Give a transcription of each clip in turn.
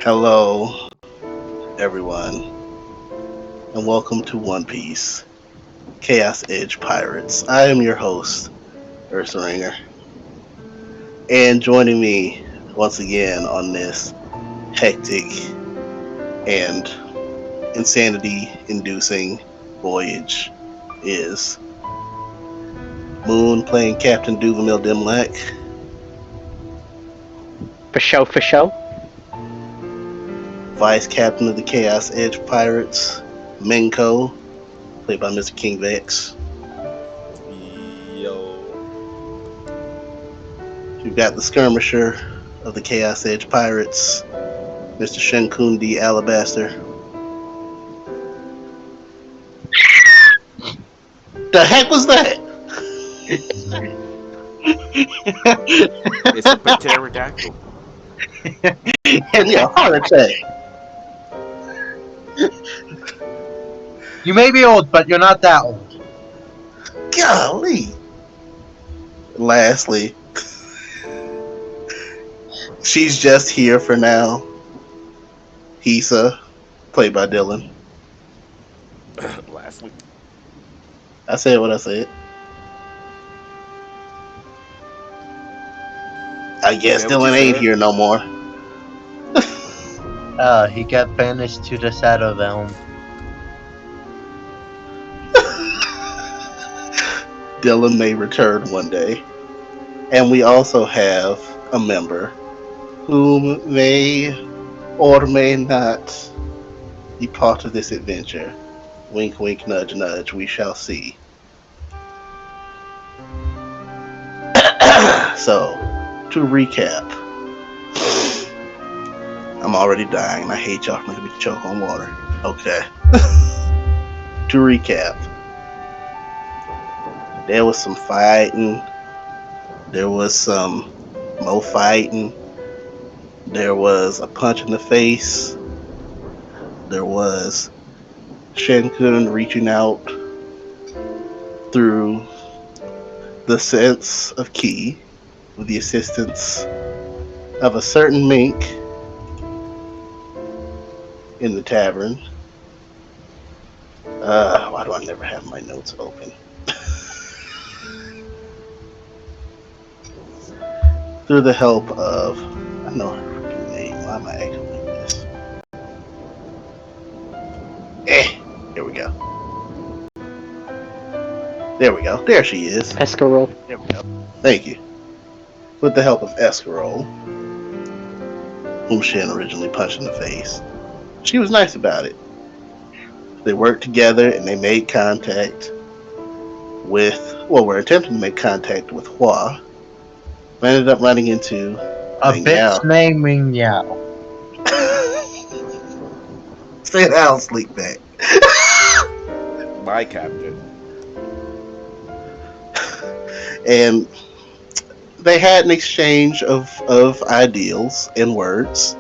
Hello, everyone, and welcome to One Piece Chaos Edge Pirates. I am your host, Ursa Ringer, and joining me once again on this hectic and insanity inducing voyage is Moon playing Captain Duvamil Dimlack, For show. Vice Captain of the Chaos Edge Pirates, Minko, played by Mr. King Vex. Yo. You've got the Skirmisher of the Chaos Edge Pirates, Mr. Shenkundi Alabaster. The heck was that? It's a pterodactyl. Had me a heart attack. You may be old, but you're not that old. Golly. Lastly, she's just here for now. Hisa, played by Dylan. Lastly. I said what I said. I Is guess that what you Dylan ain't said? here no more. He got banished to the Shadow Realm. Dylan may return one day. And we also have a member whom may or may not be part of this adventure. Wink, wink, nudge, nudge. We shall see. So, to recap, I'm already dying. I hate y'all for making me choke on water. Okay. To recap, there was some fighting. There was some more fighting. There was a punch in the face. There was Shinkun reaching out through the sense of ki with the assistance of a certain mink in the tavern. Why do I never have my notes open? Through the help of, I know her freaking name. Why am I acting like this? Here we go. There we go. There she is. Escarole. There we go. Thank you. With the help of Escarole, whom Shin originally punched in the face, she was nice about it. They worked together and they made contact with, well, were attempting to make contact with Hua. But ended up running into A Ming Yao. bitch named Ming Yao. Stay down, sleep back. My captain. And they had an exchange of ideals and words.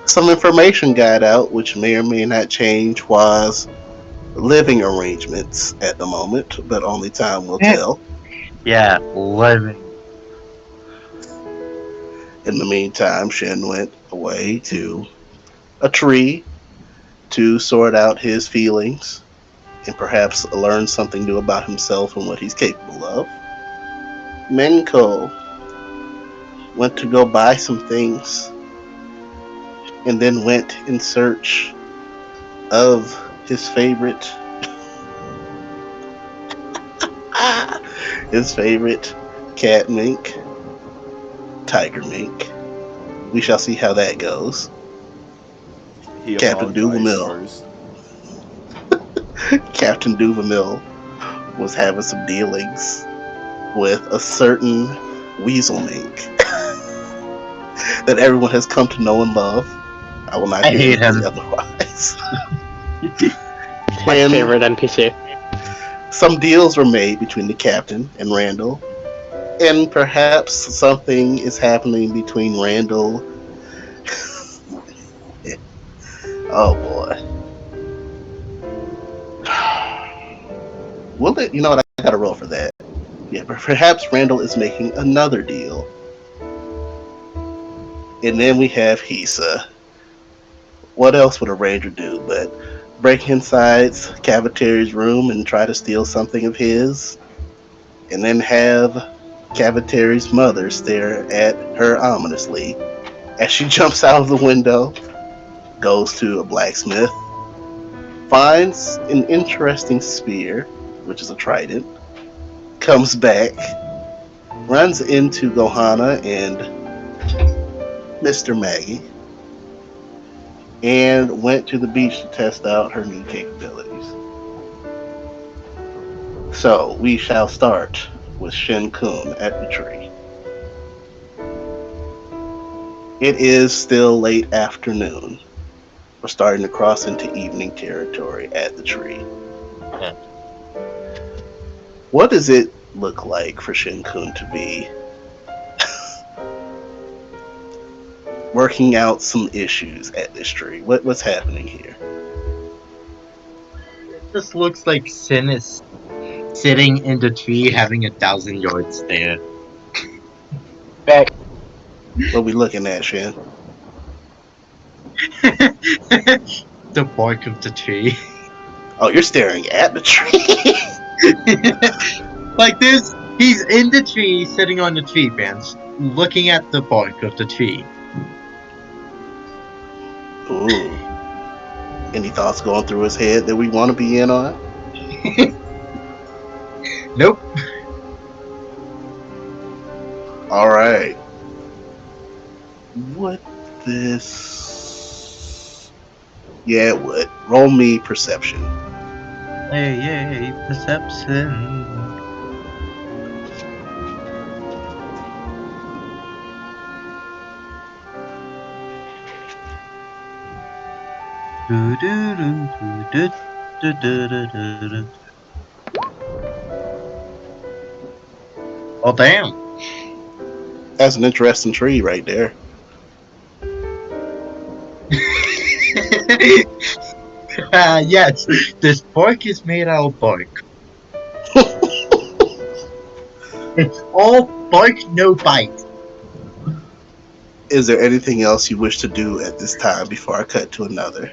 Some information got out, which may or may not change Hua's living arrangements at the moment, but only time will tell. Yeah, living. In the meantime, Shen went away to a tree to sort out his feelings and perhaps learn something new about himself and what he's capable of. Menko went to go buy some things and then went in search of his favorite his favorite cat mink, tiger mink. We shall see how that goes. He Captain apologized Duvamil. first. Captain Duvamil was having some dealings with a certain weasel mink that everyone has come to know and love. I will not I hear hate anything him. otherwise. My And favorite NPC. some deals were made between the captain and Randall. And perhaps something is happening between Randall. Oh boy. Will it? You know what? I gotta roll for that. Yeah, but perhaps Randall is making another deal. And then we have Hisa, What else would a ranger do but break inside Cavateri's room and try to steal something of his, and then have Cavateri's mother stare at her ominously as she jumps out of the window, goes to a blacksmith, finds an interesting spear, which is a trident, comes back, runs into Gohana and Mr. Maggie, and went to the beach to test out her new capabilities. So we shall start with Shin Kun at the tree. It is still late afternoon. We're starting to cross into evening territory at the tree. What does it look like for Shin Kun to be working out some issues at this tree? What's happening here? This looks like Sin is sitting in the tree having 1,000-yard stare. Back. What are we looking at, Shin? The bark of the tree. Oh, you're staring at the tree. Like this, he's in the tree, sitting on the tree bench, looking at the bark of the tree. Ooh. Any thoughts going through his head that we want to be in on? Nope. All right. What this? Yeah, it would. Roll me perception. Hey, perception. Oh damn! That's an interesting tree right there. Yes, this bark is made out of bark. It's all bark, no bite. Is there anything else you wish to do at this time before I cut to another?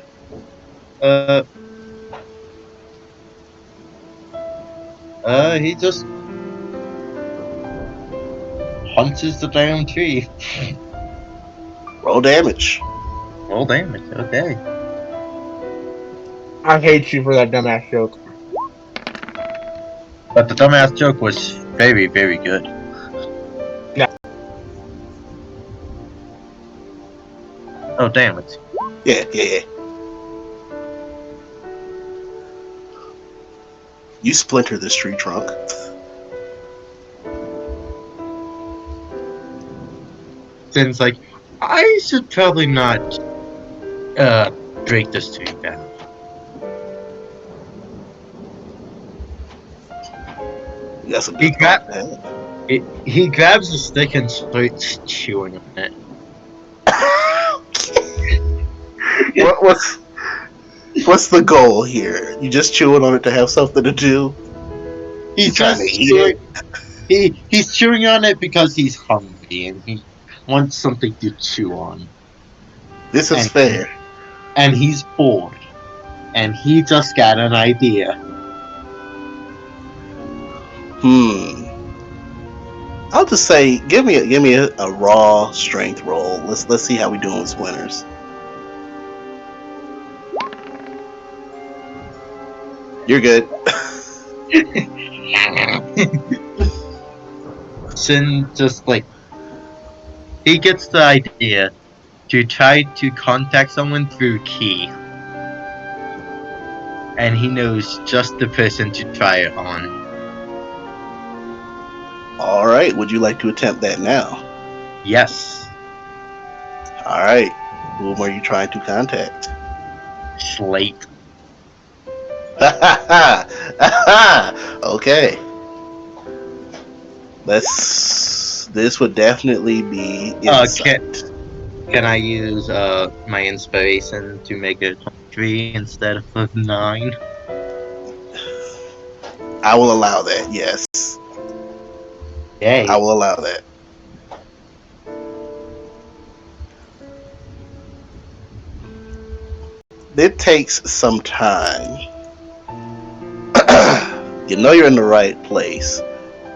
He just punches the damn tree. Roll damage. Roll damage, okay. I hate you for that dumbass joke. But the dumbass joke was very, very good. Yeah. Oh, damn it. Yeah. You splinter this tree trunk. Sin's like, I should probably not break this tree down. That's a He good got- thought, man. He grabs a stick and starts chewing on it. What's the goal here? You just chewing on it to have something to do? He's trying just to eat chewing. He's chewing on it because he's hungry and he wants something to chew on. This is And- fair. And he's bored. And he just got an idea. I'll just say, give me a raw strength roll. Let's see how we doing with winners. You're good. Sin just like he gets the idea to try to contact someone through key. And he knows just the person to try it on. All right. Would you like to attempt that now? Yes. All right. Whom are you trying to contact? Slate. Okay. This would definitely be insight. Can I use my inspiration to make it 3 instead of 9? I will allow that. Yes, Yay. I will allow that. It takes some time. You know you're in the right place,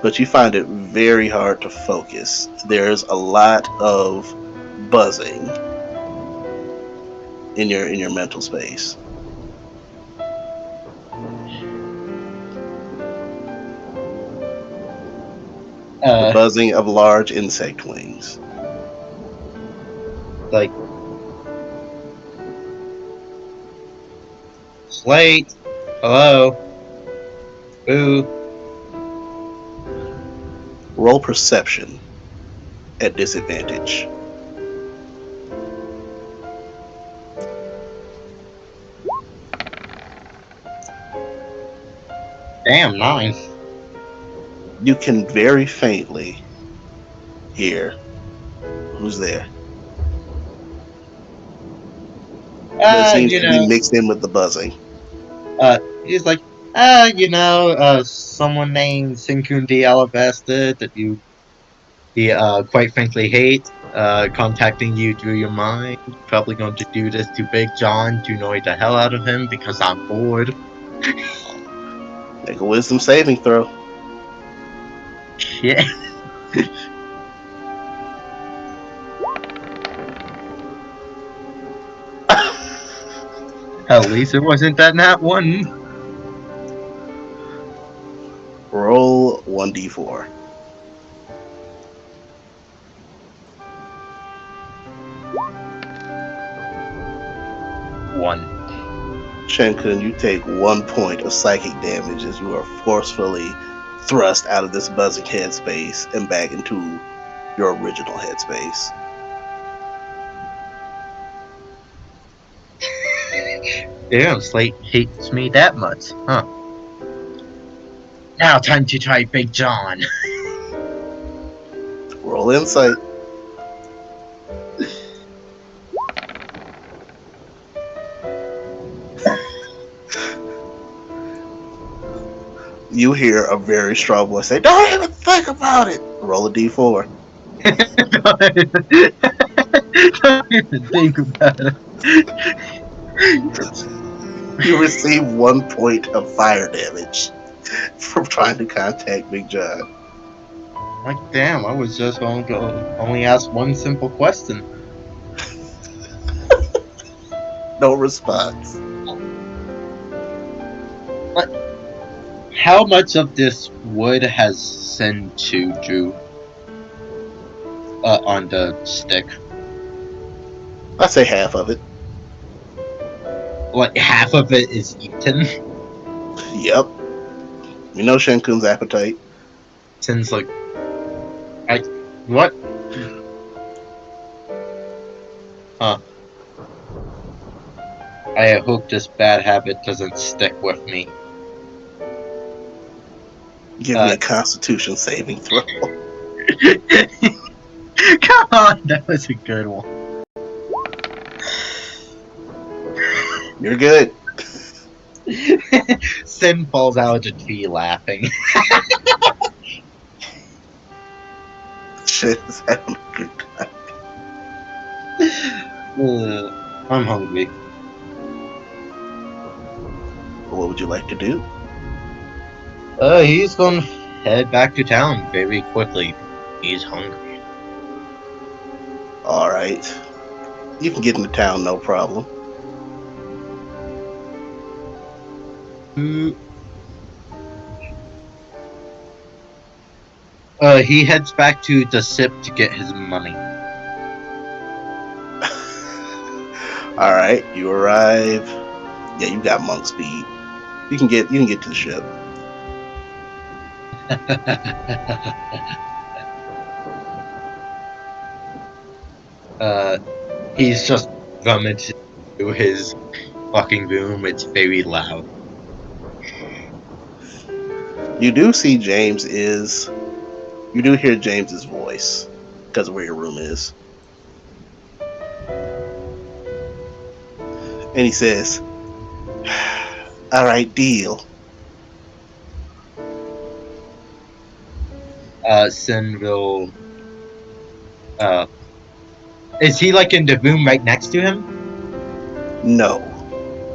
but you find it very hard to focus. There's a lot of buzzing in your mental space. The buzzing of large insect wings. Like, Slate, hello, boo. Roll perception at disadvantage. Damn, 9. You can very faintly hear who's there. But it seems You to be know, mixed in with the buzzing. he's like, someone named Sinkundi Alabasta that you, quite frankly hate, contacting you through your mind. Probably going to do this to Big John to annoy the hell out of him because I'm bored. Make a wisdom saving throw. Shit. At least it wasn't that nat 1. Roll 1d4. One. Shenkun, you take 1 point of psychic damage as you are forcefully thrust out of this buzzing headspace and back into your original headspace. Damn, Slate hates me that much, huh? Now time to try Big John. Roll insight. You hear a very strong voice say, "Don't even think about it." Roll a d4. Don't even think about it. You receive 1 point of fire damage from trying to contact Big John. Like, damn, I was just going to only ask one simple question. No response. How much of this wood has Senchu drew on the stick? I say half of it. Like, half of it is eaten? Yep. You know Shenkun's appetite. Sin's like, what? Huh. I hope this bad habit doesn't stick with me. Give me a Constitution saving throw. Come on, that was a good one. You're good. Sin falls out of the tree laughing. Shit is having a good time. I'm hungry. What would you like to do? He's gonna head back to town very quickly. He's hungry. Alright. You can get into town, no problem. He heads back to the SIP to get his money. Alright, you arrive. Yeah, you got monk speed. You can get to the ship. He's just rummaging through his fucking room. It's very loud. You do see James is. You do hear James's voice because of where your room is. And he says, "Alright, deal." Sin will. Is he like in the room right next to him? No.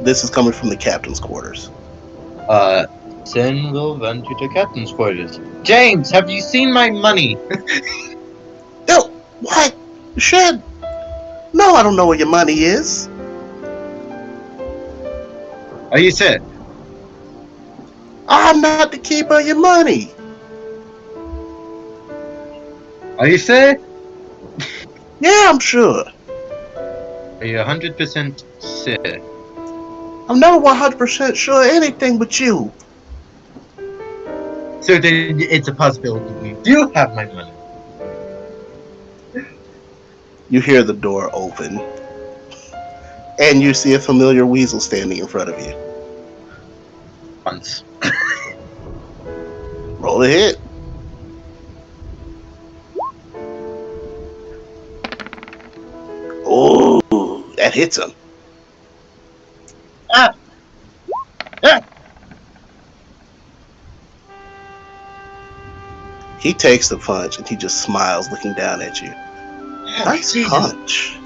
This is coming from the captain's quarters. Sin will run to the captain's quarters. James, have you seen my money? No, what? Shed? No, I don't know where your money is. Are you sick? I'm not the keeper of your money. Are you sick? Yeah, I'm sure. Are you 100% sick? I'm never 100% sure of anything but you. So then it's a possibility you do have my money. You hear the door open, and you see a familiar weasel standing in front of you. Once. Roll a hit. Oh, that hits him. Ah! Ah! He takes the punch and he just smiles, looking down at you. Nice punch.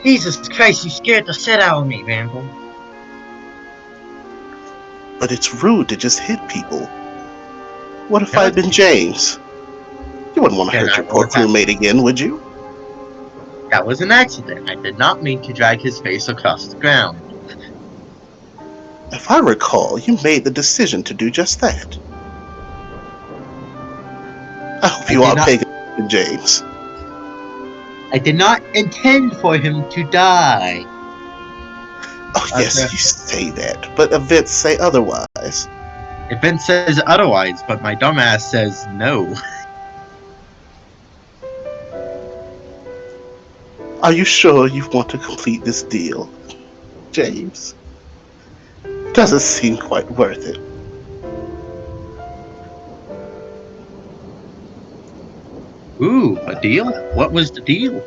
Jesus Christ, you scared the shit out of me, Vandal. But it's rude to just hit people. What if Yeah, I'd been James? You wouldn't want to Yeah, hurt that your poor was that. crewmate again, would you? That was an accident. I did not mean to drag his face across the ground. If I recall, you made the decision to do just that. I hope you I all did not- take it, James. I did not intend for him to die. Oh, yes, Okay. you say that, but events say otherwise. Event says otherwise, but my dumbass says no. Are you sure you want to complete this deal, James? Doesn't seem quite worth it. Ooh, a deal? What was the deal?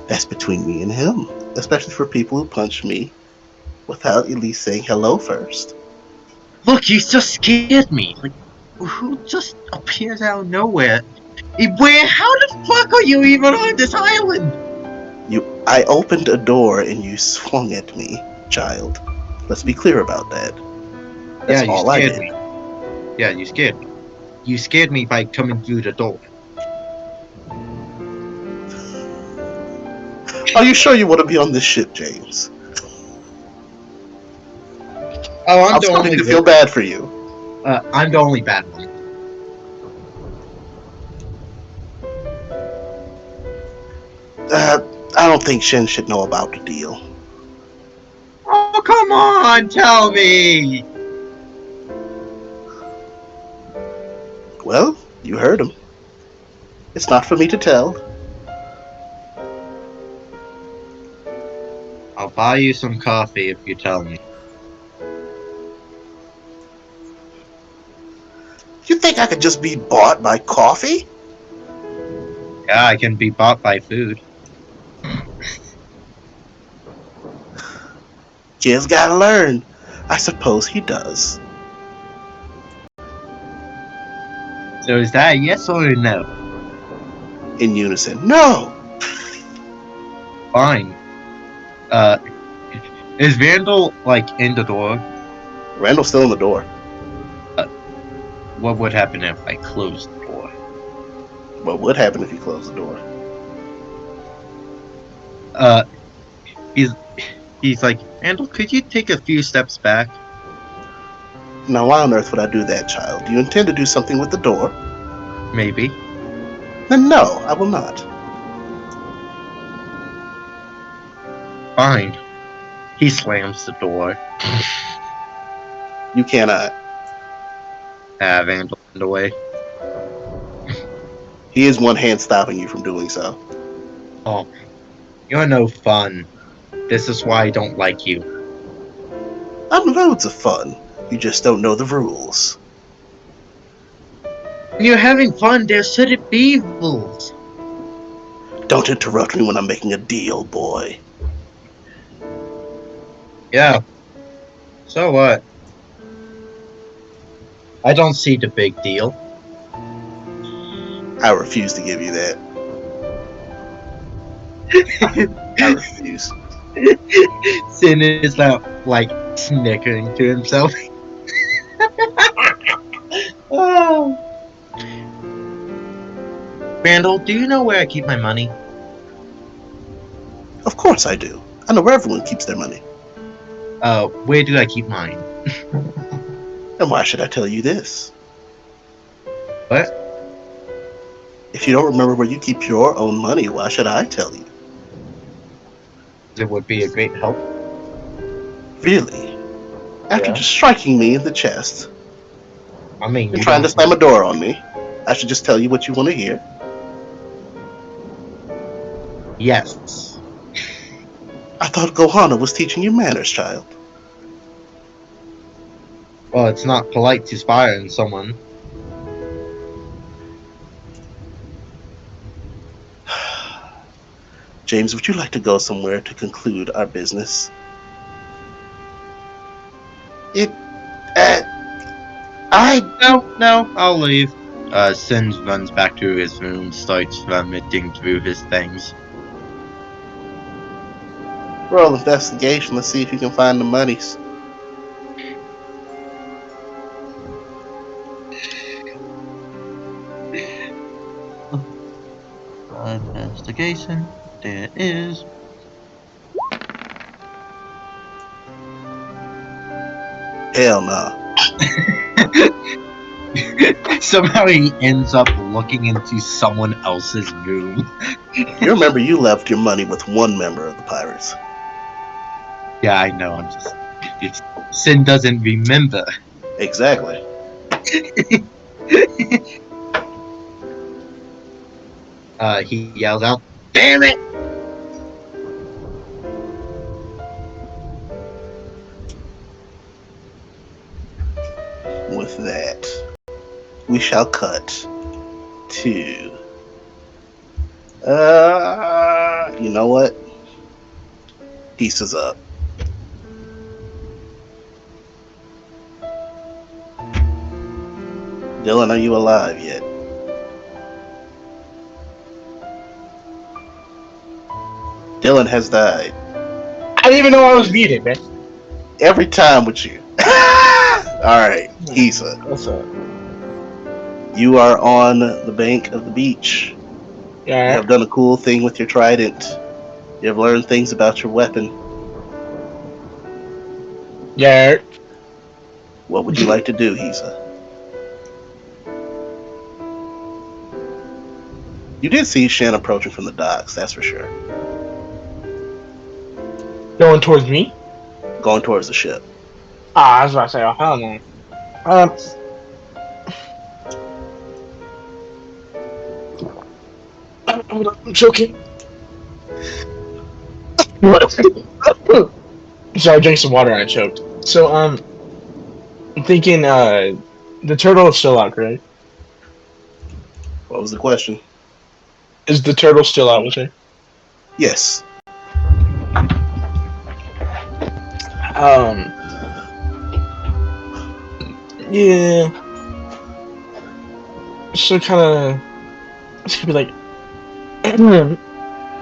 That's between me and him, especially for people who punch me without at least saying hello first. Look, you just scared me. Like, who just appears out of nowhere? How the fuck are you even on this island? I opened a door and you swung at me, child. Let's be clear about that. That's all I did. Me. Yeah, you scared me. You scared me by coming through the door. Are you sure you want to be on this ship, James? Oh, I'm starting to feel bad for you. I'm the only bad one. I don't think Shen should know about the deal. Oh, come on, tell me! Well, you heard him. It's not for me to tell. I'll buy you some coffee if you tell me. You think I could just be bought by coffee? Yeah, I can be bought by food. Kid's gotta learn. I suppose he does. So is that a yes or a no? In unison. No! Fine. Is Vandal, like, in the door? Randall's still in the door. What would happen if I closed the door? What would happen if you closed the door? He's like, Vandal, could you take a few steps back? Now, why on earth would I do that, child? Do you intend to do something with the door? Maybe. Then no, I will not. Fine. He slams the door. You cannot. Vandal in the way. He is one hand stopping you from doing so. Oh, you're no fun. This is why I don't like you. I'm loads of fun. You just don't know the rules. When you're having fun, there shouldn't be rules. Don't interrupt me when I'm making a deal, boy. Yeah. So what? I don't see the big deal. I refuse to give you that. I refuse. Sin is like snickering to himself. Oh. Randall, do you know where I keep my money? Of course I do. I know where everyone keeps their money. Where do I keep mine? And why should I tell you this? What? If you don't remember where you keep your own money, why should I tell you? It would be a great help. Really? After Yeah. just striking me in the chest I mean, and you trying to don't- slam a door on me, I should just tell you what you want to hear? Yes. I thought Gohana was teaching you manners, child. Well, it's not polite to spy on someone. James, would you like to go somewhere to conclude our business? No, I'll leave. Sin runs back to his room, starts rummaging through his things. Roll investigation. Let's see if you can find the monies. Investigation. There is. Hell no. Somehow he ends up looking into someone else's room. You remember you left your money with one member of the pirates. Yeah, I know. Sin doesn't remember. Exactly. He yells out, "Damn it!" With that, we shall cut to. You know what? Pieces up. Dylan, are you alive yet? Dylan has died. I didn't even know I was muted, man. Every time with you. Alright, Isa. What's up? You are on the bank of the beach. You Yeah. have done a cool thing with your trident. You have learned things about your weapon. Yeah. What would you like to do, Hisa? You did see Shan approaching from the docks, that's for sure. Going towards me? Going towards the ship. Ah, I was about to say, oh, hell no. Hold on, I'm choking. Sorry, I drank some water and I choked. So, I'm thinking, the turtle is still out, correct? What was the question? Is the turtle still out with her? Yes. Yeah. So kind of, it's gonna be like,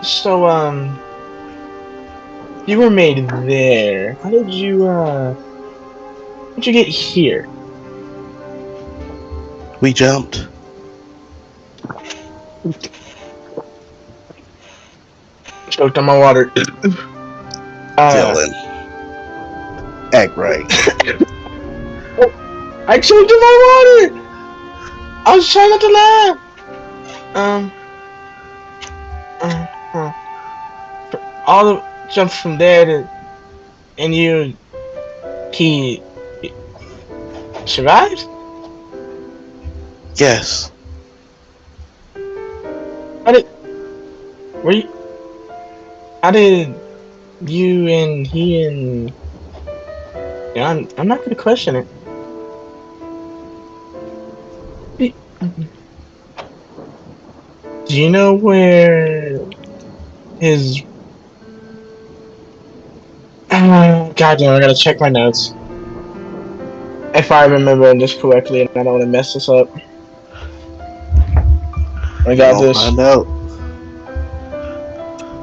so you were made there. How did you how'd you get here? We jumped. Choked on my water. Dylan. Act right. I choked on my water. I was trying not to laugh. All the jumps from there to, and he survived. Yes. Were you? How did you and he and? Yeah, I'm not gonna question it. Do you know where his? God damn! I gotta check my notes. If I remember this correctly, and I don't want to mess this up. I got We'll this. find out.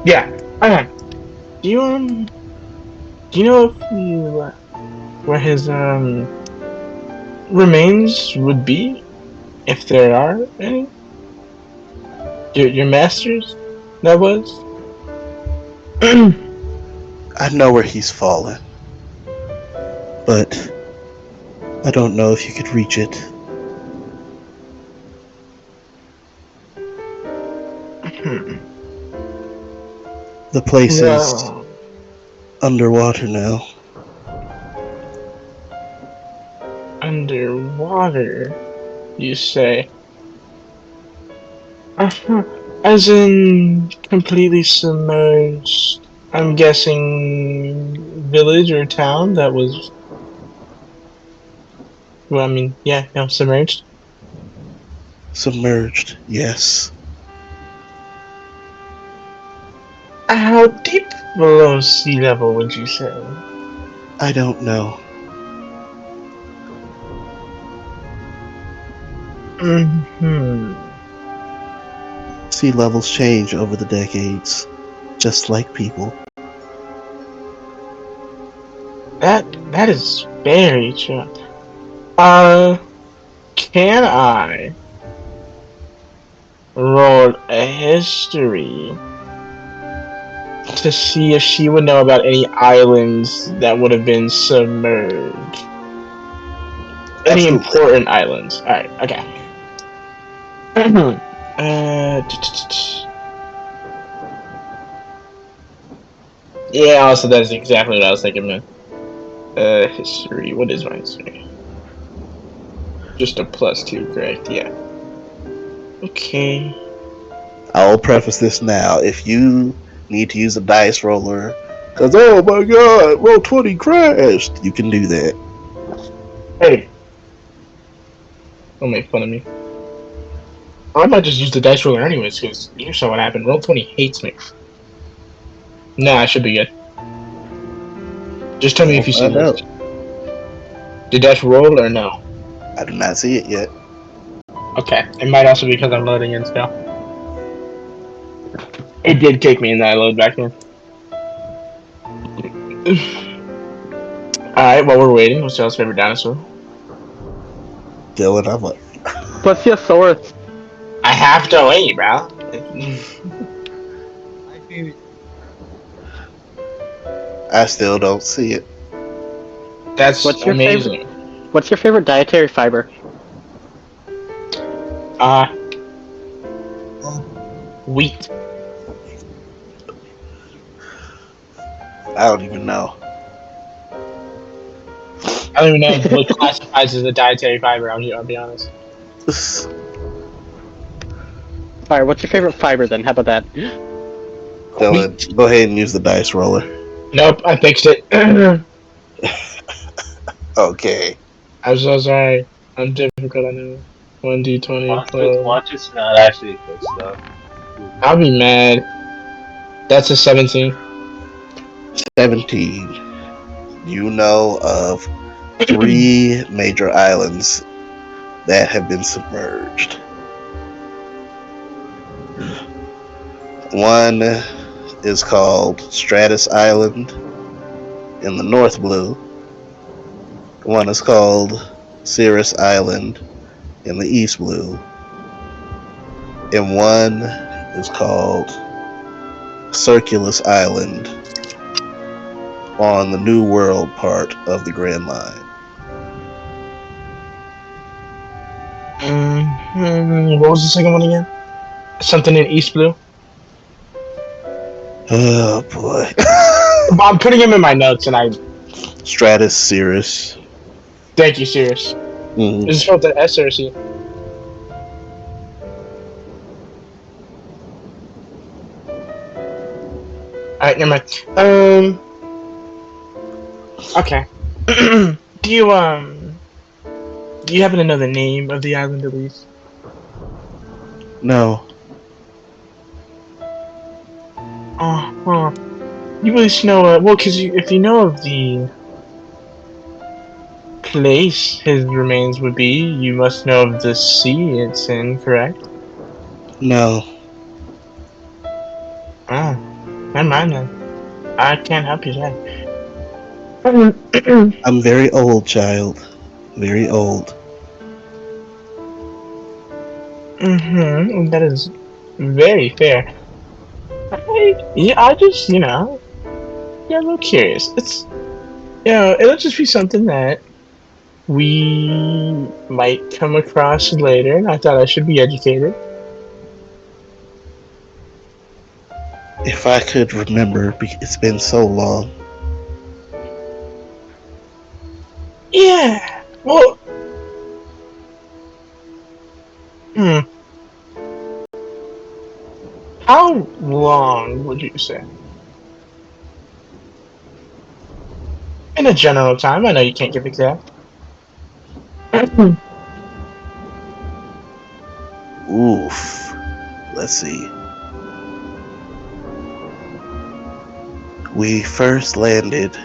Yeah. Okay. Do you know if where his remains would be, if there are any? Your masters, that was. I know where he's fallen, but I don't know if you could reach it. The place is No. underwater now. Underwater, you say? As in completely submerged. I'm guessing village or town that was. Well, I mean, yeah, no, submerged. Submerged, yes. How deep below sea level would you say? I don't know. Hmm. Sea levels change over the decades, just like people. That is very true. Can I roll a history to see if she would know about any islands that would have been submerged? Any Absolutely. important islands? Alright, okay. Yeah, also that's exactly what I was thinking, man. History. What is my history? Just a +2, correct? Yeah. Okay. I'll preface this now. If you need to use a dice roller, because oh my god, roll 20 crashed, you can do that. Hey. Don't make fun of me. I might just use the dice roller anyways, because you saw what happened. Roll20 hates me. Nah, I should be good. Just tell me We'll if you see find this. out. Did dice roll or no? I do not see it yet. Okay. It might also be because I'm loading in still. It did kick me and then I load back in. Alright, while we're waiting, what's y'all's favorite dinosaur? Dylan, I'm like, Plesiosaurus. I have to wait, bro. I still don't see it. That's What's your amazing. What's your favorite dietary fiber? Wheat. I don't even know. I don't even know what classifies as a dietary fiber, I'll be honest. Alright, what's your favorite fiber then? How about that? Dylan, go ahead and use the dice roller. Nope, I fixed it. Okay. I'm so sorry. I'm difficult, I know. 1d20. Watch it's not actually good stuff. I'll be mad. That's a 17. 17. You know of 3 major islands that have been submerged. One is called Stratus Island in the North Blue. One is called Cirrus Island in the East Blue. And one is called Circulus Island on the New World part of the Grand Line. What was the second one again? Something in East Blue? Oh boy. I'm putting him in my notes and I. Stratus, Cirrus. Thank you, Sirius. Mm. Is it spelled the S or a C? Alright, never mind. Okay. Do you happen to know the name of the island at least? No. You really should know, well, because if you know of the place his remains would be, you must know of the sea it's in, correct? No. Oh, never mind then. I can't help you there. I'm very old, child. Very old. That is very fair. I just, yeah, a little curious. It's, it'll just be something that we might come across later, and I thought I should be educated. If I could remember, it's been so long. Yeah. Well. How long would you say? In a general time, I know you can't give exact. Oof. Let's see. We first landed.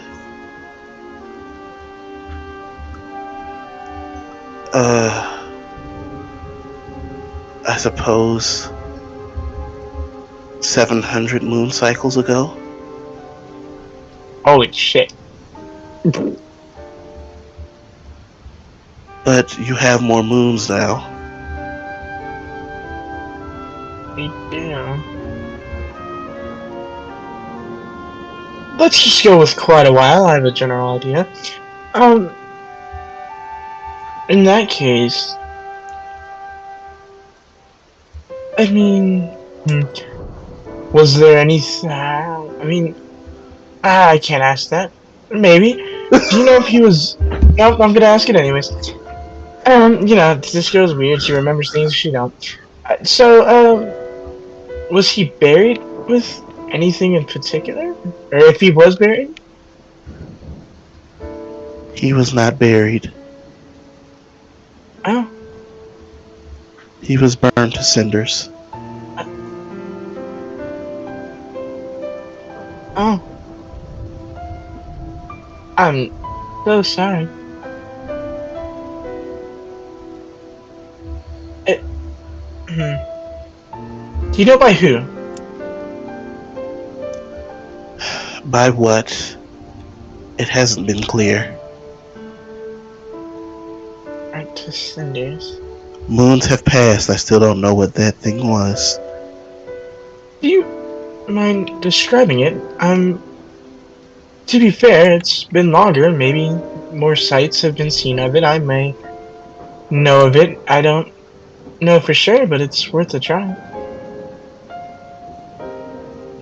I suppose 700 moon cycles ago. Holy shit. But you have more moons now. Yeah. Let's just go with quite a while. I have a general idea. In that case, I mean, was there anything? I mean, I can't ask that. Maybe. Do you know if he was? Nope, I'm gonna ask it anyways. This girl's weird. She remembers things she don't. Was he buried with anything in particular, or if he was buried? He was not buried. Oh. He was burned to cinders. Oh. I'm so sorry. Do you know by who? By what? It hasn't been clear. Right to cinders. Moons have passed. I still don't know what that thing was. Do you mind describing it? To be fair, it's been longer. Maybe more sites have been seen of it. I may know of it. I don't know for sure, but it's worth a try.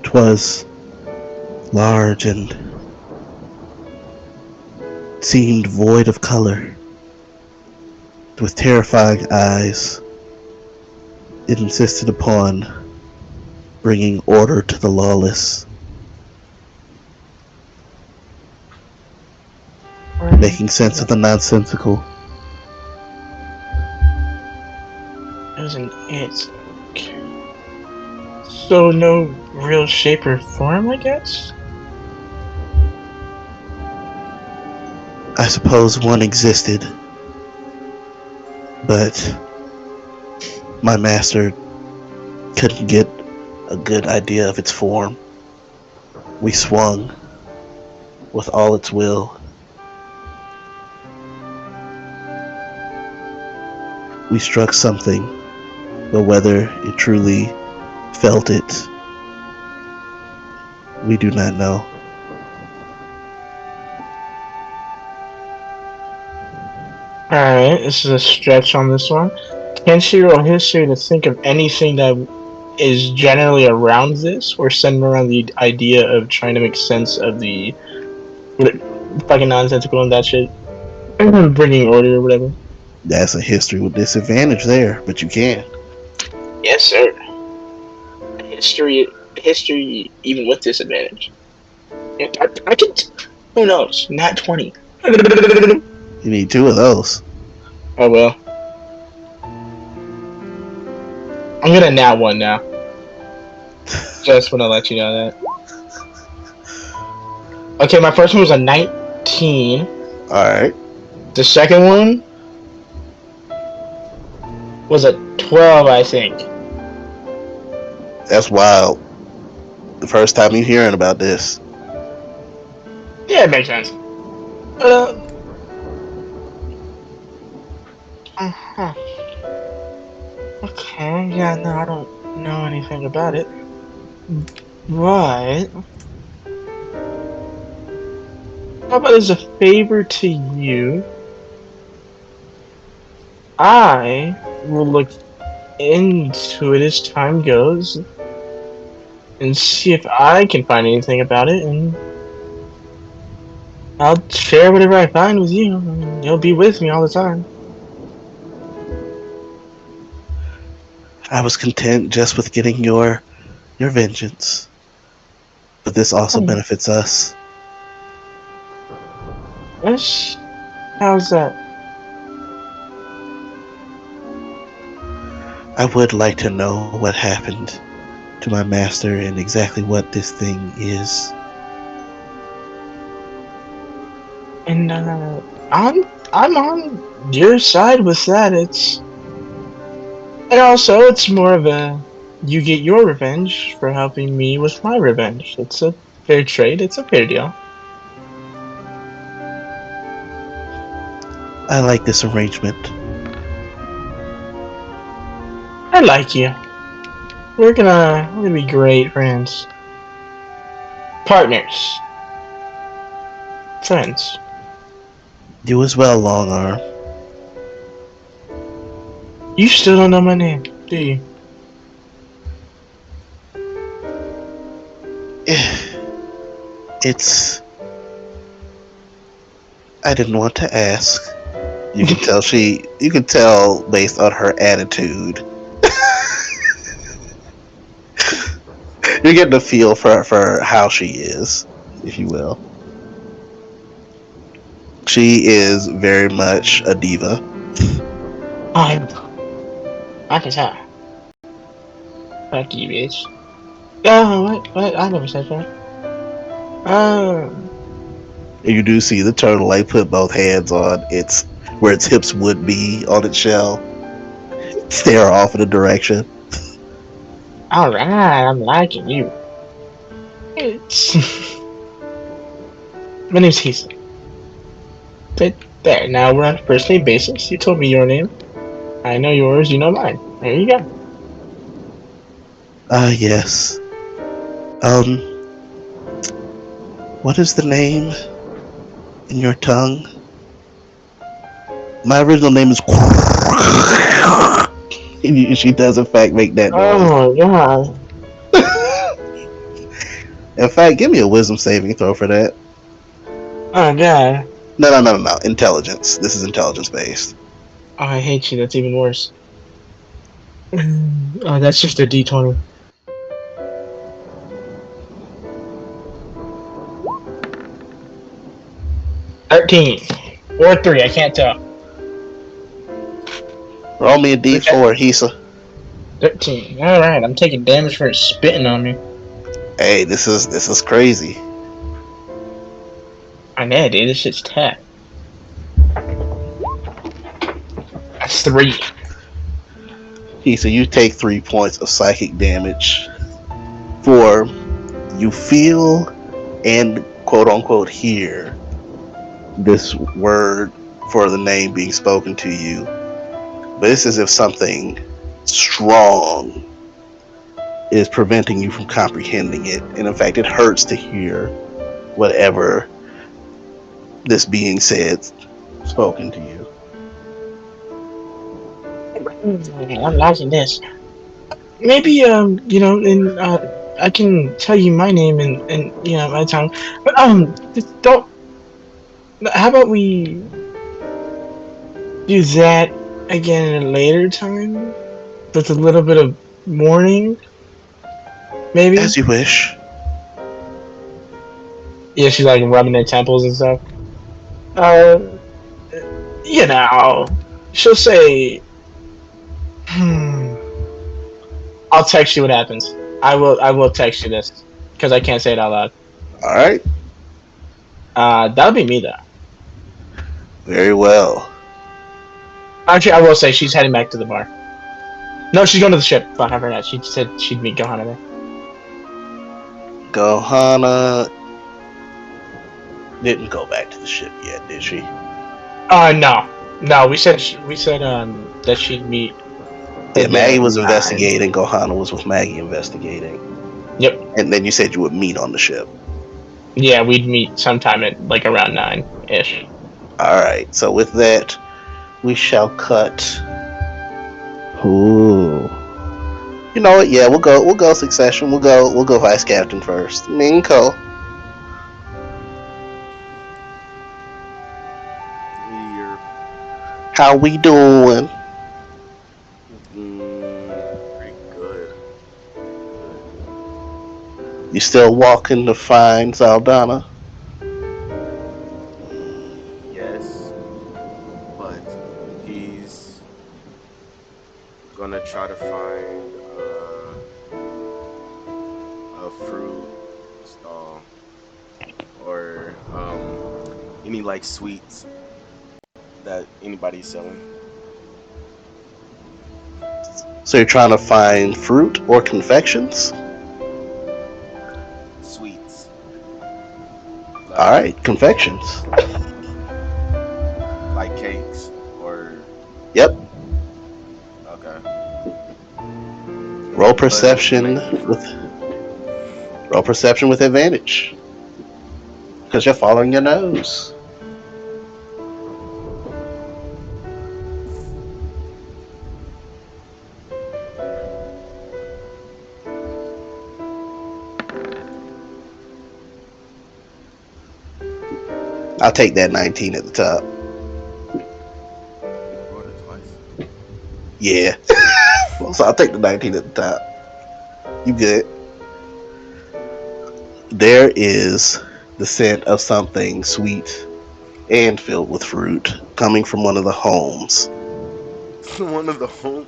'Twas large and seemed void of color. With terrifying eyes, it insisted upon bringing order to the lawless, making sense of the nonsensical. It was an it. So no real shape or form, I guess? I suppose one existed, but my master couldn't get a good idea of its form. We swung with all its will. We struck something, but whether it truly felt it, we do not know. Alright, this is a stretch on this one. Can she roll history to think of anything that is generally around this, or centered around the idea of trying to make sense of the fucking nonsensical and that shit? Bringing order or whatever. That's a history with disadvantage there, but you can. Yes, sir. History, even with disadvantage. I could. Who knows? Not 20. You need 2 of those. Oh well. I'm gonna nat 1 now. Just wanna let you know that. Okay, my first one was a 19. Alright. The second one was a 12, I think. That's wild. The first time you hearing about this. Yeah, it makes sense. Uh-huh. Okay, yeah, no, I don't know anything about it. But how about as a favor to you, I will look into it as time goes and see if I can find anything about it, and I'll share whatever I find with you. I mean, you'll be with me all the time. I was content just with getting your vengeance, but this also Oh, benefits us. yes? How's that? I would like to know what happened to my master and exactly what this thing is. And I'm on your side with that. And also it's more of a you get your revenge for helping me with my revenge. It's a fair trade. It's a fair deal. I like this arrangement. I like you. We're gonna be great friends, partners, friends. You as well, Long Arm. You still don't know my name, do you? It's. I didn't want to ask. You can tell You can tell based on her attitude. You're getting a feel for how she is, if you will. She is very much a diva. I can tell. Fuck you, bitch. Oh, what? I never said that. Um, And you do see the turtle like put both hands on its where its hips would be on its shell. Stare off in a direction. alright, I'm liking you. It's. My name's Hisa. There, now we're on a first name basis. You told me your name. I know yours, you know mine. There you go. Ah, yes. What is the name in your tongue? My original name is. She does, in fact, make that noise. Oh my god. In fact, give me a wisdom saving throw for that. Oh god. No. Intelligence. This is intelligence based. Oh, I hate you. That's even worse. Oh, that's just a D20. Or 3, I can't tell. Roll me a d4, Hisa. 13. Alright, I'm taking damage for it spitting on me. Hey, this is crazy. I know, dude. This shit's tough. That's 3. Hisa, you take 3 points of psychic damage. For you feel and quote unquote hear this word for the name being spoken to you. But it's as if something strong is preventing you from comprehending it. And in fact, it hurts to hear whatever this being said spoken to you. I'm liking this. Maybe, and, I can tell you my name in my tongue. But, just don't. How about we do that again at a later time? With a little bit of warning? Maybe? As you wish. Yeah, she's like rubbing their temples and stuff. She'll say, I'll text you what happens. I will text you this because I can't say it out loud. All right. That'll be me though. Very well. Actually, I will say she's heading back to the bar. No, she's going to the ship. Fuck, I forgot. She said she'd meet Gohana there. Gohana. didn't go back to the ship yet, did she? No. We said that she'd meet Yeah, again Maggie at was 9. investigating. Gohana was with Maggie investigating. Yep. And then you said you would meet on the ship. Yeah, we'd meet sometime at like around 9-ish. Alright, so with that, we shall cut. Ooh. You know what? Yeah, we'll go succession. We'll go vice captain first. Minko. You're How we doing? pretty good. You still walking to find Zaldana? Yes, but he's gonna try to find a fruit stall or any like sweets that anybody's selling. So you're trying to find fruit or confections? Sweets like Alright, confections. cakes or Yep. okay, Roll but what's the perception name of the fruit? with advantage. Because you're following your nose. I'll take that 19 at the top. Rolled it twice. Yeah. So I'll take the 19 at the top. You good. There is the scent of something sweet and filled with fruit coming from one of the homes. One of the homes.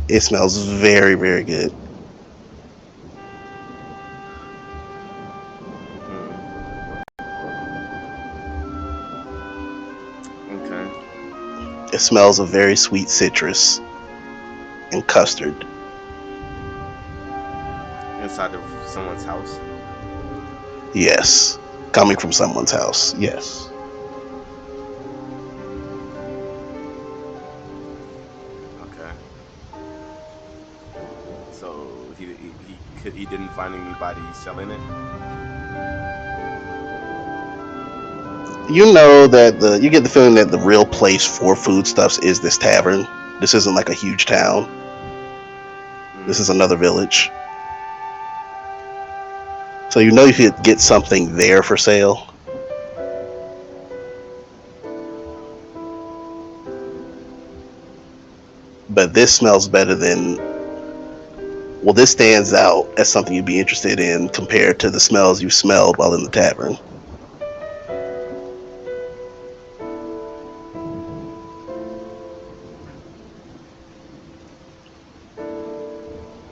It smells very, very good. Okay. It smells of very sweet citrus and custard. Inside of someone's house. Yes. Coming from someone's house. Yes. Okay. So he didn't find anybody selling it. You know that you get the feeling that the real place for foodstuffs is this tavern. This isn't like a huge town. This is another village. So you know you could get something there for sale. But this smells better than. Well, this stands out as something you'd be interested in compared to the smells you smelled while in the tavern.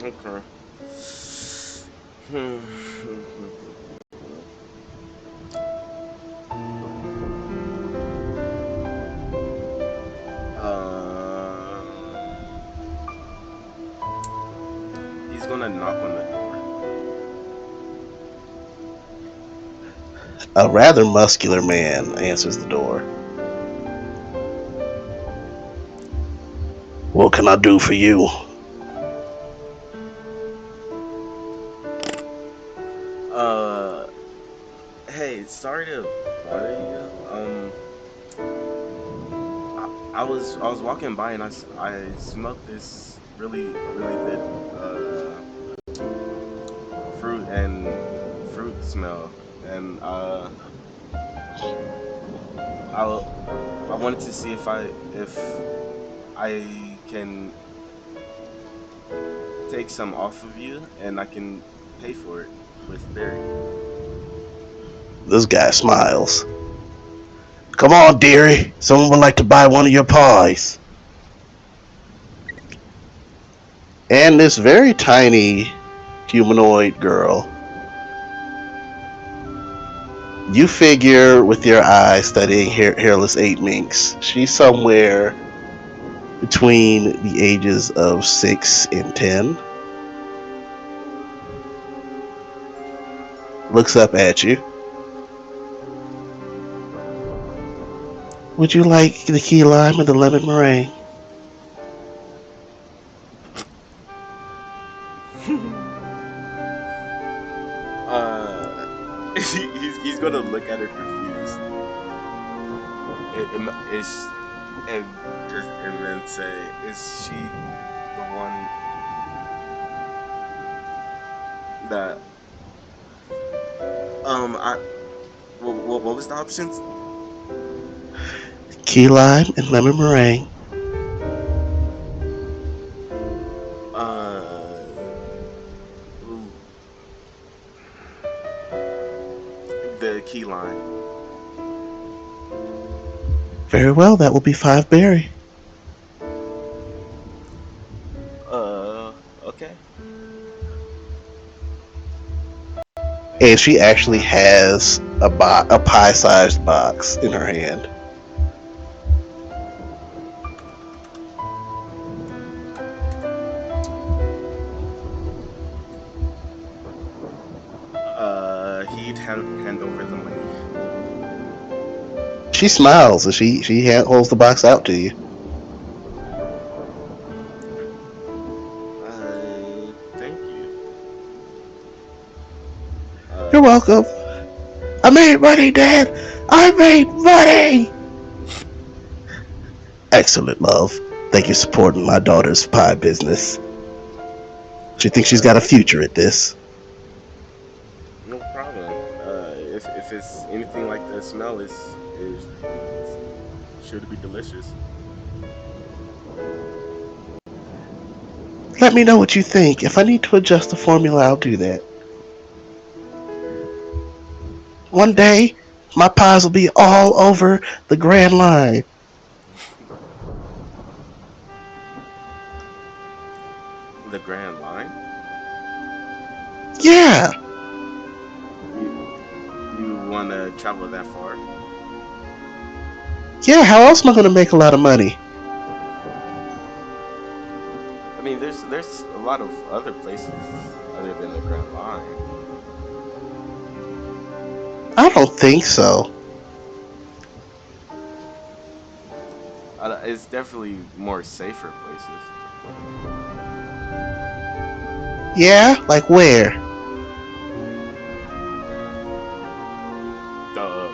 Okay. He's gonna knock on the door. A rather muscular man answers the door. What can I do for you? Uh, hey, sorry to bother you. I was walking by and I smelled this really good fruit smell, and I I wanted to see if I can take some off of you and I can pay for it with Barry. This guy smiles. Come on, dearie. Someone would like to buy one of your pies. And this very tiny humanoid girl. You figure with your eyes studying hairless ape minks, she's somewhere between the ages of 6 and 10. looks up at you. Would you like the key lime and the lemon meringue? He's gonna look at her confused. Is and just and then say, "Is she the one that I what was the options? Key lime and lemon meringue. Uh, the key line. Very well, that will be 5 berry. Okay. And she actually has a pie-sized box in her hand. He'd hand over the money. She smiles as she holds the box out to you. Thank you. You're welcome. I made money, Dad. I made money. Excellent, love. Thank you for supporting my daughter's pie business. She thinks she's got a future at this. No problem. If it's anything like the smell, is sure to be delicious. Let me know what you think. If I need to adjust the formula, I'll do that. One day, my pies will be all over the Grand Line. The Grand Line. Yeah, You want to travel that far? yeah. How else am I going to make a lot of money? I mean, there's a lot of other places other than the Grand Line. I don't think so. It's definitely more safer places. Yeah, like where? Duh.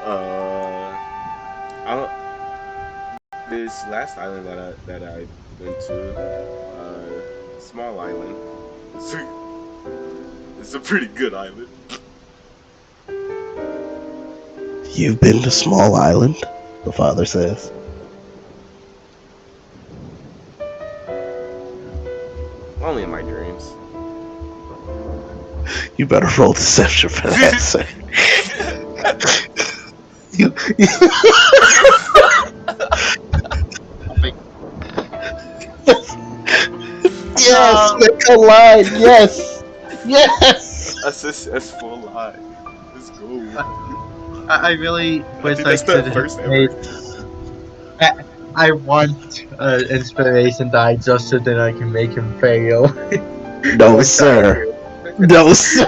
Uh, I don't, this last island that I went to, small island. It's a, it's a pretty good island. You've been to Small Island, the father says. Only in my dreams. You better roll deception for that, sir. you, yes, make a line. Yes, yes. A successful lie. Let's go. I really I wish think I that's the could first have ever. made. I want inspiration die just so that I can make him fail. No, sir. No, sir.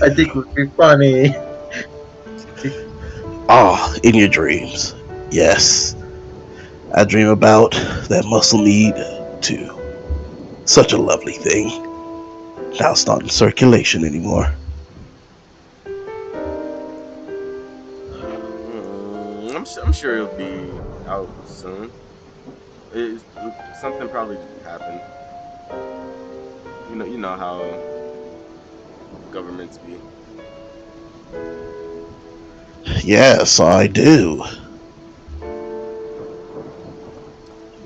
I think it would be funny. Oh, in your dreams. Yes. I dream about that muscle meat too. Such a lovely thing. Now it's not in circulation anymore. I'm sure it'll be out soon. Something probably happened. You know how governments be. Yes, I do.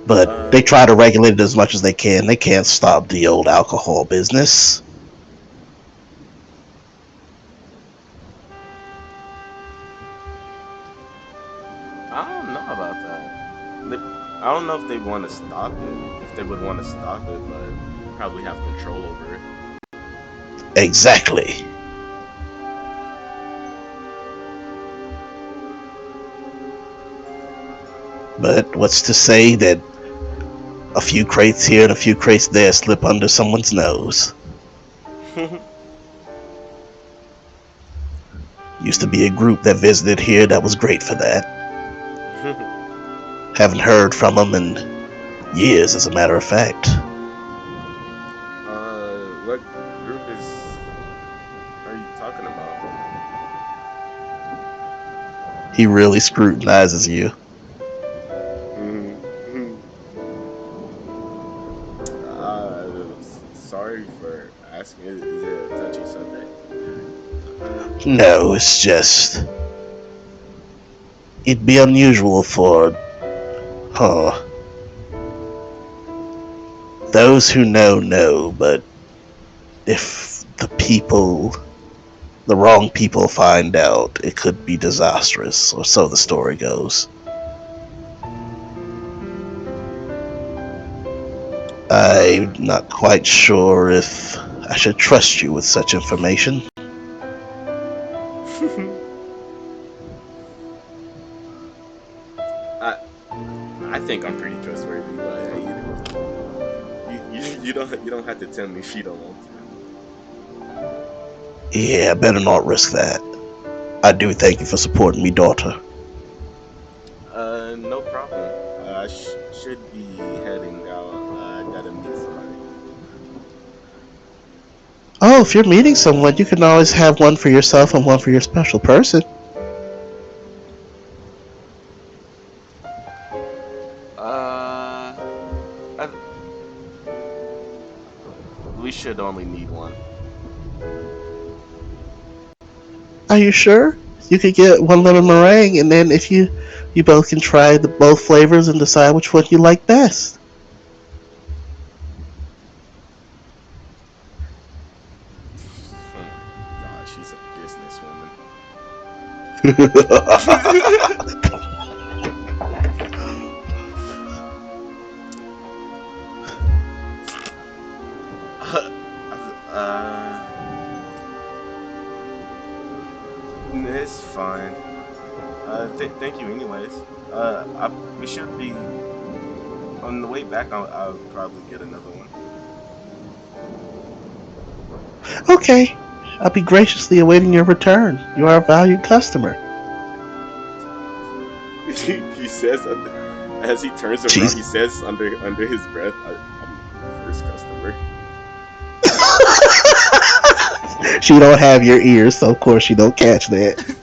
But they Uh, try to regulate it as much as they can. They can't stop the old alcohol business. I don't know about that. They, I don't know if they want to stop it. If they would want to stop it, but probably have control over it. Exactly. But what's to say that a few crates here and a few crates there slip under someone's nose. Used to be a group that visited here that was great for that. Haven't heard from them in years, as a matter of fact. What group are you talking about? He really scrutinizes you. Sorry for asking. Is it a touchy subject? No, it's just... It'd be unusual for... Those who know, but if the wrong people find out, it could be disastrous, or so the story goes. I'm not quite sure if I should trust you with such information. I think I'm pretty trustworthy, but you don't have to tell me if you don't want to. Yeah, better not risk that. I do thank you for supporting me, daughter. No problem. I should be heading out. I gotta meet somebody. Oh, if you're meeting someone, you can always have one for yourself and one for your special person. We should only need one. Are you sure? You could get one lemon meringue, and then if you both can try both flavors and decide which one you like best. God, she's a businesswoman. It's fine. Thank you anyways. We should be on the way back. I'll probably get another one. Okay, I'll be graciously awaiting your return. You are a valued customer. He says as he turns around. Jeez. He says under his breath, "I'm the first customer." She don't have your ears, so of course she don't catch that.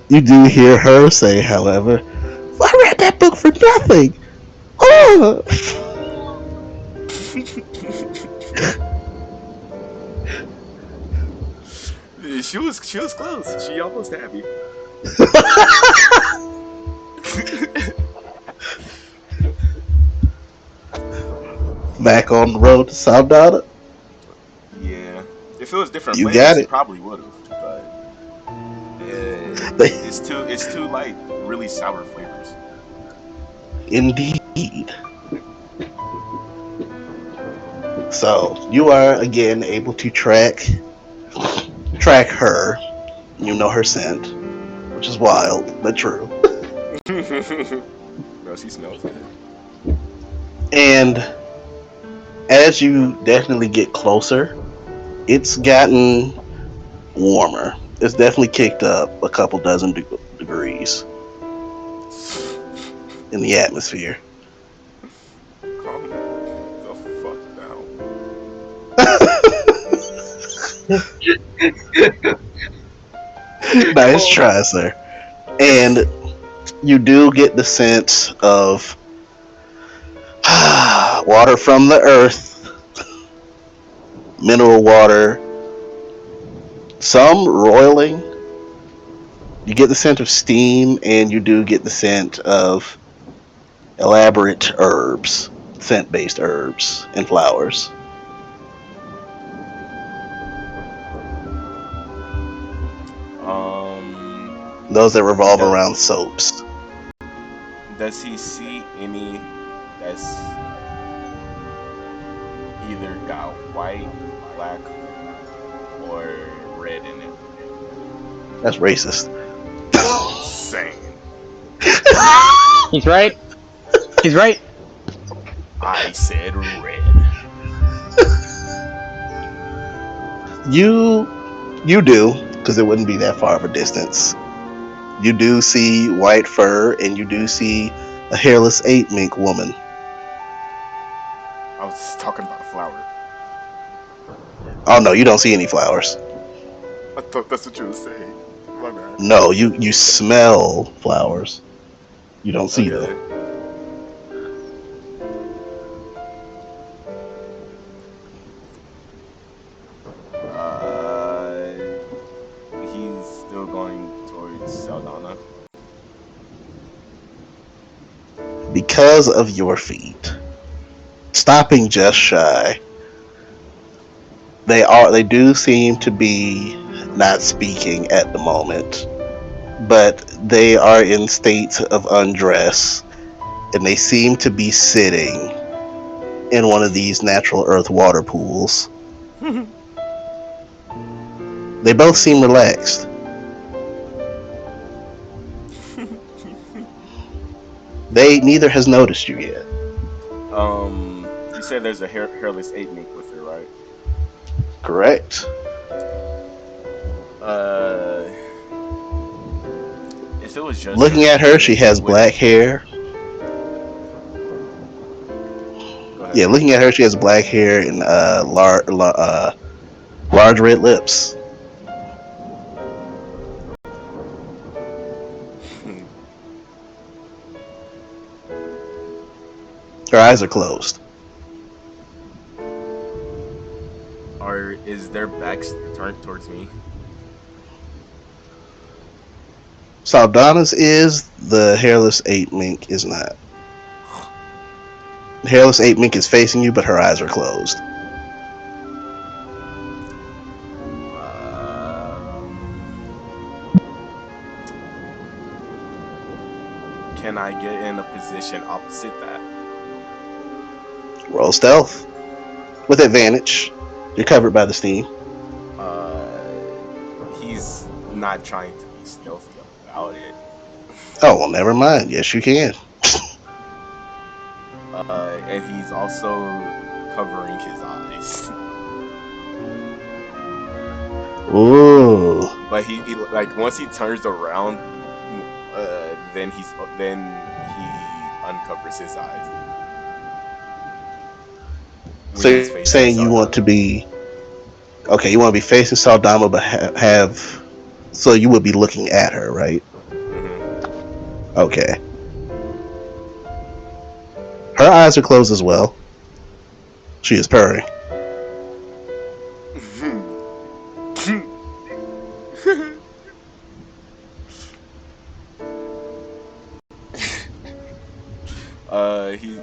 You do hear her say, however, I read that book for nothing. Oh. She was close. She almost had me. Back on the road to Saldana. Yeah, if it was different You flavors, got she it. probably would have. But it's too like really sour flavors. Indeed. So you are again able to track her. You know her scent, which is wild but true. No, she smells it. And as you definitely get closer, it's gotten warmer. It's definitely kicked up a couple dozen degrees in the atmosphere. Calm the fuck down. Nice try, sir. And you do get the sense of water from the earth, mineral water, some roiling. You get the scent of steam, and you do get the scent of elaborate herbs, scent-based herbs and flowers. Those that revolve around soaps. Does he see any that's either got white, black, or red in it? That's racist. Insane. He's right. He's right. I said red. You do, because it wouldn't be that far of a distance. You do see white fur, and you do see a hairless 8-mink woman. I was just talking about a flower. Oh no, you don't see any flowers. I thought that's what you were saying. My bad. No, you smell flowers. You don't see them. Okay. He's still going towards Saldana. Because of your feet, stopping just shy. They do seem to be not speaking at the moment, but they are in states of undress, and they seem to be sitting in one of these natural earth water pools. They both seem relaxed. Neither has noticed you yet. You said there's a hairless 8-mink with her, right? Correct. If it was just Looking at her, she has would- black hair. Go ahead. Yeah, looking at her, she has black hair and large red lips. Her eyes are closed. Or is their backs turned towards me? Saldana's is, the hairless 8-mink is not. The hairless 8-mink is facing you, but her eyes are closed. Can I get in a position opposite that? Roll stealth. With advantage. You're covered by the steam. He's not trying to be stealthy about it. Oh, well, never mind. Yes, you can. And he's also covering his eyes. Ooh. But he like once he turns around, then he uncovers his eyes. When So he's you're facing saying you want to Saldana. be... Okay, you want to be facing Saldana, but have... So you would be looking at her, right? Mhm. Okay. Her eyes are closed as well. She is purring. He.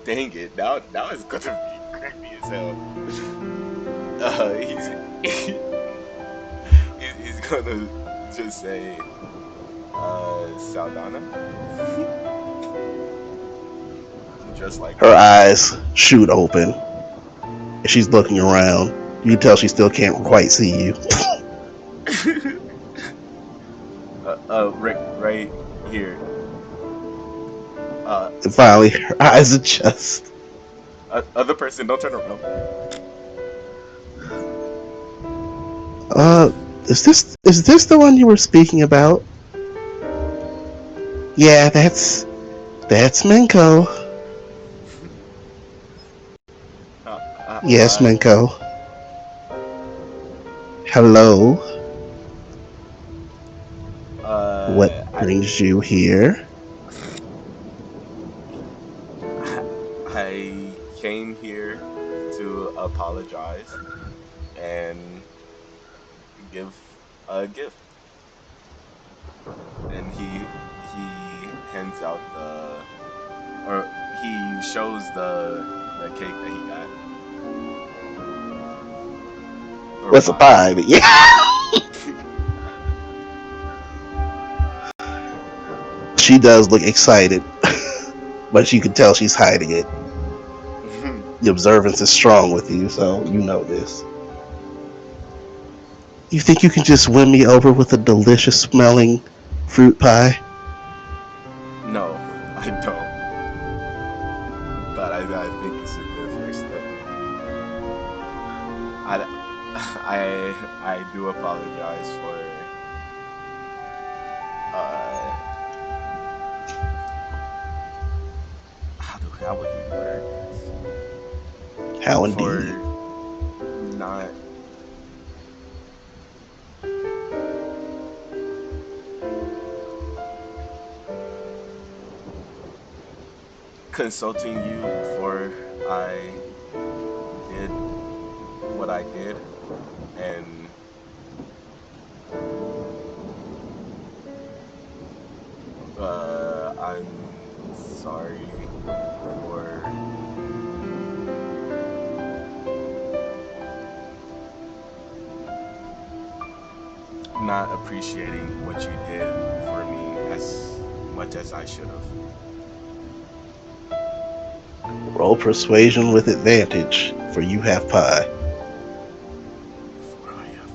Dang it! Now it's gonna be creepy as hell. He's gonna just say, Saldana, just like Her eyes shoot open. And she's looking around. You can tell she still can't quite see you. right here. And finally, her eyes adjust. Other person, don't turn around. Is this the one you were speaking about? Yeah, that's Minko. Yes, Hi. Minko. Hello. What brings you here? I came here to apologize and give a gift, and he hands out or he shows the cake that he got. Or What's a pie? But yeah. She does look excited, but you can tell she's hiding it. The observance is strong with you, so you know this. You think you can just win me over with a delicious smelling fruit pie? No, I don't. I do apologize for uh how would he word this? How For indeed. not consulting you before I did what I did, and I'm sorry for not appreciating what you did for me as much as I should have. Roll persuasion with advantage, for you have pie. For I have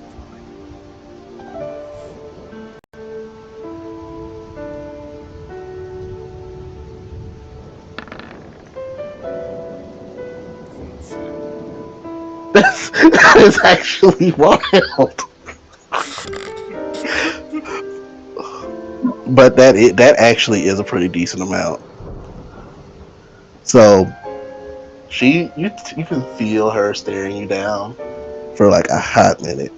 That is actually wild. But that actually is a pretty decent amount. So you can feel her staring you down for like a hot minute.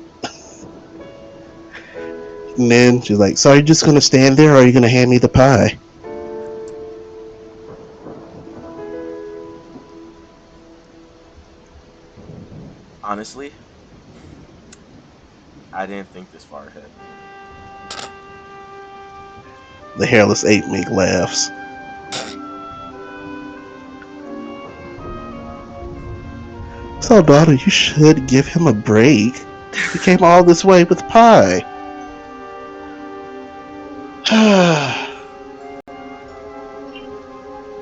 And then she's like, "So are you just gonna stand there or are you gonna hand me the pie?" Honestly, I didn't think this far ahead. The hairless ape mink laughs. So daughter, you should give him a break. He came all this way with pie.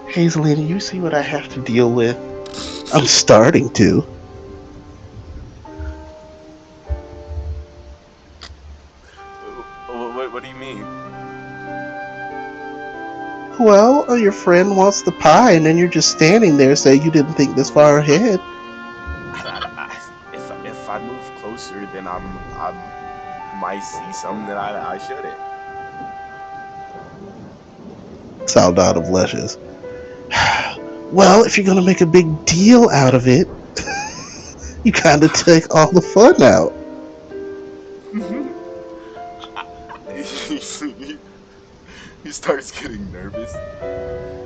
Hazelina, you see what I have to deal with? I'm starting to. What do you mean? Well, your friend wants the pie, and then you're just standing there saying you didn't think this far ahead. If I move closer, then I might see something that I shouldn't. Saldana blushes. Well, if you're gonna make a big deal out of it, you kind of take all the fun out. He starts getting nervous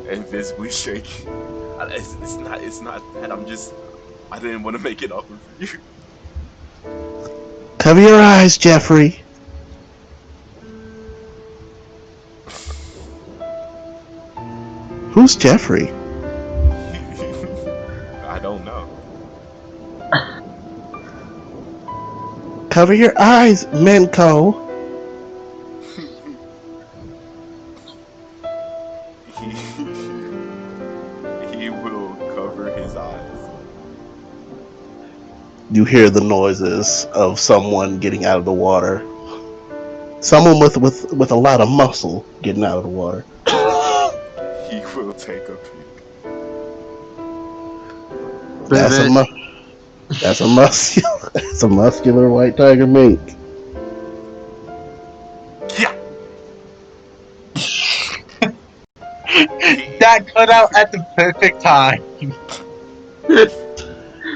and visibly shaking. It's not that I didn't want to make it awkward for you. Cover your eyes, Jeffrey. Who's Jeffrey? I don't know. Cover your eyes, Menko. he he will cover his eyes. You hear the noises of someone getting out of the water. Someone with a lot of muscle getting out of the water. He will take a peek. That's a that's a muscular that's a muscular white tiger mink. Yeah. That cut out at the perfect time.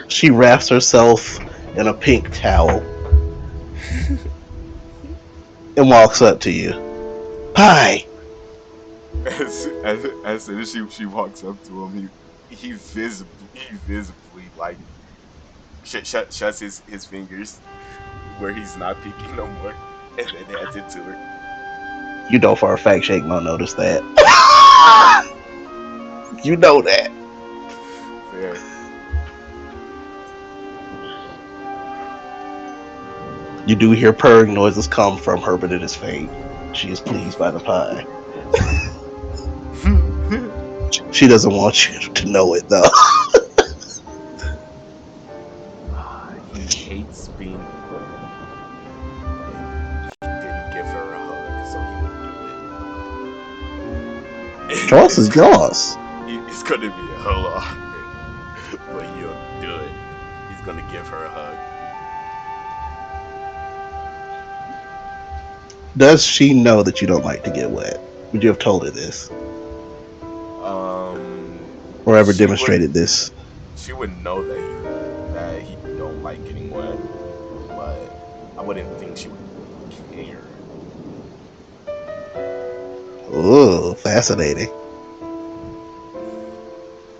She wraps herself in a pink towel and walks up to you. Pie. As soon as she walks up to him, he visibly like shuts his fingers where he's not peeking no more, and then hands it to her. You know for a fact Shake won't notice that. You know that. Fair. You do hear purring noises come from her banana's fate. She is pleased by the pie. She doesn't want you to know it though. He hates being alone. He didn't give her a hug, so he would do it. Choice is yours. It's gonna be a whole lot, but he'll do it. He's gonna give her a hug. Does she know that you don't like to get wet? Would you have told her this? Or ever She would demonstrated this? she would know that he don't like getting wet, but I wouldn't think she would care. Ooh, fascinating.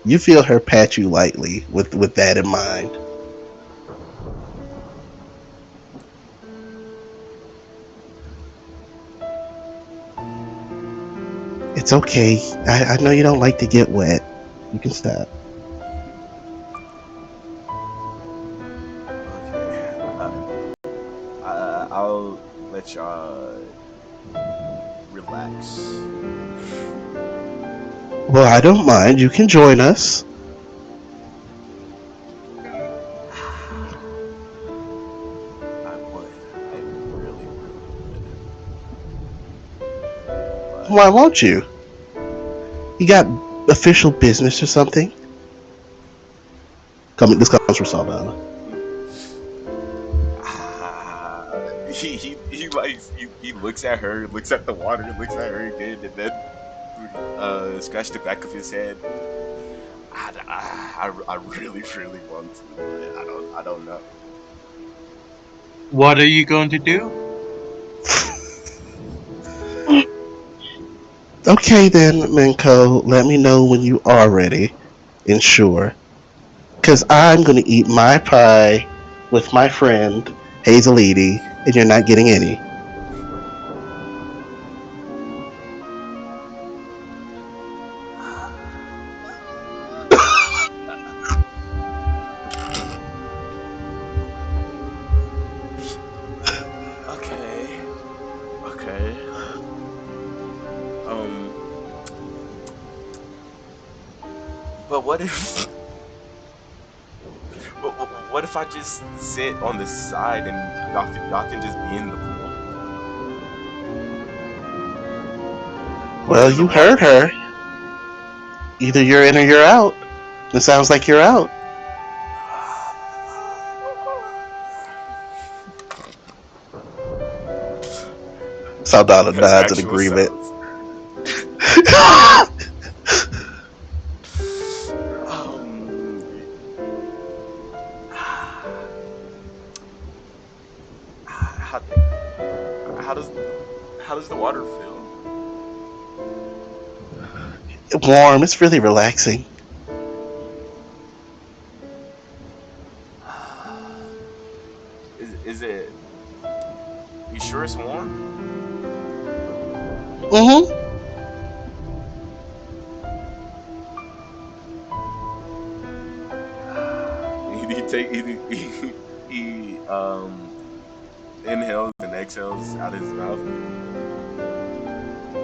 You feel her pat you lightly with that in mind. It's okay. I know you don't like to get wet. You can stop. Okay. I'll let y'all relax. Well, I don't mind. You can join us. I would. I really, really would. But Why won't you? You got official business or something? This comes from Saldana. he likes he looks at her, looks at the water, looks at her again, and then scratched the back of his head. I really really want to, but I don't know. What are you going to do? Okay then, Minko. Let me know when you are ready and sure. Because I'm going to eat my pie with my friend, Hazel Edie, and you're not getting any. Okay, okay. Um, but what if what if I just sit on the side and y'all can just be in the pool? Or Well, in the you water. heard her. Either you're in or you're out. It sounds like you're out. Saldana As nods in actual agreement. sounds. Um, how, how does the water feel? Warm. It's really relaxing. Is it? You sure it's warm? Mm-hmm. He take he inhales and exhales out his mouth.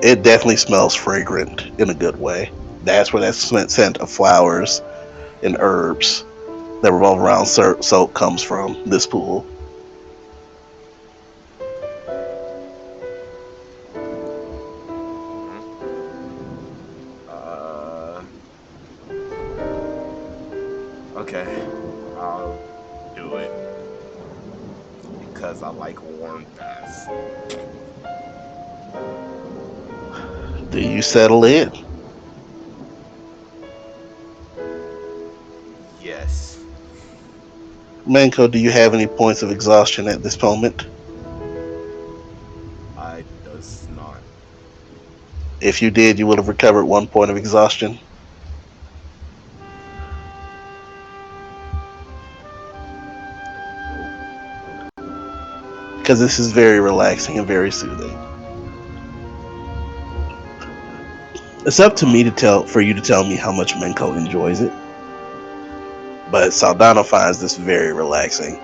It definitely smells fragrant in a good way. That's where that scent of flowers and herbs that revolve around soap comes from. This pool. Mhm. Uh, okay, I'll do it because I like warm baths. Do you settle in? Yes, Manko, do you have any points of exhaustion at this moment? I does not. If you did, you would have recovered 1 point of exhaustion. Nope. Because this is very relaxing and very soothing. It's up to me to tell for you to tell me how much Menko enjoys it. But Saldana finds this very relaxing.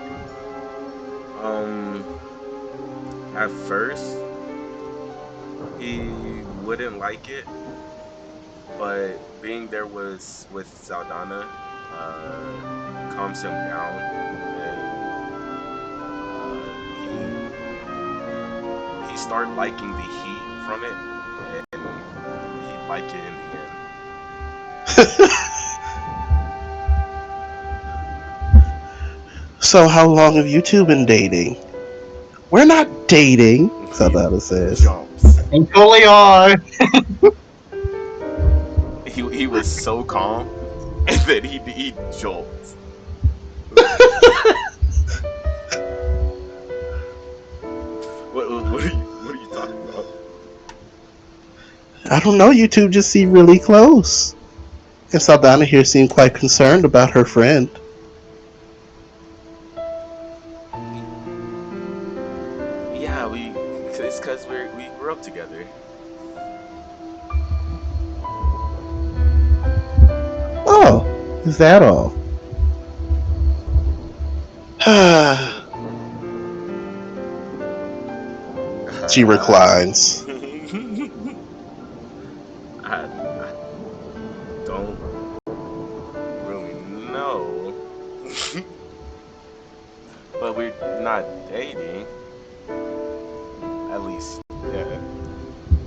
Um, at first he wouldn't like it, but being there was with Saldana calms him down, and he started liking the heat from it, and he'd like it in the end. So how long have you two been dating? We're not dating. Saldana says. Jumps. And fully are. He was so calm, and then he jolts. What are you talking about? I don't know, you two just seem really close. And Saldana here seemed quite concerned about her friend. Yeah, it's because we grew up together. Oh, is that all? She reclines. I don't really know, but we're not dating. At least, yeah.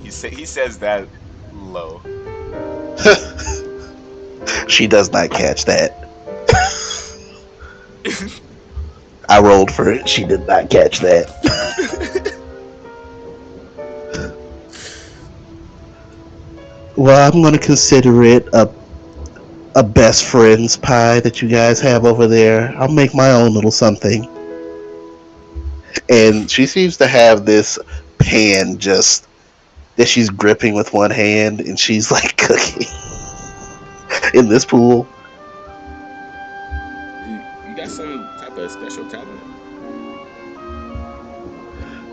He says that low. She does not catch that. I rolled for it. She did not catch that. Well, I'm going to consider it a best friend's pie that you guys have over there. I'll make my own little something. And she seems to have this pan just that she's gripping with one hand, and she's like cooking in this pool. You got some type of special talent,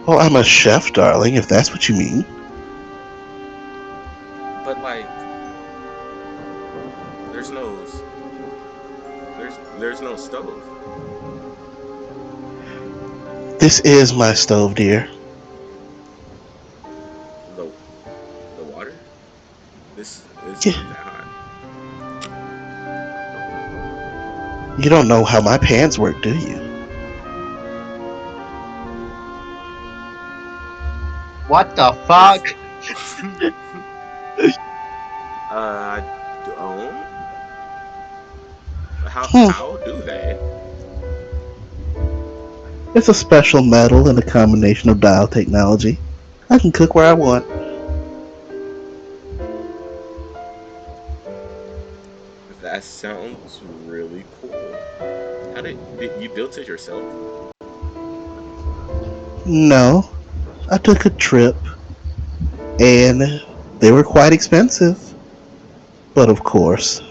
Oh, I'm a chef, darling, if that's what you mean. but like, there's no there's no stove. This is my stove, dear. The the water. This is Yeah. not that hot. You don't know how my pans work, do you? What the fuck? I don't. Hmm. How do they? It's a special metal and a combination of dial technology. I can cook where I want. That sounds really cool. How did you built it yourself? No, I took a trip, and they were quite expensive. But of course,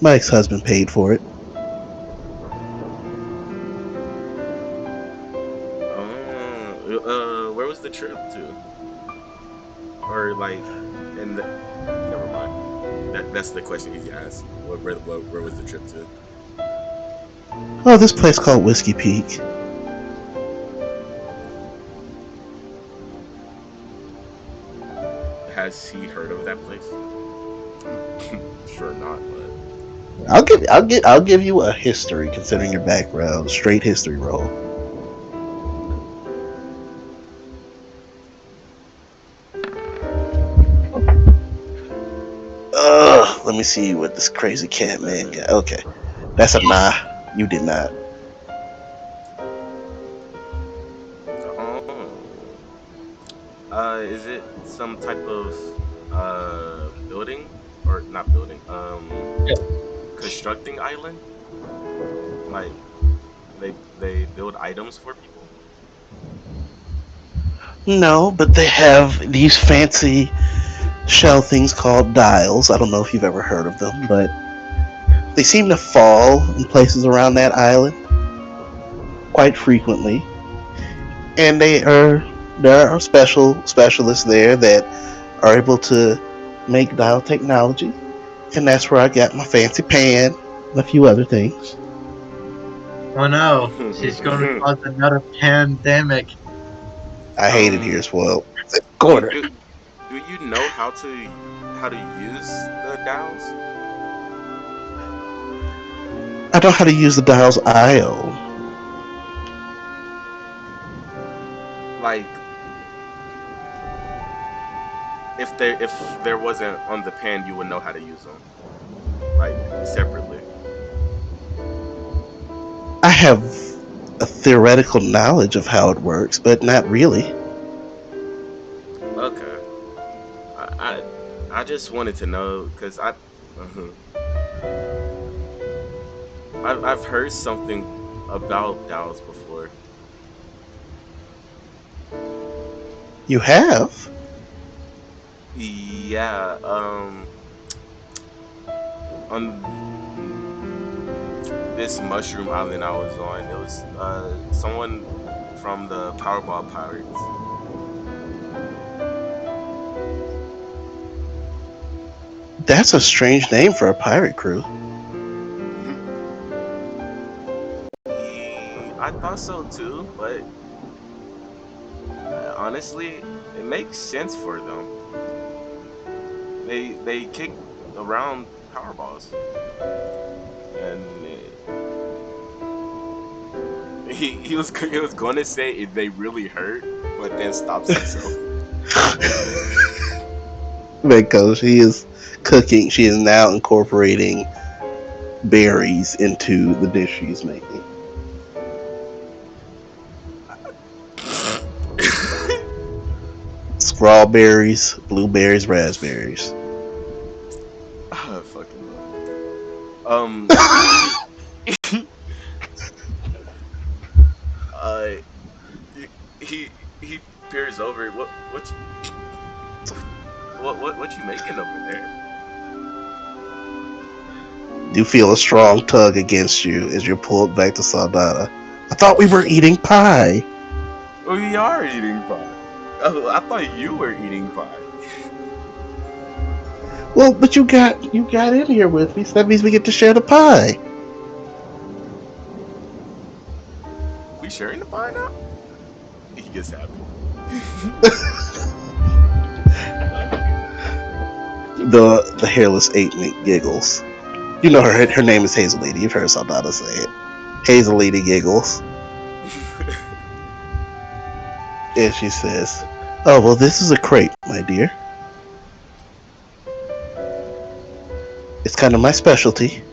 my ex-husband paid for it. Where was the trip to? Or like, never mind. That's the question he asked. Where was the trip to? Oh, this place called Whiskey Peak. Has he heard of that place? Sure not, but I'll give you a history considering your background. Straight history roll. Let me see what this crazy cat man got. Okay, that's a nah. You did not. oh, is it some type of building or not building? Constructing island? Like they build items for people? No, but they have these fancy shell things called dials. I don't know if you've ever heard of them, but they seem to fall in places around that island quite frequently. And there are specialists there that are able to make dial technology, and that's where I got my fancy pan and a few other things. Oh no, she's gonna cause another pandemic. I hate it here, spoiled. do, Corner. do, do you know how to use the dials? I know how to use the dials I own. Like if there wasn't on the pan, you would know how to use them like separately. I have a theoretical knowledge of how it works, but not really. I just wanted to know because I've heard something about Dallas before. You have? Yeah, on this mushroom island I was on, it was someone from the Powerball Pirates. That's a strange name for a pirate crew. I thought so too, but honestly, it makes sense for them. They kick around Powerballs, and he was going to say if they really hurt, but then stops himself. Because she is cooking, she is now incorporating berries into the dish she's making. Strawberries, blueberries, raspberries. Ah, fucking love. Uh, he peers over. What you making over there? You feel a strong tug against you as you're pulled back to Saldana. I thought we were eating pie. We are eating pie. Oh, I thought you were eating pie. Well, but you got in here with me, so that means we get to share the pie. We sharing the pie now? He gets happy. The hairless ape giggles. You know her name is Hazel Lady. You've heard Saldana say it. Hazel Lady giggles. And she says, "Oh, well, this is a crepe, my dear. It's kind of my specialty."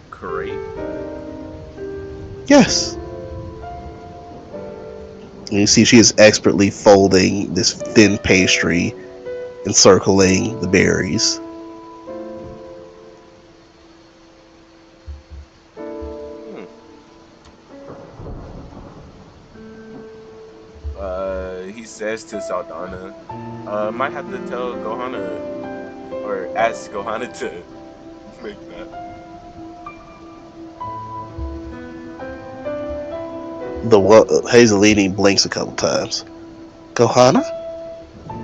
Great. Yes. And you see she is expertly folding this thin pastry, encircling the berries. He says to Saldana, might have to tell Gohana or ask Gohana to make that. The Hazelini blinks a couple times. Gohana?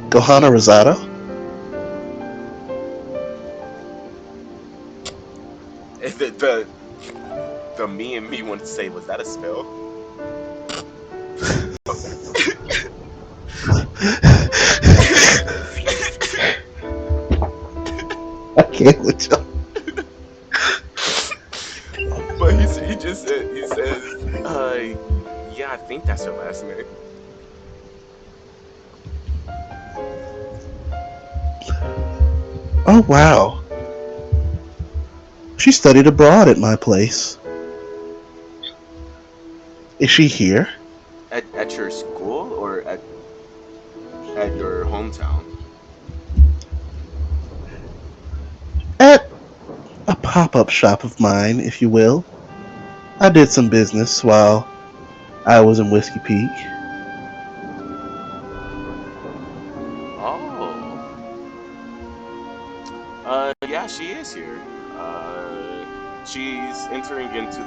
Gohana Rosado? And the me and me want to say, was that a spell? I can't with you. But he just said, he says, yeah, I think that's her last name. Oh, wow. She studied abroad at my place. Is she here? At your school or at your hometown? At a pop-up shop of mine, if you will. I did some business while I was in Whiskey Peak. Oh. Yeah, she is here. She's entering into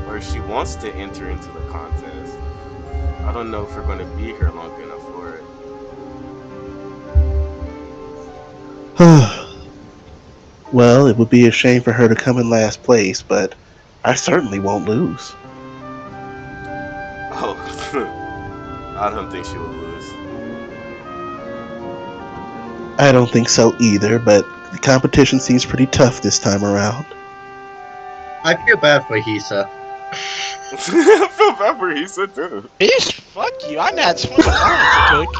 or she wants to enter into the contest. I don't know if we're going to be here long enough for it. Well, it would be a shame for her to come in last place, but I certainly won't lose. Oh, I don't think she will lose. I don't think so either, but the competition seems pretty tough this time around. I feel bad for Hisa. I feel bad for Hisa too. Bitch, fuck you. I got 20 lines to cook.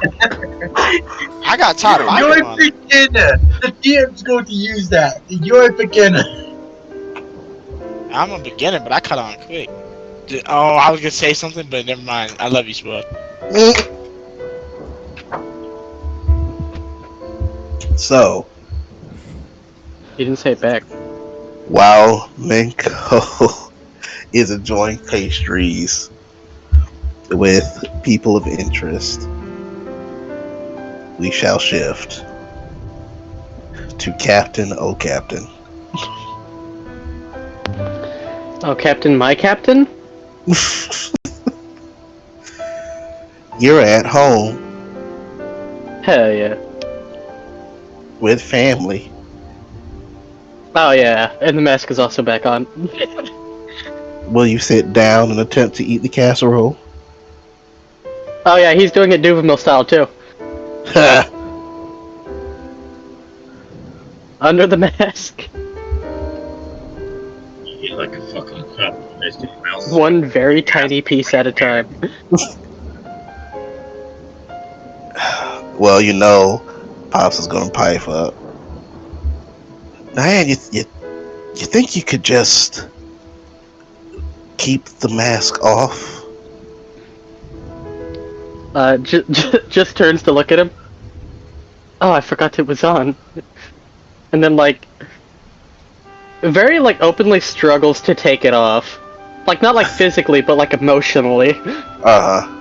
I got top You're a on. beginner. The DM's going to use that. You're a beginner. I'm a beginner, but I cut on quick. Oh, I was gonna say something, but never mind. I love you, Spud. So, You didn't say it back. while Minko is enjoying pastries with people of interest, we shall shift to Captain Captain. Oh, Captain, my Captain? You're at home Hell yeah. with family. Oh yeah, and the mask is also back on. Will you sit down and attempt to eat the casserole? Oh yeah, he's doing it Duvamil style too. Under the mask. You eat like a fucking crap. Mouse. One very tiny piece at a time. Well, you know, Pops is gonna pipe up. Diane, you think you could just keep the mask off? Just turns to look at him. Oh, I forgot it was on. And then like, very like openly struggles to take it off. Like not like physically, but like emotionally. Uh-huh.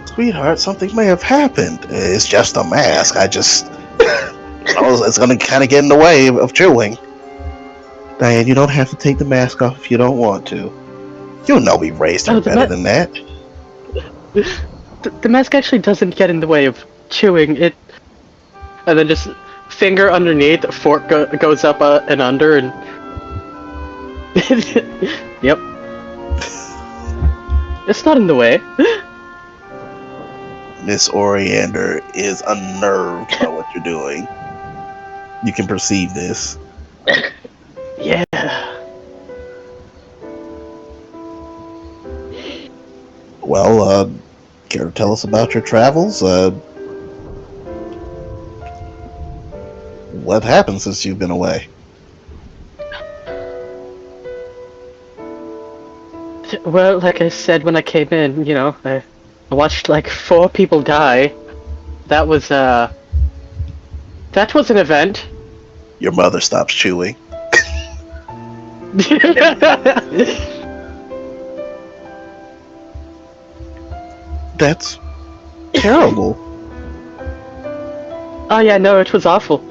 Sweetheart, something may have happened. It's just a mask. It's gonna kind of get in the way of chewing. Diane, you don't have to take the mask off if you don't want to. You know we raised her better than that. The mask actually doesn't get in the way of chewing it. And then just finger underneath, fork goes up and under, and yep. It's not in the way. Miss Oriander is unnerved by what you're doing. You can perceive this. Yeah. Well, care to tell us about your travels? What happened since you've been away? Well, like I said when I came in, you know, I watched like 4 people die. That was an event. Your mother stops chewing. That's terrible. Oh yeah, no, it was awful.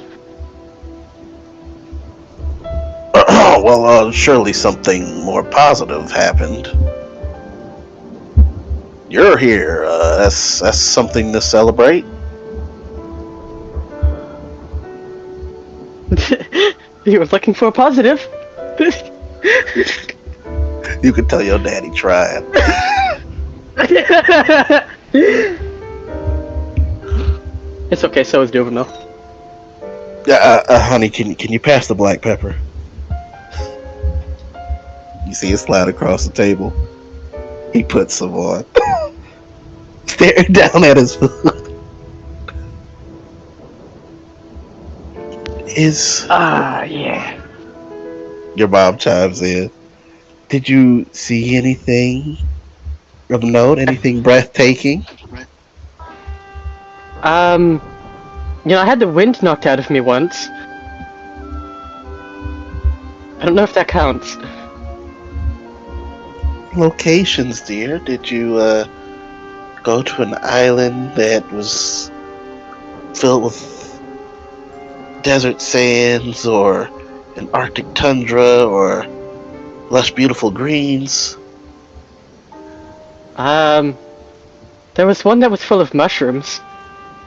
Well, surely something more positive happened. You're here. That's something to celebrate. You were looking for a positive. You could tell your daddy tried. It's okay, so is Duvamil. Honey, can you pass the black pepper? You see it slide across the table. He puts some on. Staring down at his food. Yeah. Your mom chimes in. Did you see anything of note? Anything breathtaking? You know, I had the wind knocked out of me once. I don't know if that counts. Locations, dear. Did you go to an island that was filled with desert sands, or an Arctic tundra, or lush, beautiful greens? There was one that was full of mushrooms.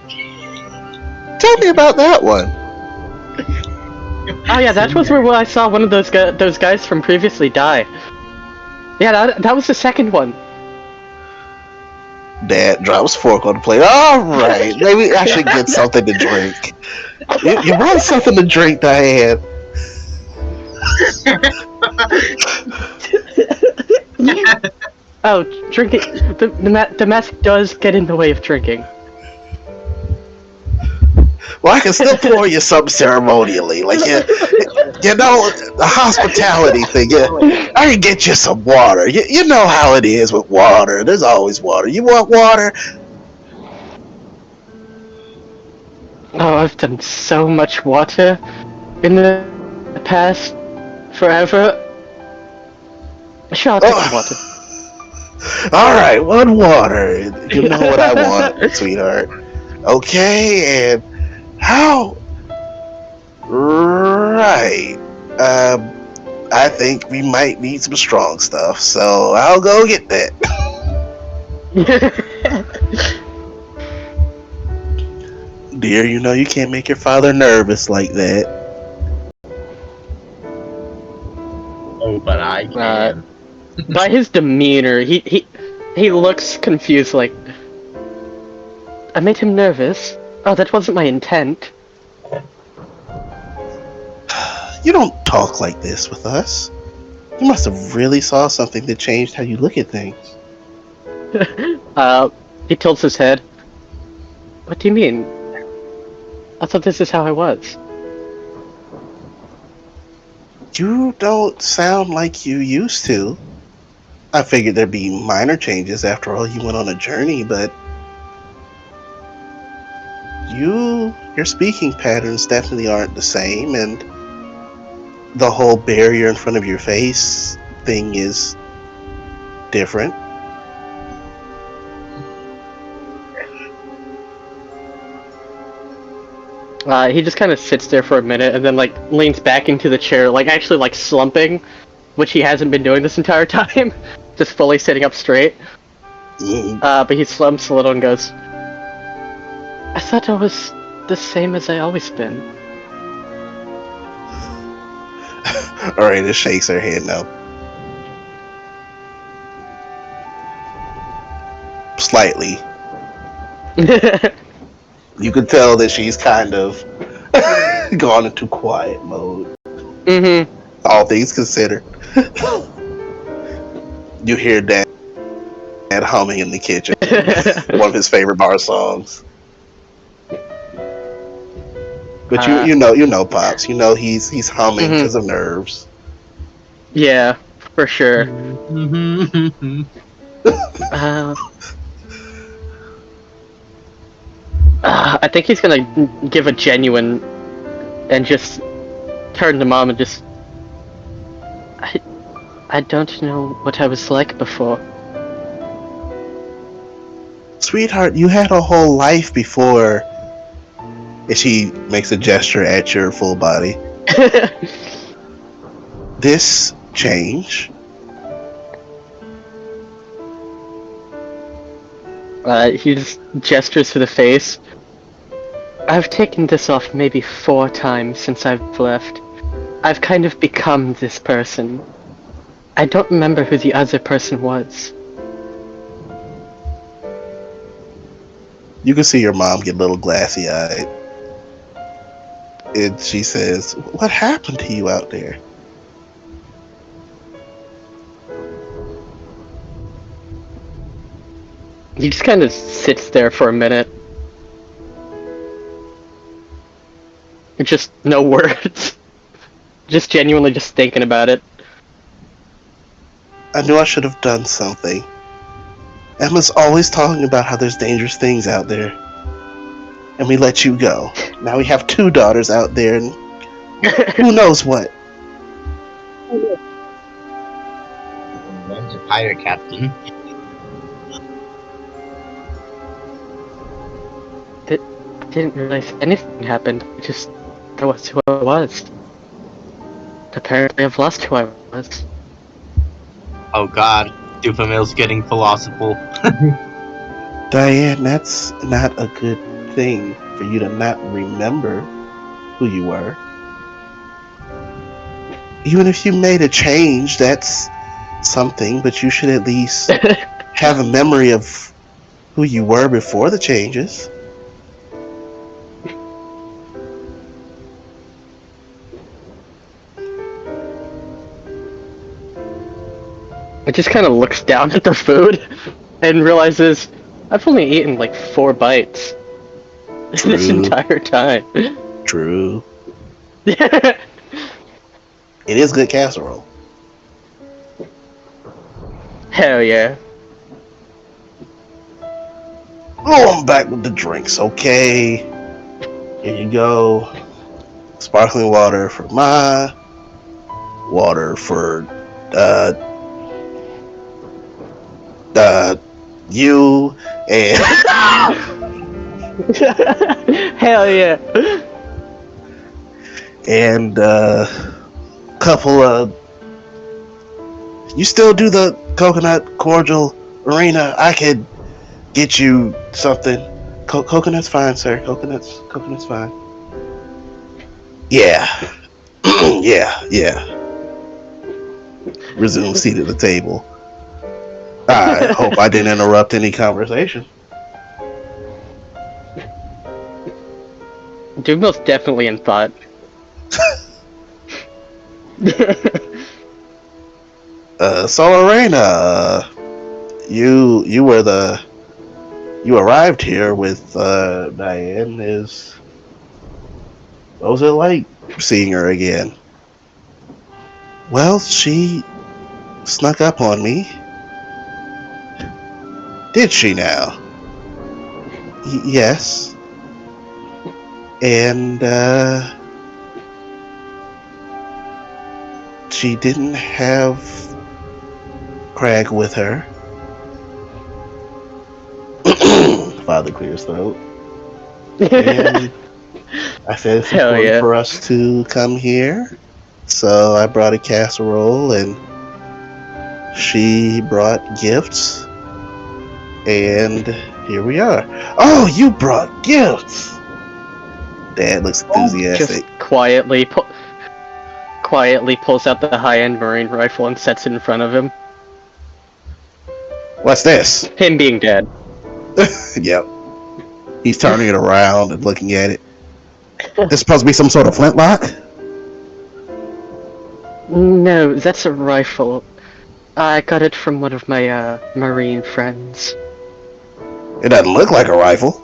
Tell me about that one. Oh yeah, that was where I saw one of those guys from previously die. Yeah, that was the second one. Dad drops fork on the plate. All right, maybe I should get something to drink. You brought something to drink, Diane. Oh, drinking. The mask does get in the way of drinking. Well, I can still pour you something ceremonially, like you know, the hospitality thing. Yeah, I can get you some water. You know how it is with water. There's always water. You want water? Oh, I've done so much water in the past forever. Sure, I'll take some water. All right, one water. You know what I want, sweetheart. Okay, and how? Right. I think we might need some strong stuff, so I'll go get that. Dear, you know you can't make your father nervous like that. Oh, but I can. By his demeanor, he looks confused. Like, I made him nervous. Oh, that wasn't my intent. You don't talk like this with us. You must have really saw something that changed how you look at things. He tilts his head. What do you mean? I thought this is how I was. You don't sound like you used to. I figured there'd be minor changes after all. You went on a journey, but your speaking patterns definitely aren't the same, and the whole barrier in front of your face thing is different. He just kind of sits there for a minute and then like leans back into the chair, like actually like slumping, which he hasn't been doing this entire time, just fully sitting up straight. But he slumps a little and goes, I thought I was the same as I always been. Alright, it shakes her head now. Slightly. You can tell that she's kind of gone into quiet mode. Mm-hmm. All things considered. You hear Dad humming in the kitchen. One of his favorite bar songs. But you know Pops. You know he's humming because of nerves. Yeah, for sure. I think he's gonna give a genuine and just turn to Mom and just. I don't know what I was like before. Sweetheart, you had a whole life before. And she makes a gesture at your full body. This change. He just gestures to the face. I've taken this off maybe 4 times since I've left. I've kind of become this person. I don't remember who the other person was. You can see your mom get a little glassy-eyed. And she says, what happened to you out there? He just kind of sits there for a minute. Just no words. Just genuinely just thinking about it. I knew I should have done something. Emma's always talking about how there's dangerous things out there. And we let you go. Now we have 2 daughters out there and who knows what. One's a pirate captain. Didn't realize anything happened. That was who I was. Apparently I've lost who I was. Oh god, Dupamil's getting philosophical. Diane, that's not a good thing for you to not remember who you were. Even if you made a change, that's something, but you should at least have a memory of who you were before the changes. It just kind of looks down at the food and realizes I've only eaten like 4 bites this entire time. True. It is good casserole. Hell yeah. Oh, I'm back with the drinks, okay? Here you go. Sparkling water for Ma. Water for you and Hell yeah. and couple of. You still do the coconut cordial, Arena? I could get you something. Coconut's fine, sir. Coconut's fine. Yeah. yeah. Resume seat at the table. I hope I didn't interrupt any conversation. Dude, most definitely in thought. So Lorena, you arrived here with Diane. What was it like seeing her again? Well, she snuck up on me. Did she now? Yes. And she didn't have Craig with her. Father clears throat. And I said it's Hell important yeah. for us to come here. So I brought a casserole and she brought gifts. And here we are. Oh, you brought gifts! Dad looks enthusiastic. Just quietly pulls out the high-end marine rifle and sets it in front of him. What's this? Him being dead. Yep. He's turning it around and looking at it. This supposed to be some sort of flintlock? No, that's a rifle. I got it from one of my marine friends. It doesn't look like a rifle.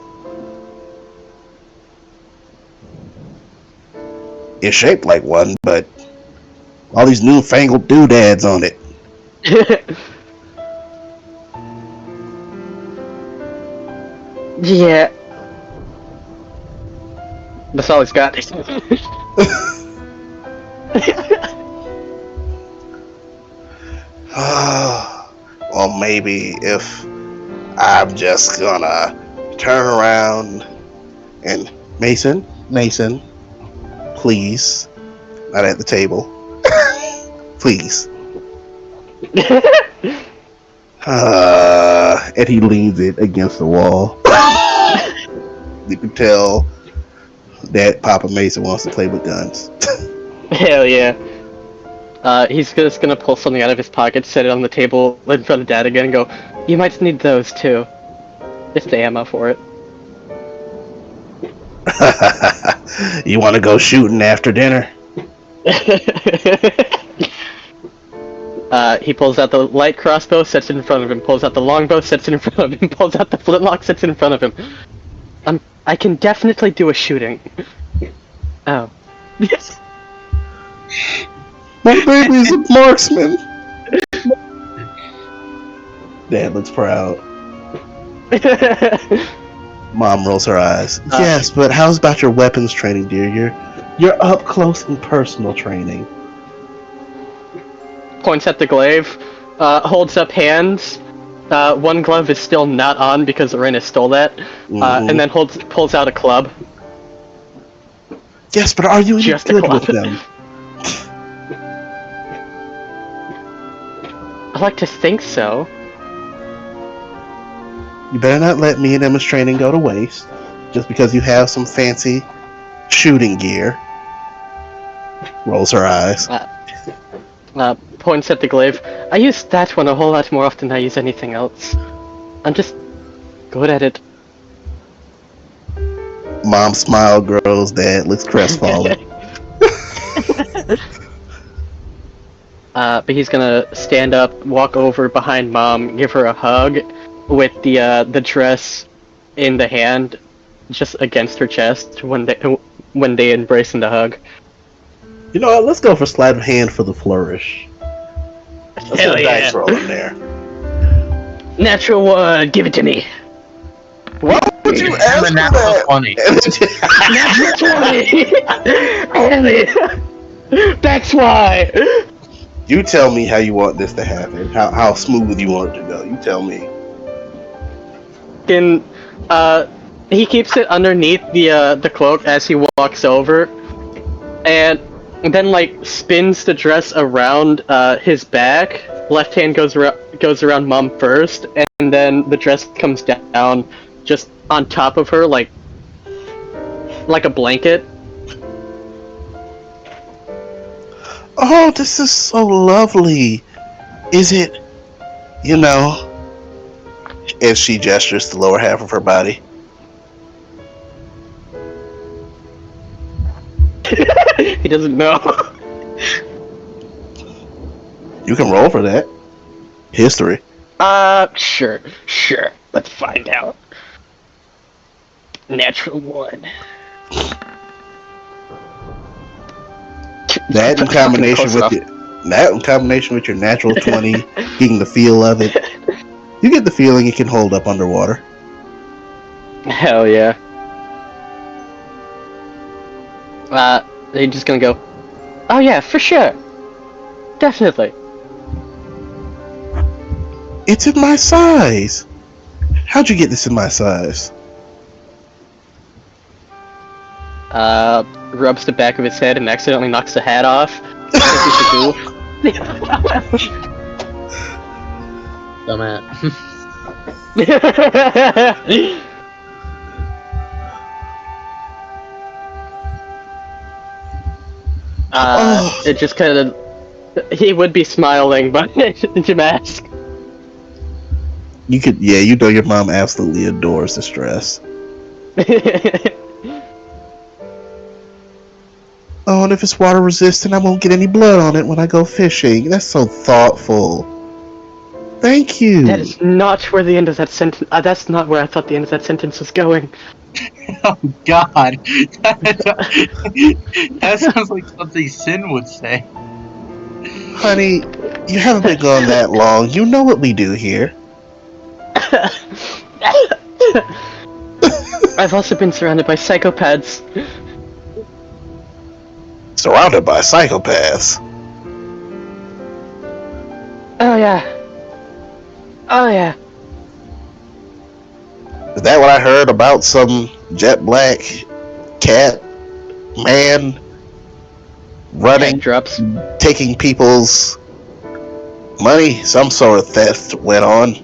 It's shaped like one, but all these newfangled doodads on it. Yeah. That's all he's got. Well, maybe if I'm just gonna turn around and Mason, please, not at the table, please. And he leans it against the wall. You can tell that Papa Mason wants to play with guns. Hell yeah. He's just gonna pull something out of his pocket, set it on the table in front of Dad again, and go, "You might need those too. Just the ammo for it." You want to go shooting after dinner? He pulls out the light crossbow, sets it in front of him, pulls out the longbow, sets it in front of him, pulls out the flintlock, sets it in front of him. I can definitely do a shooting. Oh. Yes. My baby's a marksman. Dad looks proud. Mom rolls her eyes. Yes, but how's about your weapons training, dear? You're up close and personal training. Points at the glaive, holds up hands. One glove is still not on because Arena stole that, and then pulls out a club. Yes, but are you any Just a good club. with them? I like to think so. You better not let me and Emma's training go to waste just because you have some fancy shooting gear. Rolls her eyes. Points at the glaive. I use that one a whole lot more often than I use anything else. I'm just good at it. Mom's smile grows. Dad looks crestfallen. But he's gonna stand up, walk over behind Mom, give her a hug, with the dress in the hand, just against her chest when they embrace in the hug. You know what? Let's go for sleight of hand for the flourish. Let's Hell get a yeah. dice roll in there. Natural one, give it to me. Roll 2. did you I'm ask a for natural that? 20. That's why. You tell me how you want this to happen. How smooth you want it to go. You tell me. Can he keeps it underneath the cloak as he walks over, and then like spins the dress around his back. Left hand goes around Mom first, and then the dress comes down just on top of her like a blanket. Oh, this is so lovely. Is it? You know. As she gestures the lower half of her body. He doesn't know. You can roll for that. History. Sure. Let's find out. Natural 1. That in combination with your natural 20, getting the feel of it, you get the feeling it can hold up underwater. Hell yeah. They're just gonna go, oh yeah, for sure. Definitely. It's in my size. How'd you get this in my size? Rubs the back of his head and accidentally knocks the hat off. Dumbass. It just kind of... He would be smiling, but it's a mask. You could, yeah, you know your mom absolutely adores this dress. Oh, and if it's water resistant, I won't get any blood on it when I go fishing. That's so thoughtful. Thank you. That is not where the end of that sentence... that's not where I thought the end of that sentence was going. Oh God, that sounds like something Sin would say. Honey, you haven't been gone that long. You know what we do here. I've also been surrounded by psychopaths. Surrounded by psychopaths. Oh yeah. Is that what I heard about some jet black cat man running, Head drops. taking people's money? Some sort of theft went on.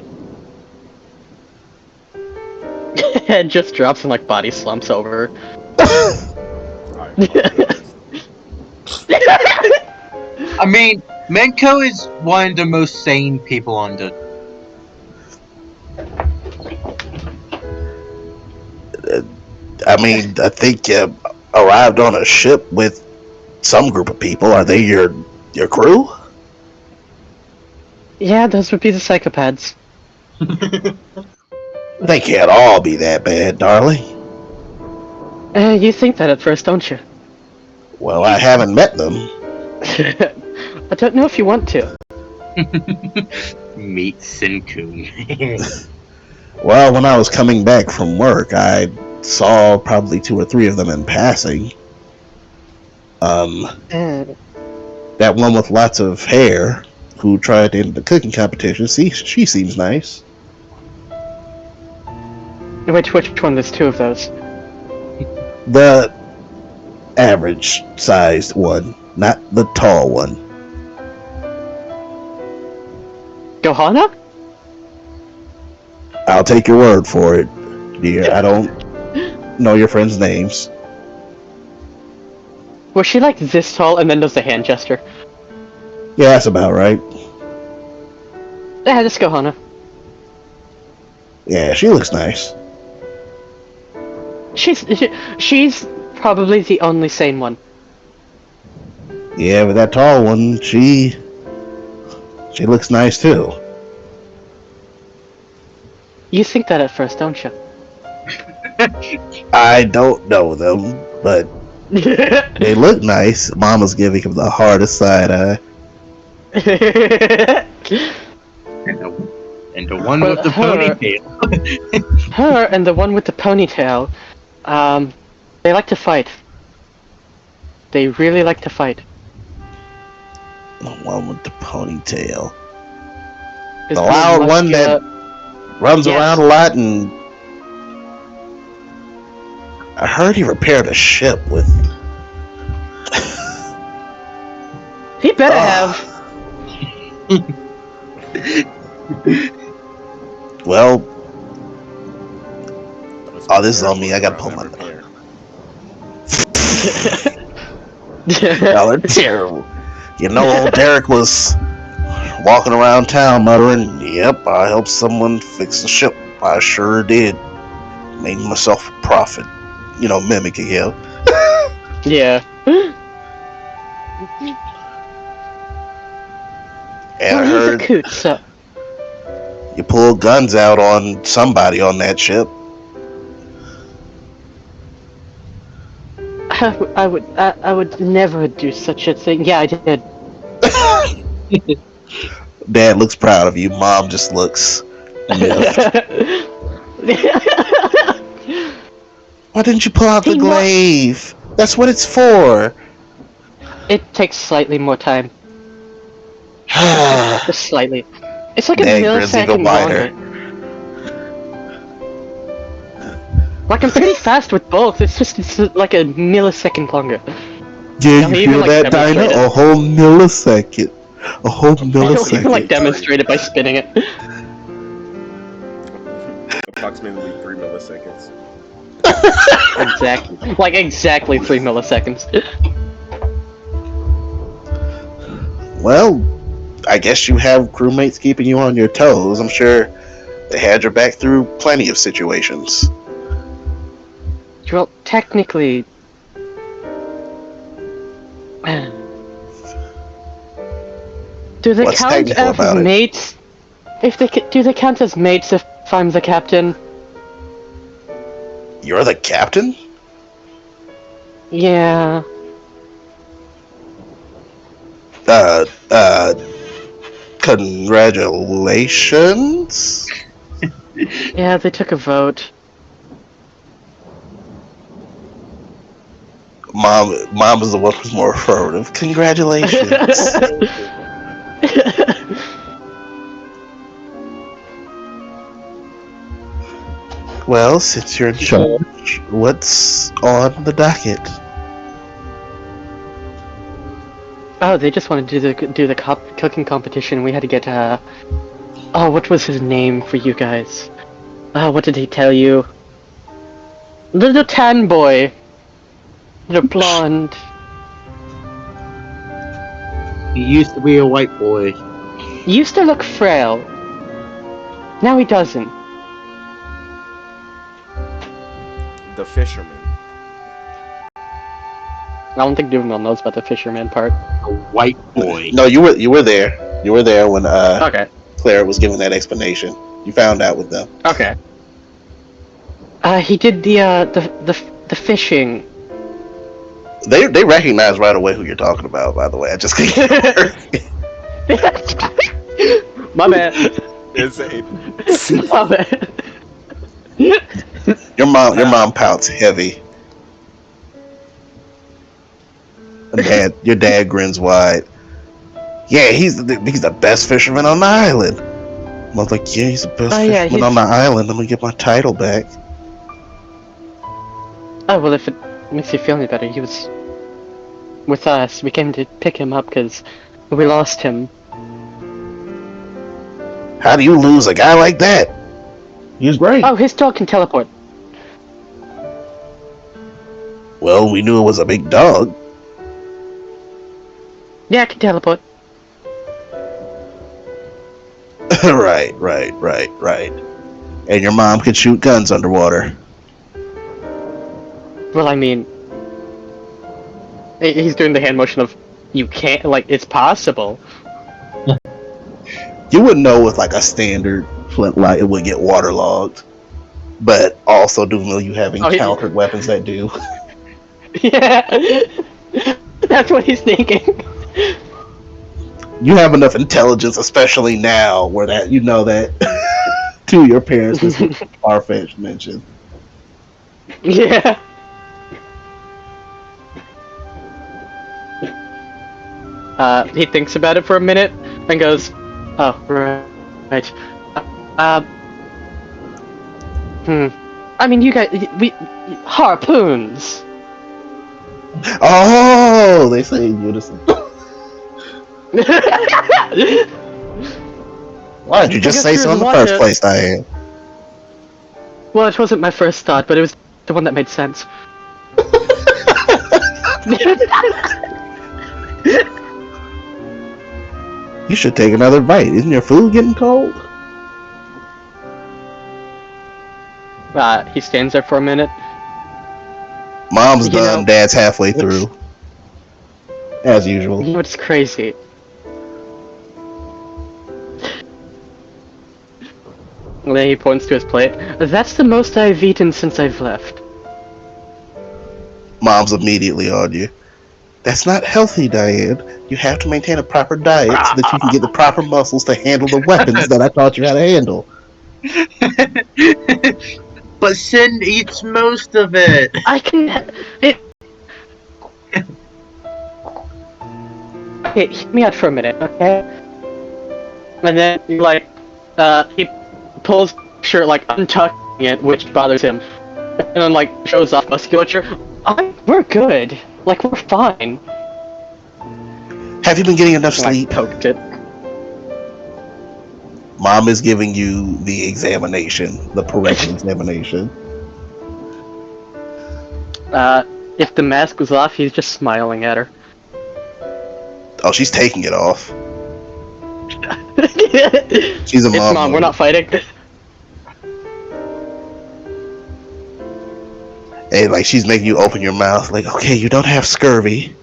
Head just drops and like body slumps over. I mean, Menko is one of the most sane people on the. I mean, I think you arrived on a ship with some group of people. Are they your crew? Yeah, those would be the psychopaths. They can't all be that bad, darling. You think that at first, don't you? Well, I haven't met them. I don't know if you want to. Meet Sin-kun. Well, when I was coming back from work, I saw probably 2 or 3 of them in passing. That one with lots of hair who tried to enter the cooking competition. See, she seems nice. Which one? There's 2 of those. The average-sized one, not the tall one. Johanna? I'll take your word for it, dear. I don't know your friends' names. Was she like this tall and then does the hand gesture? Yeah, that's about right. Yeah, just Johanna. Yeah, she looks nice. She's probably the only sane one. Yeah, but that tall one, she looks nice too. You think that at first, don't you? I don't know them, but they look nice. Mama's giving him the hardest side eye. And the one Well, with the her- ponytail. Her and the one with the ponytail, they like to fight. They really like to fight. The one with the ponytail. His The name loud is one that runs Yes. around a lot, and I heard he repaired a ship with. He better Ah. have. Well, Those Oh, this is on repairs me. I gotta were pull around my- that repair. y'all are terrible. You know, old Derek was walking around town muttering, "Yep, I helped someone fix the ship. I sure did. Made myself a profit." You know, mimicking him. Yeah. And I Well, he's a heard coot, so you pulled guns out on somebody on that ship. I would never do such a thing. Yeah, I did. Dad looks proud of you. Mom just looks miffed. Why didn't you pull out the He wa- glaive? That's what it's for. It takes slightly more time. Just slightly. It's like a Dang, Grizzly, go millisecond bite her. longer. Like, I'm pretty fast with both. It's like a millisecond longer. Yeah, No, you he even, feel like, that, Dinah? demonstrated. A whole millisecond. A whole He even, like, millisecond. demonstrated by spinning it. Approximately 3 milliseconds. Exactly. Like, exactly 3 milliseconds. Well, I guess you have crewmates keeping you on your toes. I'm sure they had your back through plenty of situations. Well, technically... Do they What's count technical as about it? mates? Do they count as mates if I'm the captain? You're the captain? Yeah. Congratulations? Yeah, they took a vote. Mom is the one who's more affirmative. Congratulations. Well, since you're in charge, what's on the docket? Oh, they just wanted to do the cooking competition. We had to get oh, what was his name for you guys? Oh, what did he tell you? The tan boy. The blonde. He used to be a white boy. He used to look frail. Now he doesn't. The fisherman. I don't think Duval knows about the fisherman part. A white boy. No, you were there. You were there when Okay. Claire was giving that explanation. You found out with them. Okay. He did the fishing. They recognize right away who you're talking about. By the way, I just couldn't get My bad. It's a My bad. Your mom pouts heavy. And your dad grins wide. Yeah, he's the best fisherman on the island. I was like, yeah, he's the best Oh, yeah, fisherman on the island. Let me get my title back. Oh, well, if it makes you feel any better, he was with us. We came to pick him up because we lost him. How do you lose a guy like that? He's great. Oh, his dog can teleport. Well, we knew it was a big dog. Yeah, I can teleport. Right. And your mom could shoot guns underwater. Well, I mean, he's doing the hand motion of, you can't, like, it's possible. You would know with like a standard flintlock it would get waterlogged. But also do know you have encountered weapons that do. Yeah, that's what he's thinking. You have enough intelligence, especially now, where that you know that to your parents this was a far-fetched mention. Yeah. He thinks about it for a minute and goes, "Oh, right. I mean, you guys, we harpoons." Oh, they say in unison. Why did you just say so in the first place, Diane? Well, it wasn't my first thought, but it was the one that made sense. You should take another bite. Isn't your food getting cold? He stands there for a minute. Mom's You done. know, Dad's halfway through. As usual. You know what's crazy? And then he points to his plate. That's the most I've eaten since I've left. Mom's immediately on you. That's not healthy, Diane. You have to maintain a proper diet so that you can get the proper muscles to handle the weapons that I taught you how to handle. But Sin eats most of it. I can. Okay, hear me out for a minute, okay? And then, like, he pulls his shirt, like, untucking it, which bothers him. And then, like, shows off musculature. We're good. Like, we're fine. Have you been getting enough And I sleep? poked it. Mom is giving you the examination, the parental examination. If the mask was off, he's just smiling at her. Oh, she's taking it off. She's a It's mom. Mom, we're not fighting. And like she's making you open your mouth, like, okay, you don't have scurvy.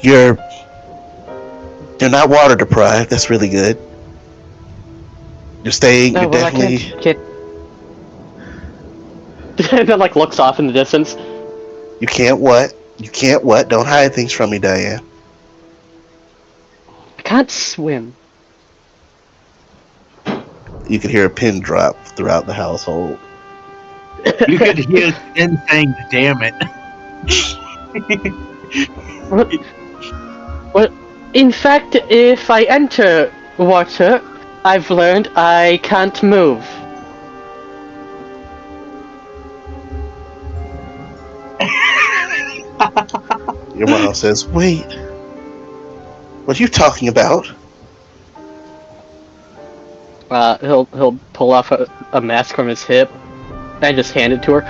You're not water deprived. That's really good. You're staying. No, You're well, definitely. I can't. And then, like, looks off in the distance. You can't what? You can't what? Don't hide things from me, Diane. I can't swim. You could hear a pin drop throughout the household. You could hear Sin saying, "Damn it." Well, in fact, if I enter water, I've learned I can't move. Your mom says, "Wait, what are you talking about?" He'll pull off a mask from his hip and just hand it to her.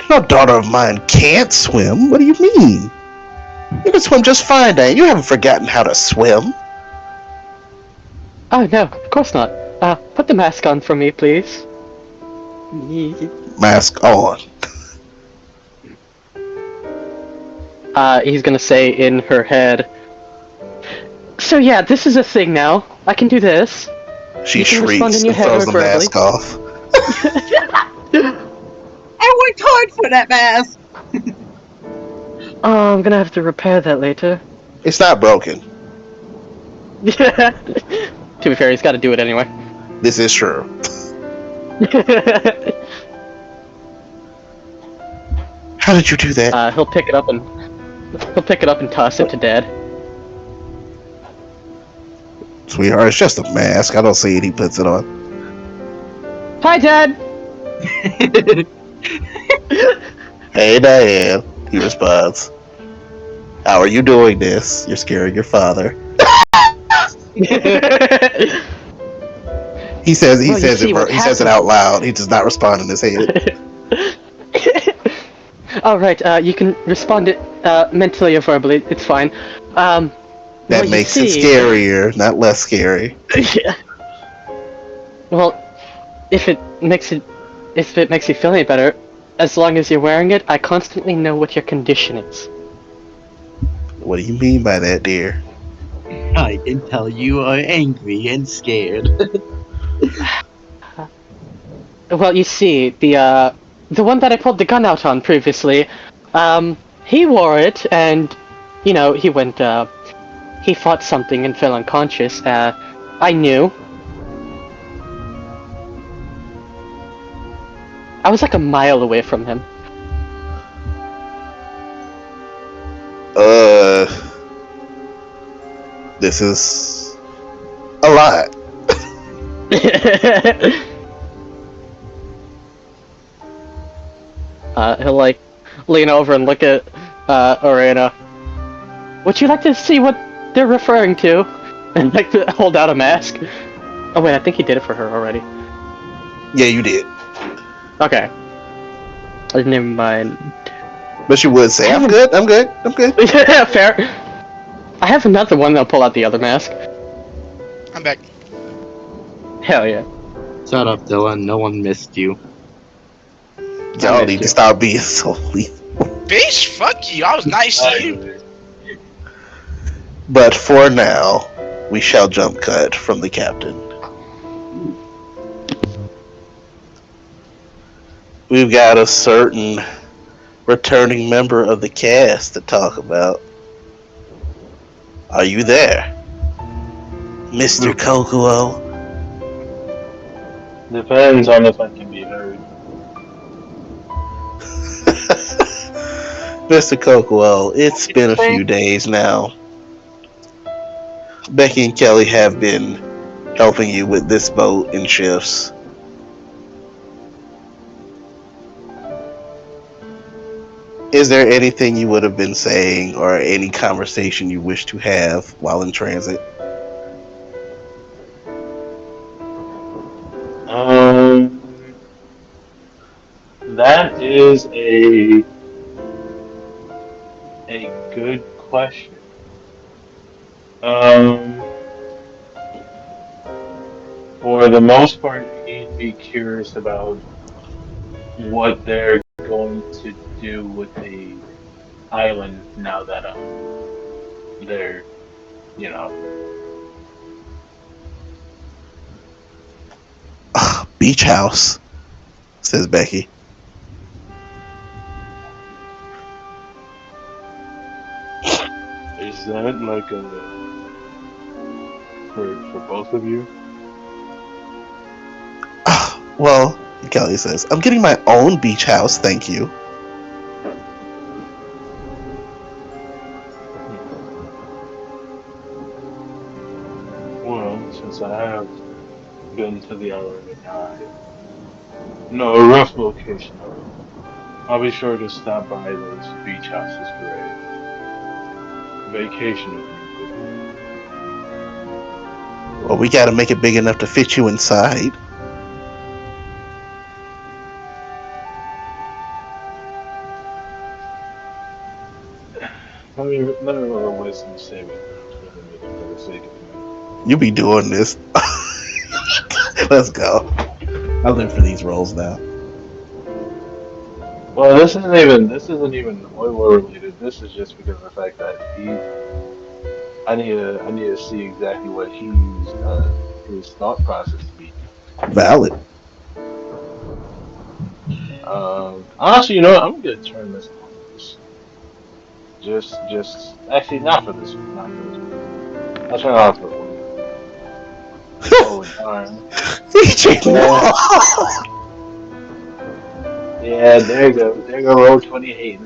No daughter of mine can't swim. What do you mean? You can swim just fine, Diane. You haven't forgotten how to swim. Oh no, of course not. Put the mask on for me, please. Mask on. He's gonna say in her head. So yeah, this is a thing now. I can do this. She You can respond shrieks in your and head throws the or verbally. mask off. I worked hard for that mask. Oh, I'm gonna have to repair that later. It's not broken. To be fair, he's got to do it anyway. This is true. How did you do that? He'll pick it up and toss it to Dad. Sweetheart, it's just a mask. I don't see it. He puts it on. Hi, Dad. Hey, Diane. He responds. How are you doing this? You're scaring your father. He says Well, you see what he says it out loud. He does not respond in his head. All right. You can respond it mentally or verbally. It's fine. That well, makes you it see, scarier, not less scary. Yeah. Well, if it makes you feel any better, as long as you're wearing it, I constantly know what your condition is. What do you mean by that, dear? I can tell you are angry and scared. Well, you see, the the one that I pulled the gun out on previously, he wore it, and, you know, he went, he fought something and fell unconscious. I knew. I was like a mile away from him. This is a lot. He'll like lean over and look at Orena. Would you like to see what they're referring to? And like to hold out a mask. Oh wait, I think he did it for her already. Yeah, you did. Okay. Never mind. But you would say, I'm good, I'm good, I'm good. Yeah, fair. I have another one that'll pull out the other mask. I'm back. Hell yeah. Shut up, Dylan. No one missed you. Y'all need to stop being so lethal. Bitch, fuck you. I was nice to you. But for now, we shall jump cut from the captain. We've got a certain returning member of the cast to talk about. Are you there, Mr. Kokuo? Depends on if I can be heard. Mr. Kokuo, it's been a few days now. Becky and Kelly have been helping you with this boat in shifts. Is there anything you would have been saying or any conversation you wish to have while in transit? That is a good question. For the most part, he'd be curious about what they're going to do with the island now that they're, you know. Beach house, says Becky. Is that like a for both of you? Well, Kelly says, I'm getting my own beach house, thank you. Well, since I have been to the island and I know a rough location of it, I'll be sure to stop by those beach houses for a vacation with me. Well, we gotta make it big enough to fit you inside. Let me roll a wisdom saving throw for the sake of it. You be doing this. Let's go. I live for these roles now. Well, this isn't even oil related. This is just because of the fact that I need to see exactly what his thought process to be. Valid. Honestly, you know what? I'm gonna turn this on. Just actually not for this one. Not for this one. I'll turn it off for one. Oh darn. Yeah, there you go. There you go. Roll 28.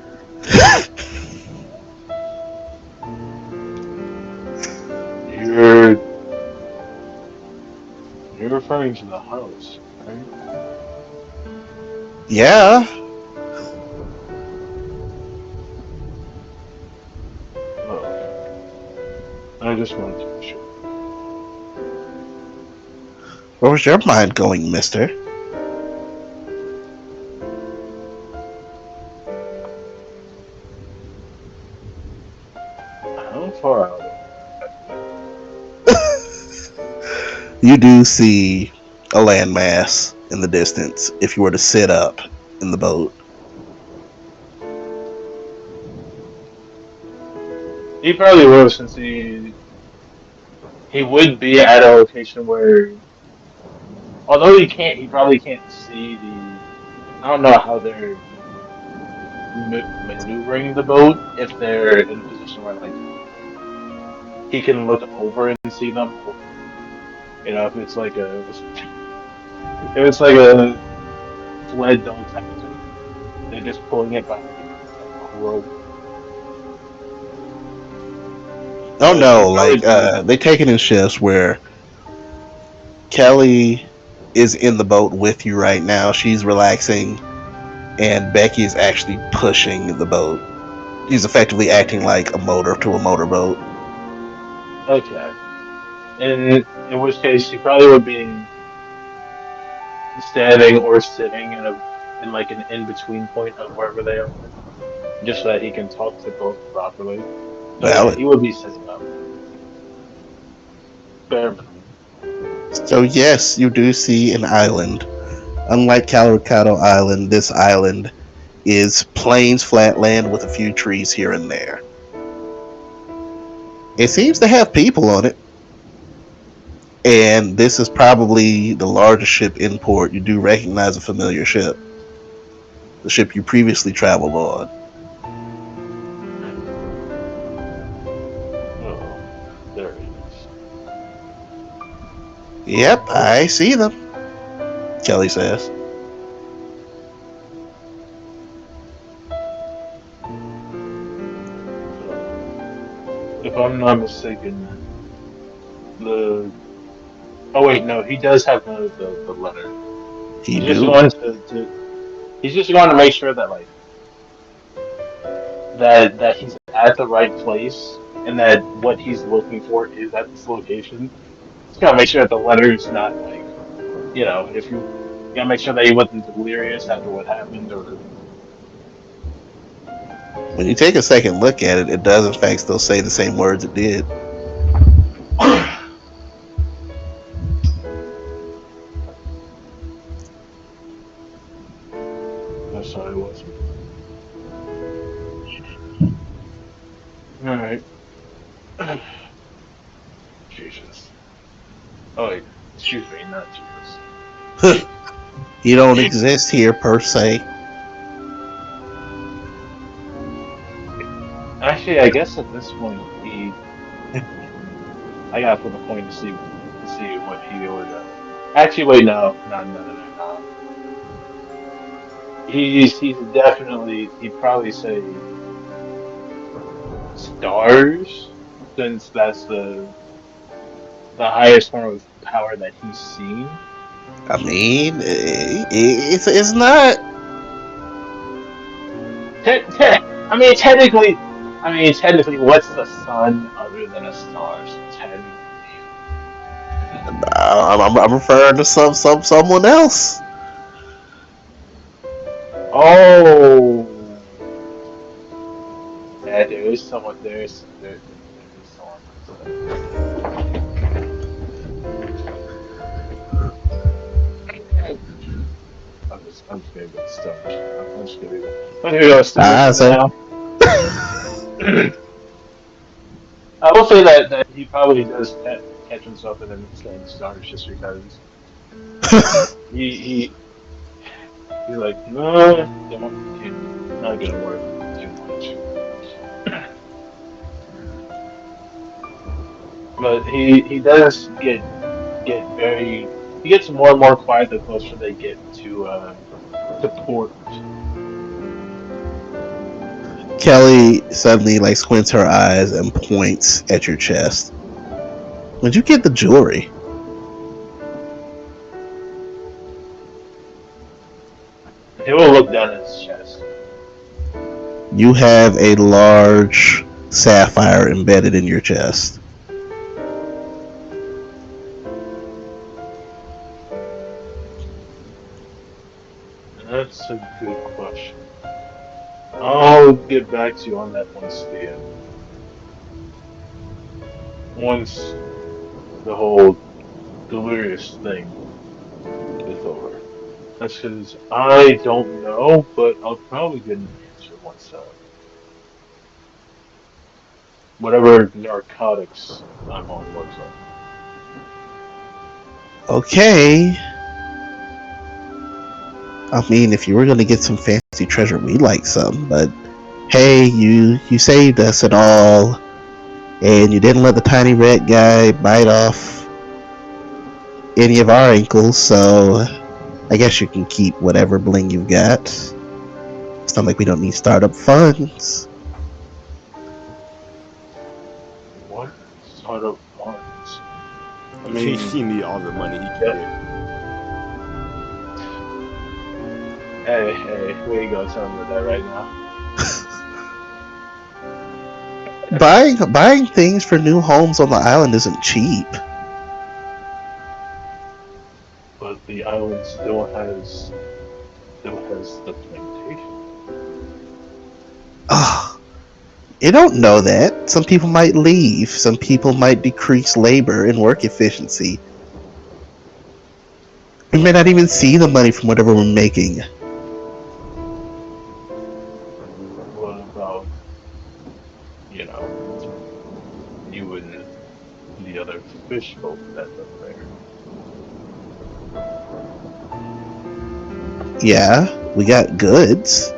You're referring to the house, right? Yeah. Oh, I just wanted to be sure. Where was your mind going, mister? How far out? You do see a landmass in the distance if you were to sit up in the boat. He probably will, since he would be at a location where, although he probably can't see I don't know how they're maneuvering the boat if they're in a position where like he can look over and see them. Or, if it's like a sled dog type of thing, they're just pulling it by a rope. Oh But he no, probably like do. they take it in shifts where Kelly is in the boat with you right now. She's relaxing, and Becky is actually pushing the boat. She's effectively acting like a motor to a motorboat. Okay. In which case, he probably would be standing or sitting in like an in between point of wherever they are, just so that he can talk to both properly. So yeah, Valid. he would be sitting up. Bare minimum. So yes, you do see an island. Unlike Calricato Island, this island is plains flat land with a few trees here and there. It seems to have people on it. And this is probably the largest ship in port. You do recognize a familiar ship. The ship you previously traveled on. Oh, there he is. Yep, I see them, Kelly says. If I'm not mistaken, the oh wait, no, he does have the letter. He He's just do. going to he's just going to make sure that like that he's at the right place and that what he's looking for is at this location. Just gotta make sure that the letter is not like if you gotta make sure that he wasn't delirious after what happened or When you take a second look at it, it does in fact still say the same words it did. I'm sorry, it wasn't. Alright. Jesus. Oh wait, excuse me, not Jesus. You don't exist here per se. Actually, I guess at this point I gotta flip a coin to see what he would. Actually, wait, no, no, no, no, no, no. He's definitely he'd probably say stars, since that's the highest form of power that he's seen. I mean, it's not. I mean, technically, what's the sun other than a star? So technically, I'm referring to someone else. oh, yeah, there is someone. There is someone else there. I'm just gonna go stars. I'm just gonna go stars Ah, for so now. I will say that he probably does catch himself in saying stars just because he he's like no, not gonna work too much. But he does get very he gets more and more quiet the closer they get to port. Kelly suddenly like squints her eyes and points at your chest. Where'd you get the jewelry? He will look down at his chest. You have a large sapphire embedded in your chest. That's a good question. I'll get back to you on that once the whole delirious thing is over. That's because I don't know, but I'll probably get an answer once whatever narcotics I'm on works on. Okay. I mean, if you were gonna get some fancy treasure, we'd like some. But hey, you saved us and all, and you didn't let the tiny red guy bite off any of our ankles. So I guess you can keep whatever bling you've got. It's not like we don't need startup funds. What sort of funds? I He mean, need all the money he can get. hey, we ain't gonna tell me that right now. Buying things for new homes on the island isn't cheap. But the island still has the plantation. Ah, you don't know that. Some people might leave. Some people might decrease labor and work efficiency. We may not even see the money from whatever we're making. What about, you know, you and the other fish folk that live there? Yeah, we got goods,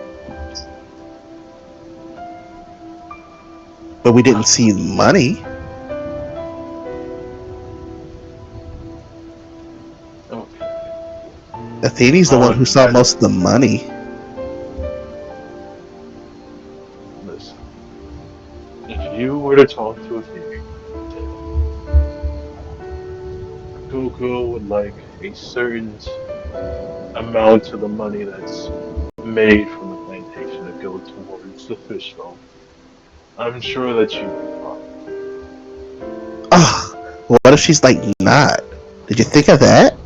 but we didn't see the money. Okay. Athene's the one who saw most of the money. Listen, if you were to talk to Athene, Coco would like a certain amount of the money that's made from the plantation to go towards the fish folk. I'm sure that you'd be fine. Ah, well, what if she's like not? Did you think of that?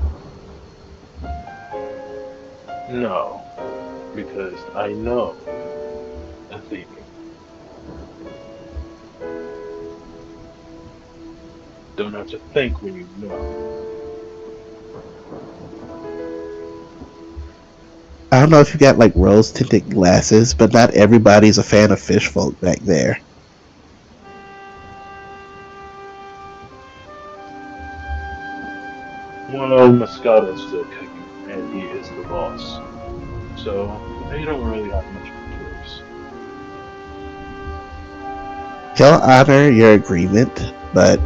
No, because I know Athene. Don't have to think when you know. I don't know if you got like rose tinted glasses, but not everybody's a fan of fish folk back there. Well, Moscato's still kicking, and he is the boss. So they don't really have much of a choice. He'll honor your agreement, but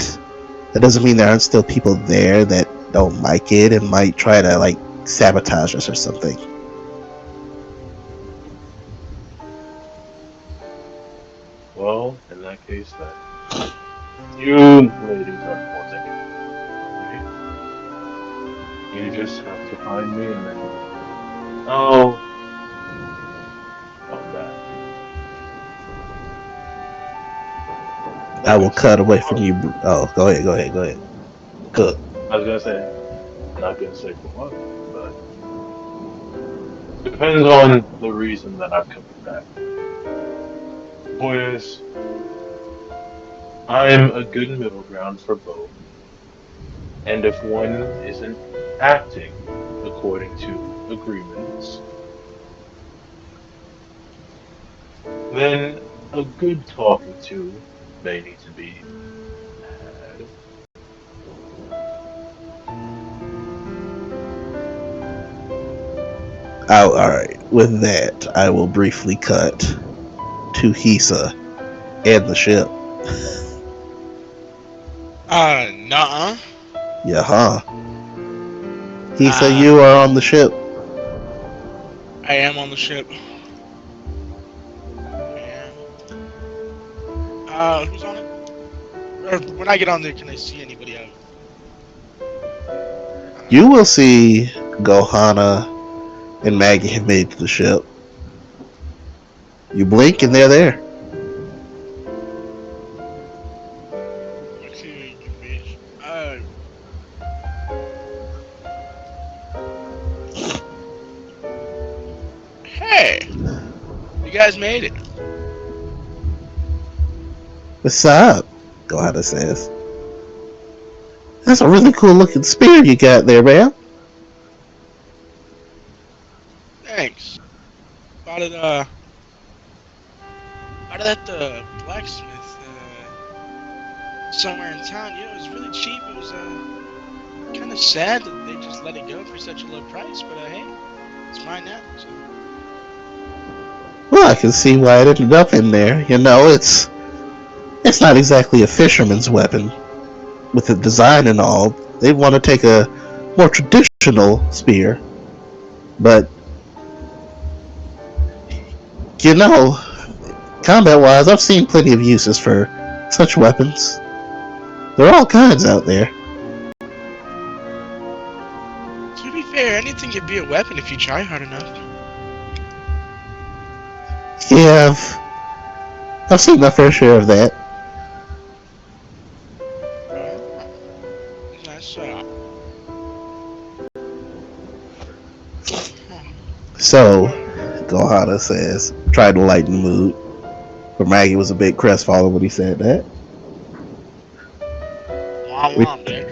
that doesn't mean there aren't still people there that don't like it and might try to like sabotage us or something. Well, in that case, then you ladies are more than capable. You just have to find me, and then I'll come back. I Like I will cut said, away from you. Oh, go ahead. Cook. I was gonna say, not gonna say for what, but depends on the reason that I'm coming back. Point is, I'm a good middle ground for both, and if one isn't acting according to agreements, then a good talking to may need to be had. Oh, all right. With that, I will briefly cut to Hisa and the ship. Nuh-uh. Yeah, huh? Hisa, Uh, you are on the ship. I am on the ship. And, who's on it? Or when I get on there, can I see anybody else? You will see Gohana and Maggie have made it to the ship. You blink and they're there. Okay, you bitch. Hey, you guys made it. What's up? Gohana says. That's a really cool looking spear you got there, man. Thanks. Bought it, bought it at the blacksmith, somewhere in town. You know, it was really cheap. It was, kind of sad that they just let it go for such a low price, but, hey. It's mine now. So. Well, I can see why it ended up in there. You know, it's not exactly a fisherman's weapon. With the design and all, they want to take a more traditional spear. But, you know, combat-wise, I've seen plenty of uses for such weapons. There are all kinds out there. To be fair, anything can be a weapon if you try hard enough. Yeah, I've seen my fair share of that. That's So, Gohana says, tried to lighten the mood. But Maggie was a bit crestfallen when he said that. womp womp, Dick.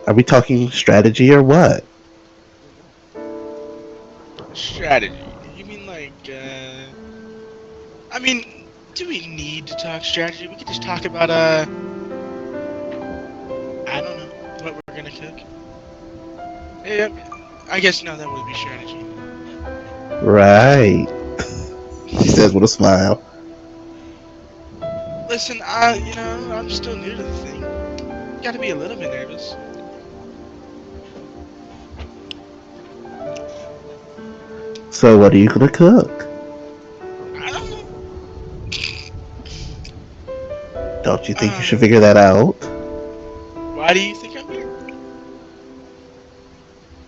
Are we talking strategy or what? Strategy. You mean like, I mean, do we need to talk strategy? We could just talk about, I don't know, what we're gonna cook. Yeah, I guess no, that would be strategy. Right. He says with a smile. Listen, I'm still new to the thing. Gotta be a little bit nervous. So what are you gonna cook? I don't know. Don't you think you should figure that out? Why do you think I'm here?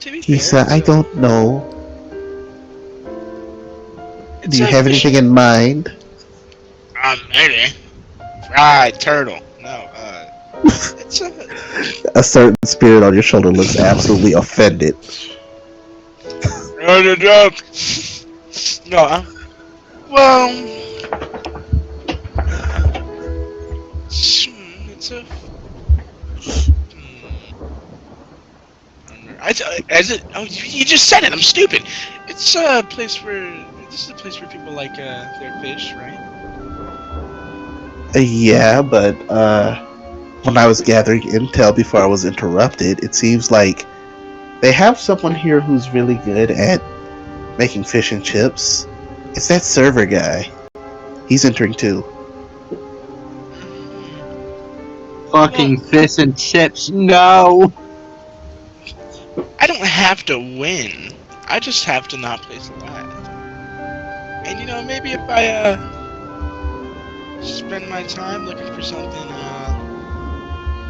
To be He fair, said, I don't know. it's Do you a have anything in mind? Maybe. Fried turtle. No, it's a... A certain spirit on your shoulder looks absolutely offended. No, well... It's a... Oh, you just said it. I'm stupid. It's a place where this is a place where people like their fish, right? Yeah, but when I was gathering intel before I was interrupted, it seems like they have someone here who's really good at making fish and chips. It's that server guy. He's entering too. Fucking fish and chips, no! I don't have to win. I just have to not place a bet. And maybe if I spend my time looking for something,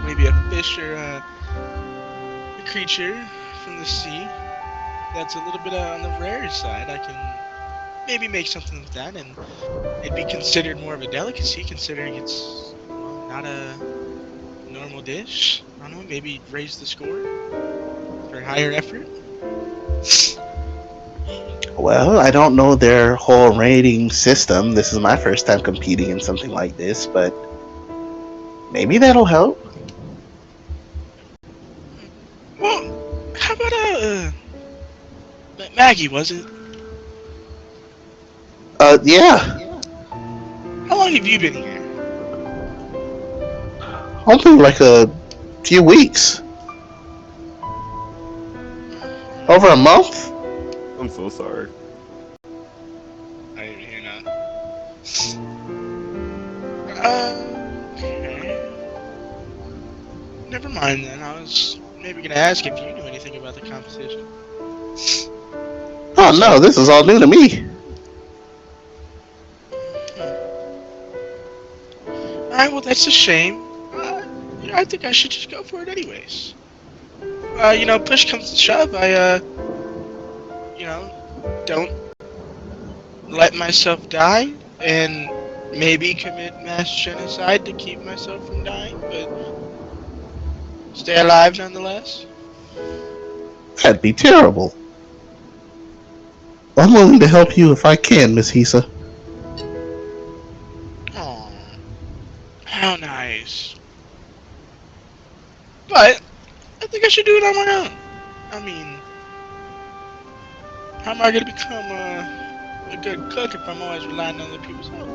maybe a fish or a creature from the sea that's a little bit on the rare side, I can maybe make something with that, and it'd be considered more of a delicacy, considering it's not a normal dish. I don't know, maybe raise the score for higher effort. Well, I don't know their whole rating system. This is my first time competing in something like this, but maybe that'll help. Well, how about Maggie, was it? Yeah. How long have you been here? Only like a few weeks. Over a month? I'm so sorry. I didn't hear none. Okay. Never mind then. I was maybe gonna ask if you knew anything about the competition. Oh no, this is all new to me. Alright, well that's a shame. I think I should just go for it anyways. Push comes to shove, I don't let myself die and maybe commit mass genocide to keep myself from dying, but stay alive nonetheless. That'd be terrible. I'm willing to help you if I can, Miss Hisa. Oh, how nice. But I think I should do it on my own. I mean, how am I gonna become a good cook if I'm always relying on other people's help?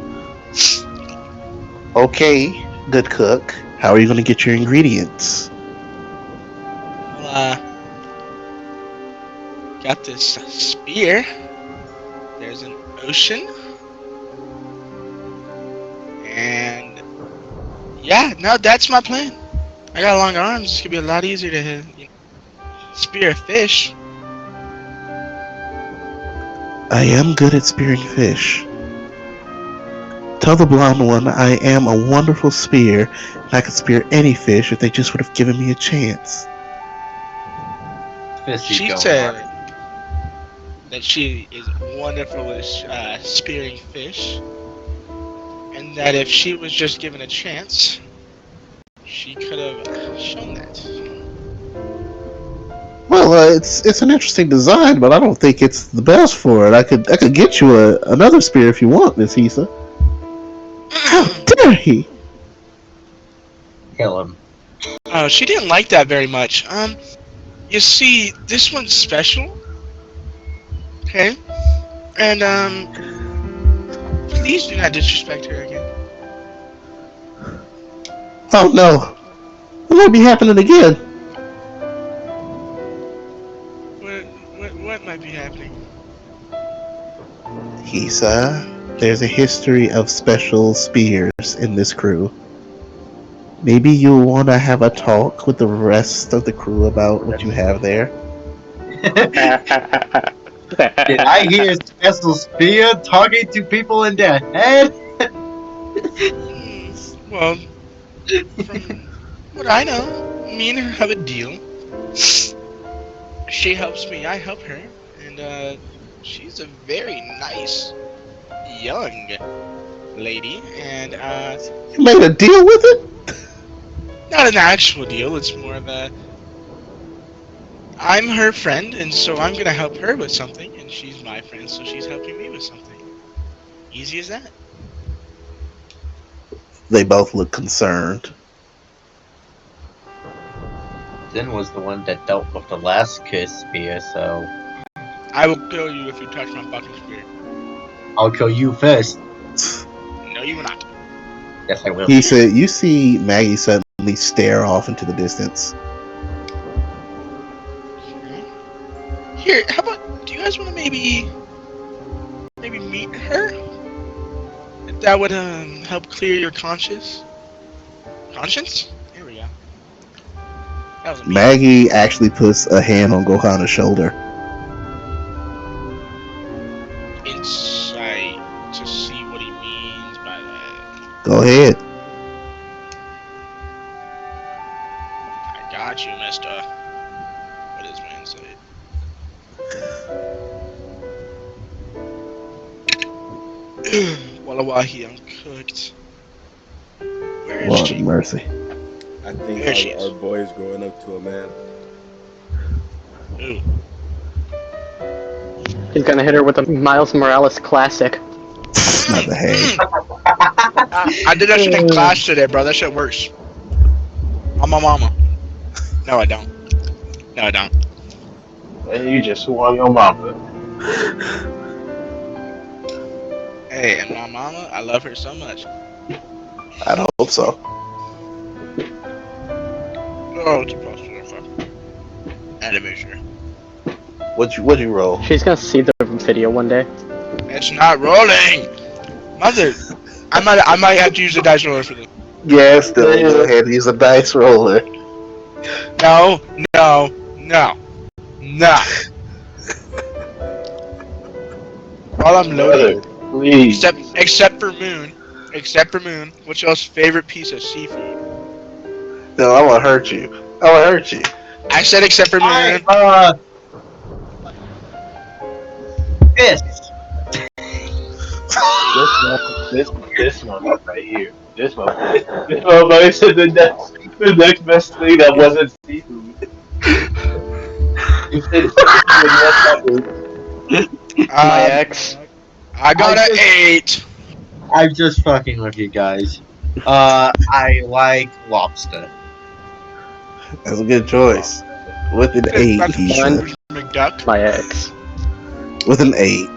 Okay, good cook. How are you going to get your ingredients? Well, got this spear. There's an ocean. And yeah, no, that's my plan. I got long arms. It's gonna be a lot easier to spear a fish. I am good at spearing fish. Tell the blonde one I am a wonderful spear, and I could spear any fish if they just would have given me a chance. Fishy She going said hard. that she is wonderful at spearing fish, and that if she was just given a chance, she could have shown that. Well, it's an interesting design, but I don't think it's the best for it. I could get you another spear if you want, Miss Hisa. How dare he? Kill him. Oh, she didn't like that very much. You see, this one's special. Okay? And, please do not disrespect her again. Oh no, it might be happening again. What might be happening? Hisa, there's a history of special spears in this crew. Maybe you'll want to have a talk with the rest of the crew about what you have there. Did I hear special spear talking to people in their head? Well, from what I know, me and her have a deal. She helps me, I help her, and she's a very nice young lady, and You made a deal with it? not an actual deal. It's more of a I'm her friend, and so I'm gonna help her with something, and she's my friend, so she's helping me with something. Easy as that. They both look concerned. Zen was the one that dealt with the last kiss spear, so I will kill you if you touch my fucking spear. I'll kill you first. No, you will not. Yes, I will. He said, you see Maggie suddenly stare off into the distance. Here, how about? Do you guys want to maybe meet her? If that would help clear your conscience. Conscience? Here we go. That was a Maggie actually puts a hand on Gohana's shoulder. insight to see what he means by that. Go ahead. I got you, Mister. What is my insight? Wallawahi, I'm cooked. Where is Lord she? of mercy. I think There she is. our boy is growing up to a man. Ooh. He's gonna hit her with a Miles Morales classic. Not the hay. I did that shit in class today, bro. That shit works. I'm my mama. No, I don't. No, I don't. And you just swung your mama. Hey, and my mama, I love her so much. I'd hope so. Oh, it's a plus 4. Animation. What'd you roll? She's gonna see the video one day. It's not rolling! Mother! I might have to use the dice roller for this. Yes, Dylan, go ahead and use a dice roller. No. While I'm loading. Please. Except for Moon. What's y'all's favorite piece of seafood? No, I wanna hurt you. I said except for Moon. Fish. This one right here. This one said the next best thing that wasn't seafood. You said seafood. My ex. I got an 8. I'm just fucking with you guys. I like lobster. That's a good choice. With an 8, he said. McDuck. My ex. With an 8.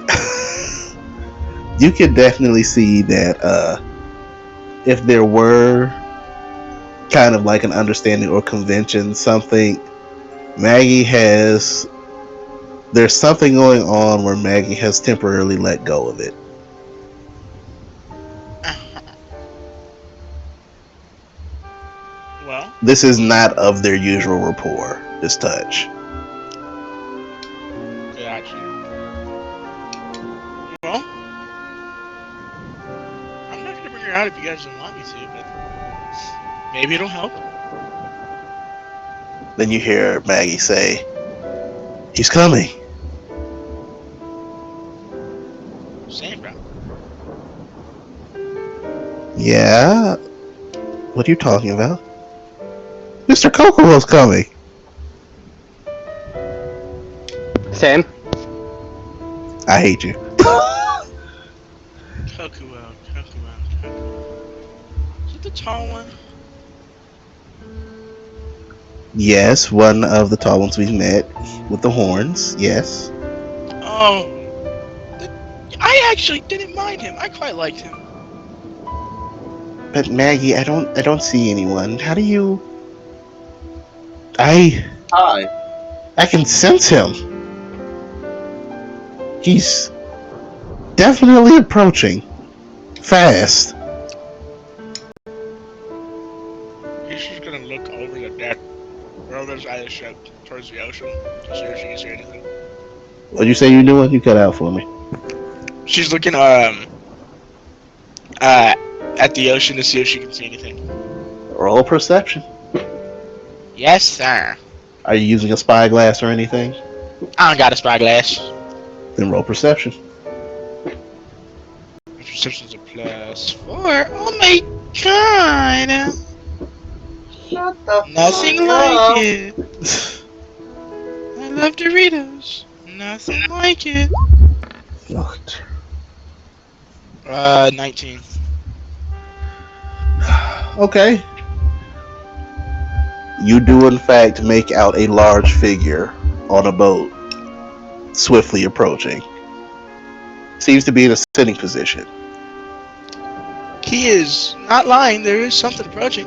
You could definitely see that if there were kind of like an understanding or convention, something, Maggie has there's something going on where Maggie has temporarily let go of it. Well, This is not of their usual rapport, this touch. gotcha. Well, I'm not gonna bring her out if you guys don't want me to, but maybe it'll help. Then you hear Maggie say, "He's coming." Same, bro. Yeah? What are you talking about? Mr. Kokomo's coming. Sam? I hate you. Kokuo. Is it the tall one? Yes, one of the tall ones we met with the horns. Yes. Oh, I actually didn't mind him. I quite liked him. But Maggie, I don't see anyone. How do you? I Hi. can sense him. He's definitely approaching. Fast. He's just gonna look over the deck. Rover's eyes shut towards the ocean to see if she can see anything. What'd you say you're doing? You cut out for me. She's looking at the ocean to see if she can see anything. Roll perception. Yes, sir. Are you using a spyglass or anything? I don't got a spyglass. Then roll perception. Perception's a +4. Oh my god! Shut the Nothing fuck like up. it. I love Doritos. Nothing like it. 19. Okay. You do in fact make out a large figure on a boat, swiftly approaching. Seems to be in a sitting position. He is not lying. There is something approaching.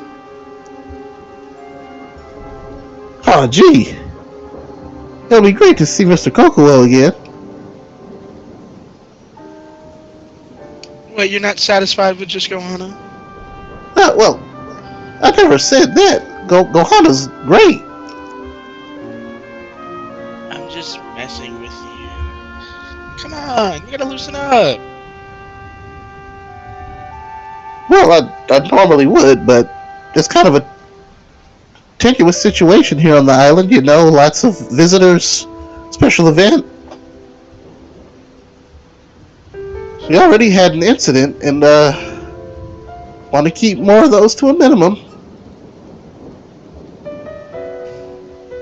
Oh, gee. It'll be great to see Mr. Kokomo again. Wait, you're not satisfied with just Gohana? Well, I never said that. Gohana's great. I'm just messing with you. Come on, you gotta loosen up. Well, I normally would, but it's kind of a tenuous situation here on the island. You know, lots of visitors, special event. We already had an incident, and want to keep more of those to a minimum.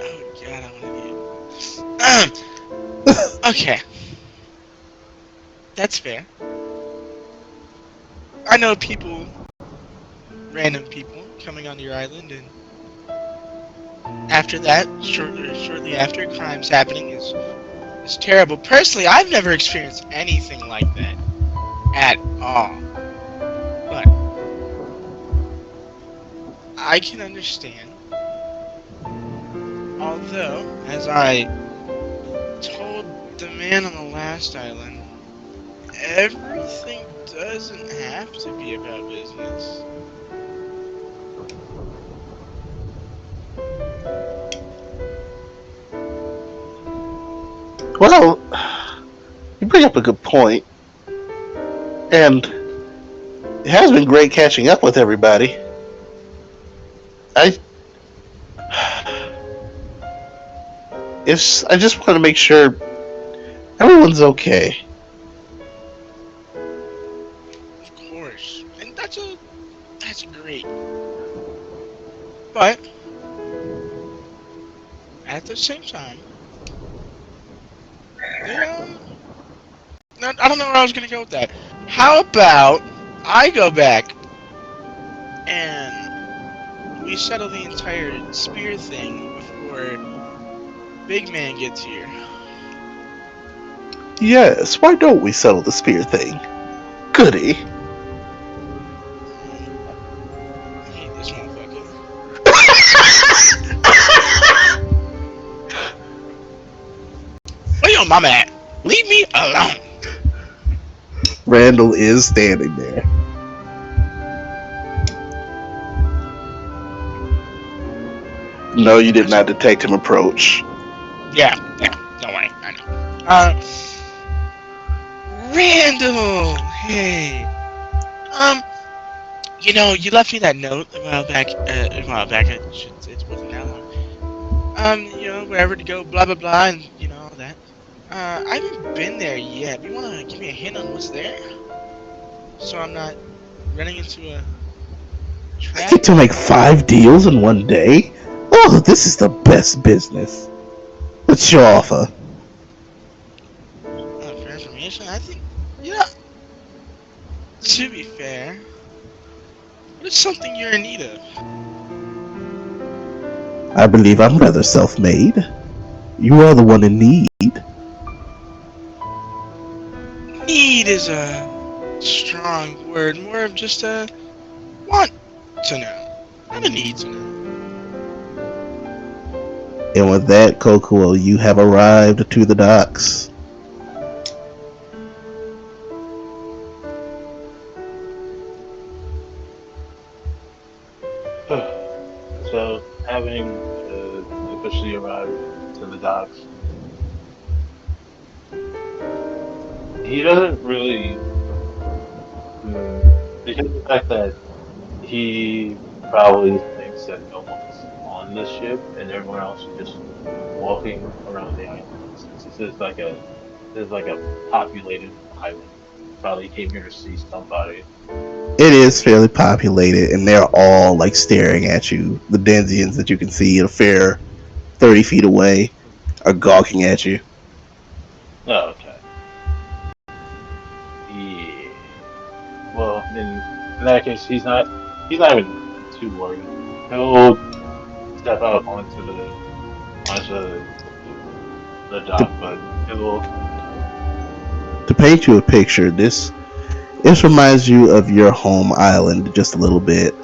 Oh god, I want to okay. That's fair. I know people, random people, coming onto your island, and after that, shortly after, crimes happening is terrible. Personally, I've never experienced anything like that at all. But I can understand. Although, as I told the man on the last island, everything doesn't have to be about business. Well, you bring up a good point, and it has been great catching up with everybody. I just want to make sure everyone's okay. Of course, and that's great. But at the same time, I don't know where I was gonna go with that. How about I go back and we settle the entire spear thing before Big Man gets here? Yes, why don't we settle the spear thing? Goody. I hate this motherfucker. Wait, mama at? Leave me alone. Randall is standing there. No, you did not detect him approach. Yeah, don't worry, I know. Randall, hey. You know, you left me that note a while back. It wasn't that long. You know, wherever to go, blah blah blah, and you know all that. I haven't been there yet. You wanna give me a hint on what's there? So I'm not running into a I trap. get to make 5 deals in one day? Oh, this is the best business. What's your offer? For information, I think, you know, to be fair, what is something you're in need of? I believe I'm rather self-made. You are the one in need. Need is a strong word, more of just a want to know, not a need to know. And with that, Kokuo, you have arrived to the docks. So, having officially arrived to the docks, he doesn't really, because of the fact that he probably thinks that no one's on the ship and everyone else is just walking around the island. Since this is like a populated island. Probably came here to see somebody. It is fairly populated, and they're all like staring at you. The Denzians that you can see a fair 30 feet away are gawking at you. Oh, okay. Yeah. Well, in that case, he's not even too worried. He'll step out onto the dock, but it will. To paint you a picture, this reminds you of your home island just a little bit.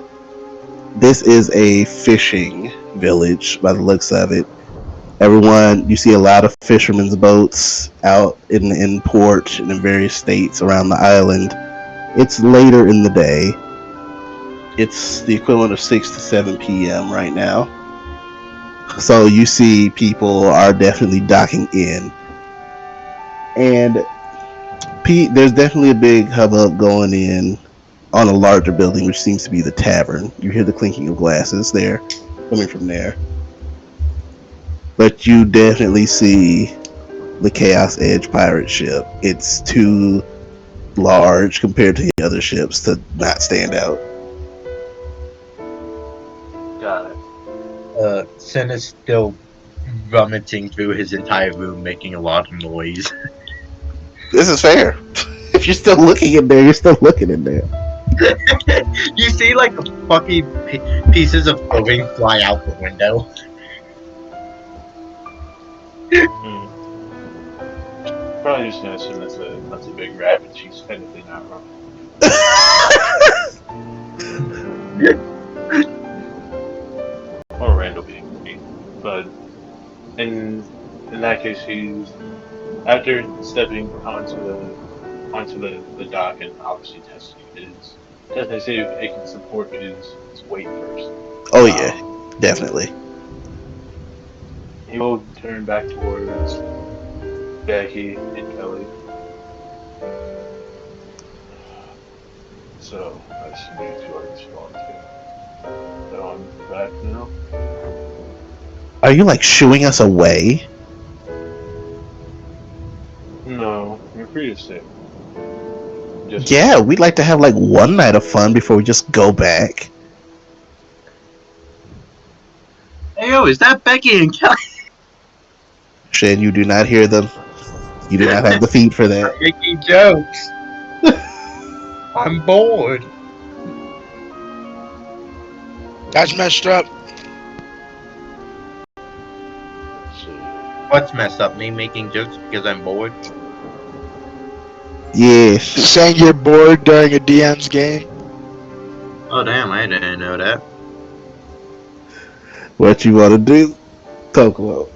This is a fishing village by the looks of it. Everyone, you see a lot of fishermen's boats out in port and in various states around the island. It's later in the day. It's the equivalent of 6 to 7 p.m. right now. So you see people are definitely docking in. And Pete, there's definitely a big hubbub going in on a larger building, which seems to be the tavern. You hear the clinking of glasses there, coming from there. But you definitely see the Chaos Edge pirate ship. It's too large compared to the other ships to not stand out. Got it. Sen is still rummaging through his entire room, making a lot of noise. This is fair. If you're still looking in there, you're still looking in there. You see, like, the fucking pieces of clothing fly out the window. Probably just gonna assume that's a big rabbit. She's technically not wrong. Or Randall being me. But in that case, he's after stepping onto the dock and obviously testing to see if it can support his weight first. Oh yeah, definitely. He will turn back towards Becky and Kelly. So I assume you two are responding. So I'm back now. Are you like shooing us away? No, you're free to stay. Just Yeah, we'd like to have like one night of fun before we just go back. Hey, yo, is that Becky and Kelly? Shen, you do not hear them. You do not have the feed for that. Making jokes. I'm bored. That's messed up. let's see. What's messed up? Me making jokes because I'm bored? Yes. Saying you're bored during a DM's game. Oh, damn, I didn't know that. What you want to do? Kokuo.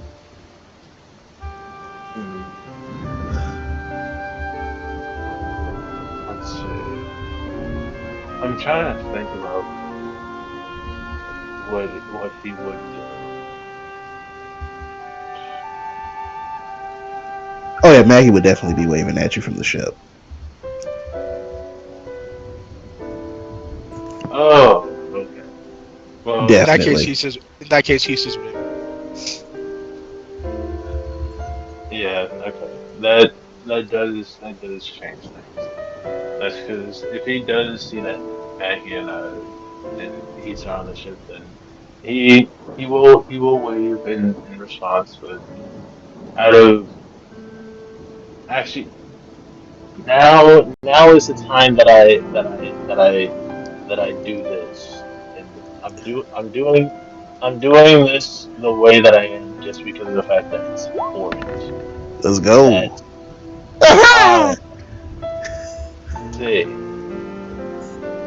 Let's see. I'm trying to think about what he would do. Oh yeah, Maggie would definitely be waving at you from the ship. Oh, okay. Well, In that case, Definitely. he says. In that case, he says. yeah, okay. That does change things. That's because if he does see that Maggie and he's on the ship, then he will wave in response. But out of actually now is the time that I do this, and I'm doing this the way that I am just because of the fact that it's important. Let's go. That uh see.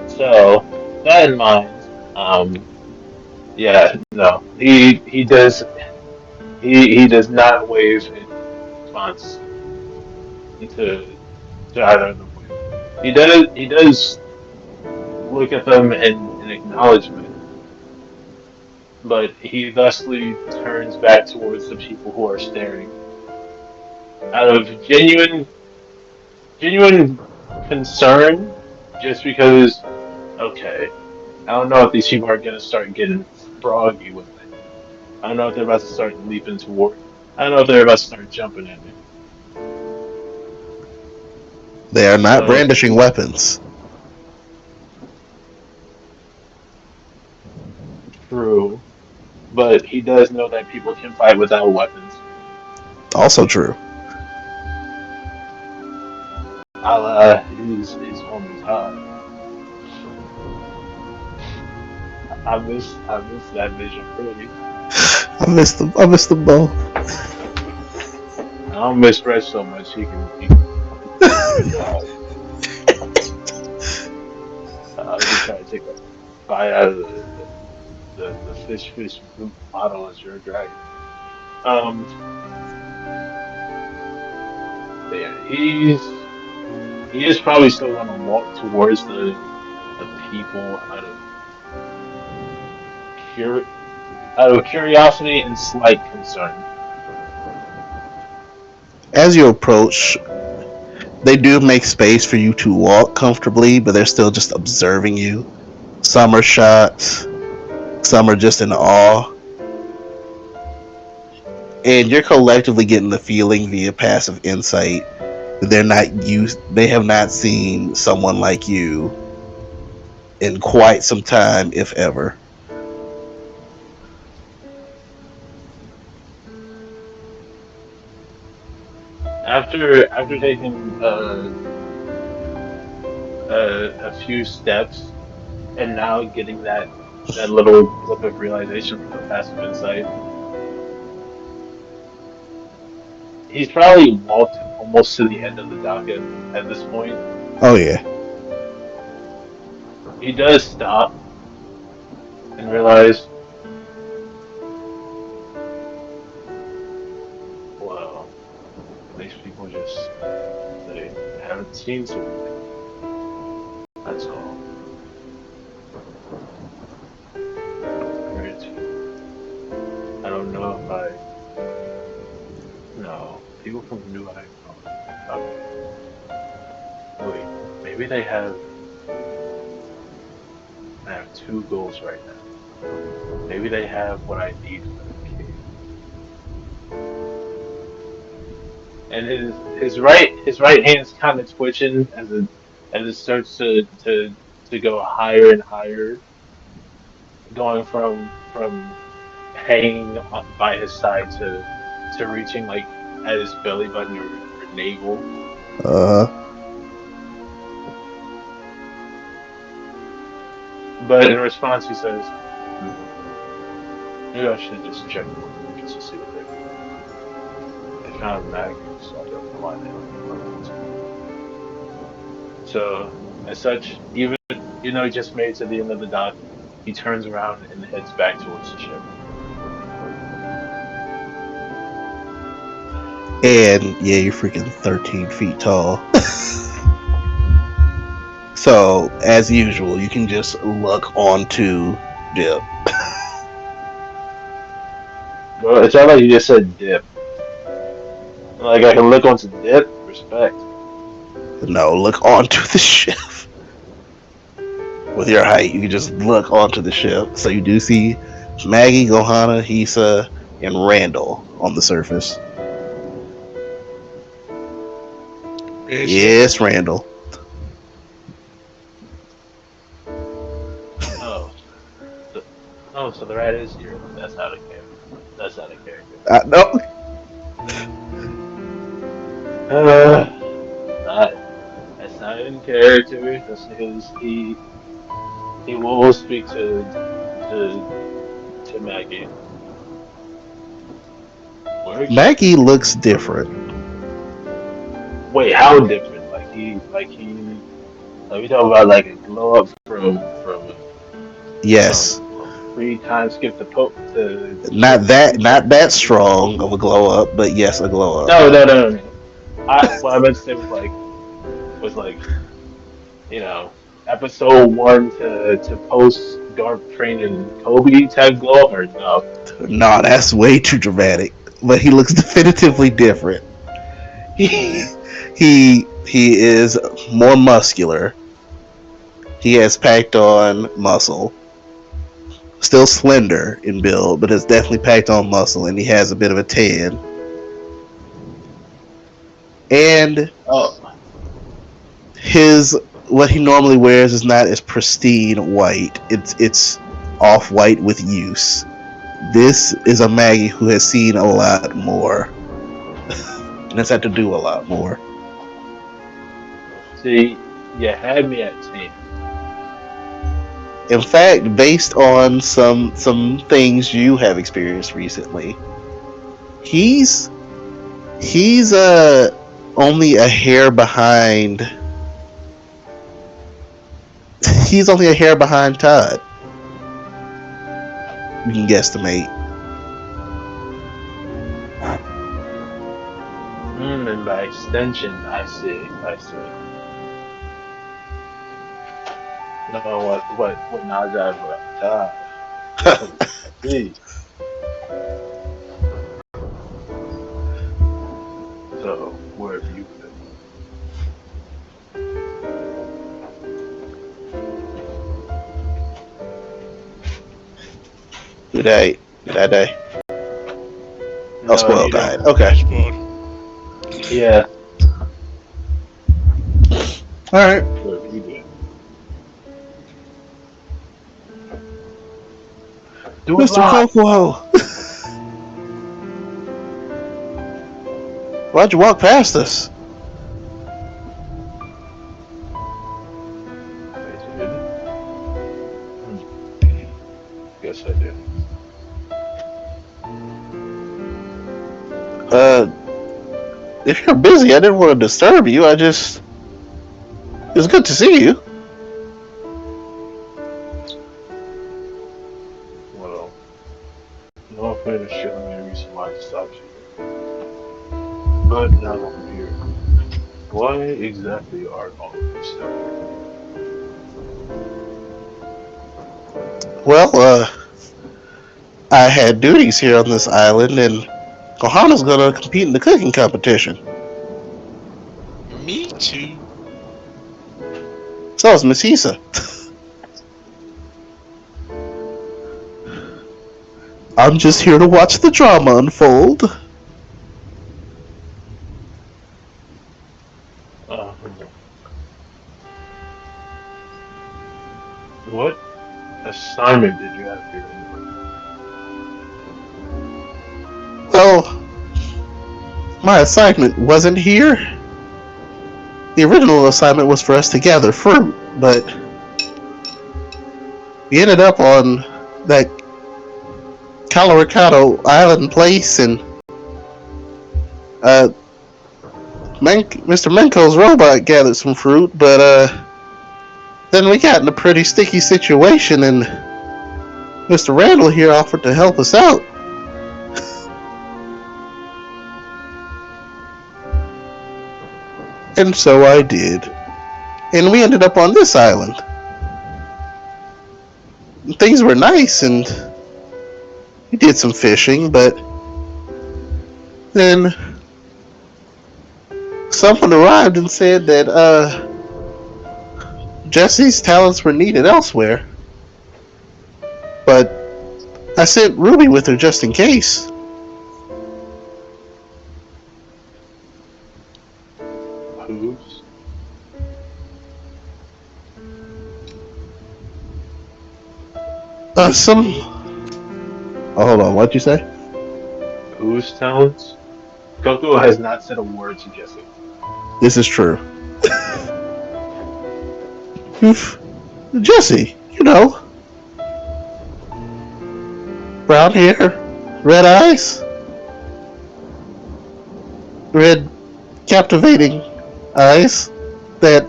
So that in mind, yeah, no, he does not wave in response to to either of them wave. He does look at them in acknowledgement, but he thusly turns back towards the people who are staring out of genuine concern, just because okay, I don't know if these people are gonna start getting froggy with me. I don't know if they're about to start leaping toward. I don't know if they're about to start jumping at me. They are not So brandishing weapons. true, but he does know that people can fight without weapons. Also true. A la his homie Todd. I miss that vision pretty. I missed them both. I don't miss Red so much. He can be with Todd. I'll be trying to take a bite out of the fish bottle as your dragon. Um, but yeah, he is probably still gonna walk towards the people cur out of curiosity and slight concern. As you approach, they do make space for you to walk comfortably, but they're still just observing you. Some are shocked, some are just in awe. And you're collectively getting the feeling via passive insight that they have not seen someone like you in quite some time, if ever. After taking a few steps and now getting that little blip of realization from the passive insight, he's probably walked almost to the end of the docket at this point. Oh yeah. He does stop and realize, well, these people just they haven't seen Superman. That's all. Granted, I don't know if I no people from New Eye. Oh, okay, wait, maybe I have two goals right now. Maybe they have what I need for the cave. And his right hand's kind of twitching as it starts to go higher and higher, going from hanging by his side to reaching like at his belly button or navel. Uh But in response, he says, "Maybe I should just check more just to see what they're doing. They found Maggie, so I don't know why they went into it." So, as such, even though he just made it to the end of the dock, he turns around and heads back towards the ship. and yeah, you're freaking 13 feet tall. So, as usual, you can just look onto Dip. Bro, it sounded like you just said dip. Like I can look onto dip. Respect. No, look onto the ship. With your height, you can just look onto the ship. So you do see Maggie, Gohana, Hisa, and Randall on the surface. Is Yes, Randall. Oh, so, so the rat is here. That's out of character. That's out of character. No. Not, that's not in character. That's because he will speak to to Maggie. Works. Maggie looks different. Wait, how different? Like we talking about like a glow up Yes. from free time skip to poke to Not that strong of a glow up, but yes, a glow up. no. What I meant to say was like you know episode 1 to post Garp training Kobe type glow up or no? No, that's way too dramatic. But he looks definitively different. He is more muscular. He has packed on muscle. Still slender in build, but has definitely packed on muscle, and he has a bit of a tan. And Oh, his what he normally wears is not as pristine white. It's off white with use. This is a Maggie who has seen a lot more. And has had to do a lot more. see, you had me at 10. In fact, based on some things you have experienced recently, he's only a hair behind. He's only a hair behind Todd. You can guesstimate. And by extension, I see. No, what Najee Todd. I see. So where have you been? Did I die? Oh, No, Squirrel you died. don't. Okay. Yeah. All right. Where have you been? Do it Mr. live. Kokuo. Why'd you walk past us? Wait, you didn't? Guess I did. If you're busy, I didn't want to disturb you. It was good to see you. Well, no offense, showing me a reason why I stopped you. But now that I'm here, why exactly are all of you still here? Well, I had duties here on this island, and Kohana's gonna compete in the cooking competition. Me too. So is Miss Hisa. I'm just here to watch the drama unfold. What assignment did you have here anyway? Well, my assignment wasn't here. The original assignment was for us to gather fruit, but we ended up on that Colorado Island place, and Mr. Menko's robot gathered some fruit, but then we got in a pretty sticky situation, and Mr. Randall here offered to help us out. And so I did. and we ended up on this island. Things were nice, and we did some fishing, but then someone arrived and said that Jesse's talents were needed elsewhere. But I sent Ruby with her just in case. Who's? Some. Oh, hold on. What'd you say? Whose talents? Coco has not said a word to Jesse. This is true. Jesse, you know. Brown hair, red eyes, red captivating eyes that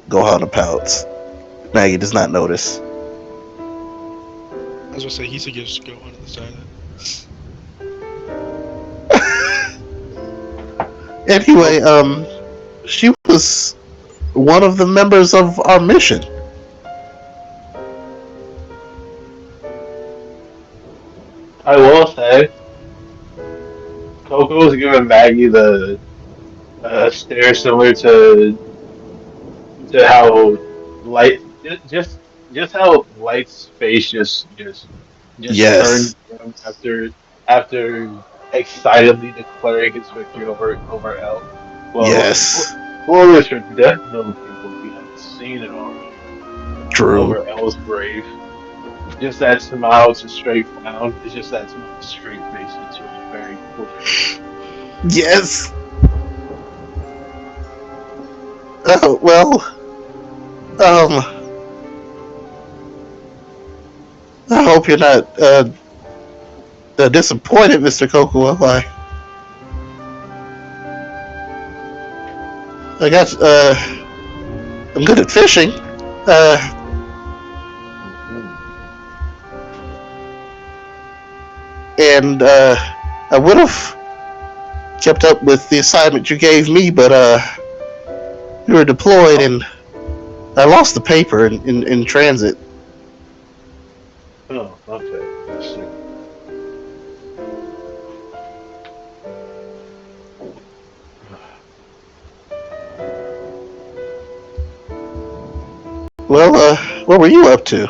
Gohana pouts. Maggie does not notice. I was gonna say he should just go on the side. Anyway, she was one of the members of our mission. I will say, Coco was giving Maggie the stare similar to how light just how Light's face just turned Yes. him after excitedly declaring his victory over L. Well, Yes. spoilers for Death Note people if you haven't seen it already. True. Over L's grave. Just that smile to straight frown. It's just that smile to straight face. It's very clear. Yes. Oh, well. I hope you're not disappointed, Mr. Cocoa. I got I'm good at fishing. And I would have kept up with the assignment you gave me, but you were deployed and I lost the paper in transit. Oh, okay. I see. Well, what were you up to?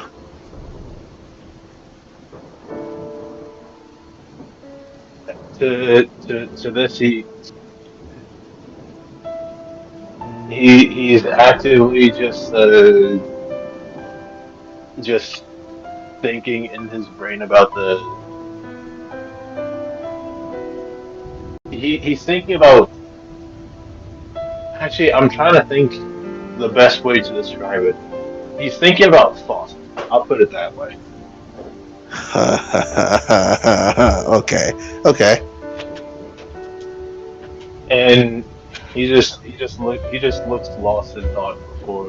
To this he's actively just thinking in his brain about he's thinking about actually I'm trying to think the best way to describe it. He's thinking about thoughts. I'll put it that way. Okay. And he just looks lost in thought before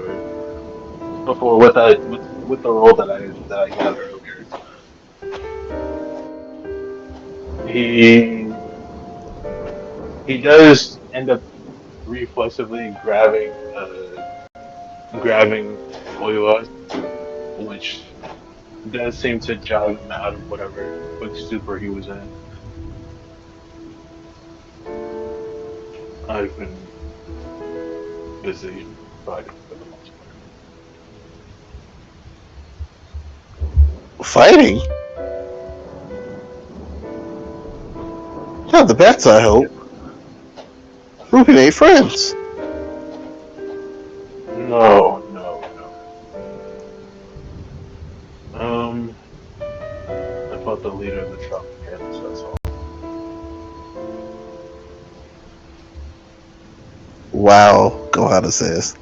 with the role that I got earlier. He he does end up reflexively grabbing Oiwa, which does seem to jog him out of whatever quick stupor he was in. I've been busy fighting for the most part. Fighting? Not the best, I hope. Ruby made friends. No. I fought the leader of the Tropicans, that's all. Wow, Gohana says.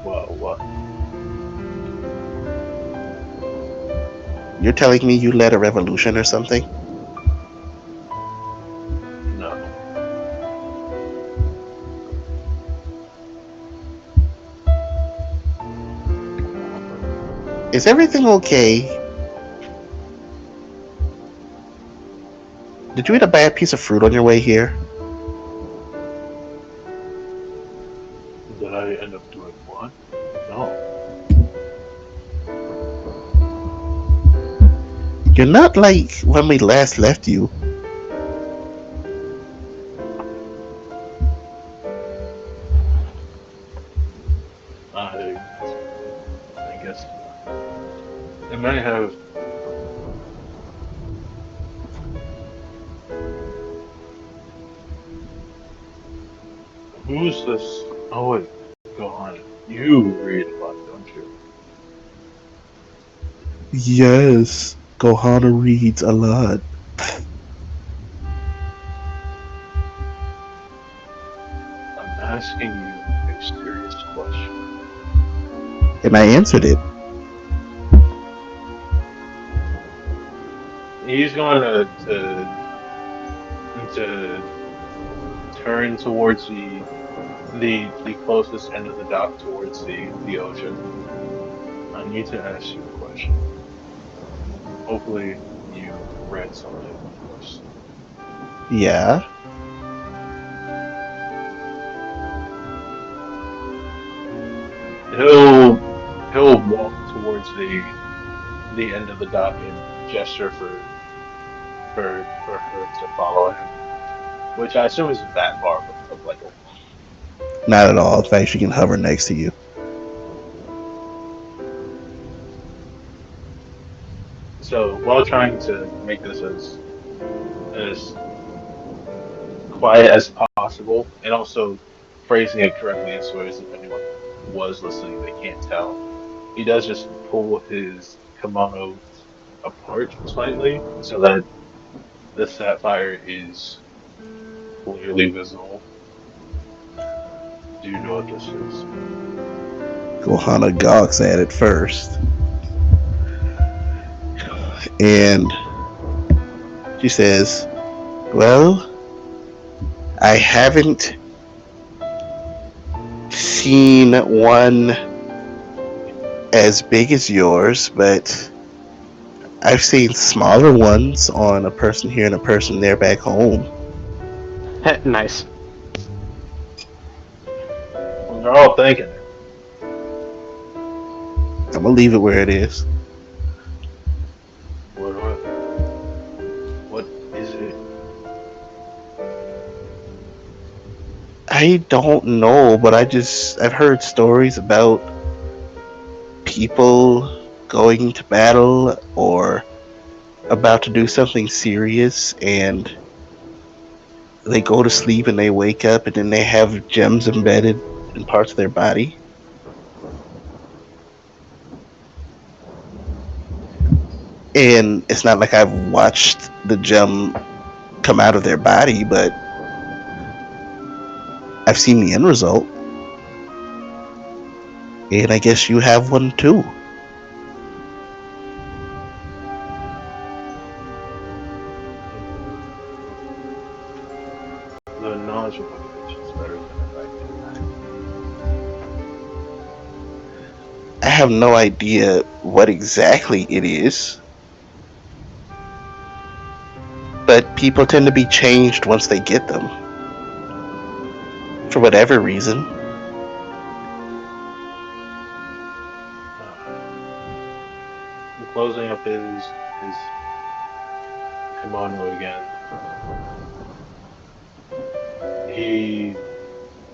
Well, what? You're telling me you led a revolution or something? No. Is everything okay? Did you eat a bad piece of fruit on your way here? Did I end up doing what? No. You're not like when we last left you. I guess it might have. Who's this? Oh wait, go on. You read a lot, don't you? Yes, Gohana reads a lot. I'm asking you a serious question. And I answered it. He's going to turn towards the closest end of the dock towards the ocean. I need to ask you a question. Hopefully, you read something first. Yeah. He'll walk towards the end of the dock and gesture for her to follow him, which I assume isn't that far of like a walk. Not at all. In fact, she can hover next to you. So while trying to make this as quiet as possible, and also phrasing it correctly so as if anyone was listening, they can't tell. He does just pull his kimono apart slightly so that the sapphire is clearly visible. Do you know what this is? Gohana gawks at it first. And she says, well, I haven't seen one as big as yours, but I've seen smaller ones on a person here and a person there back home. Nice. Well, they're all thinking it. I'm gonna leave it where it is. What is it? I don't know, but I've heard stories about people going to battle or about to do something serious, and they go to sleep and they wake up and then they have gems embedded in parts of their body. And it's not like I've watched the gem come out of their body, but I've seen the end result. And I guess you have one too. The knowledge of what it is better than if I didn't. I have no idea what exactly it is, but people tend to be changed once they get them. For whatever reason. Closing up his kimono again. He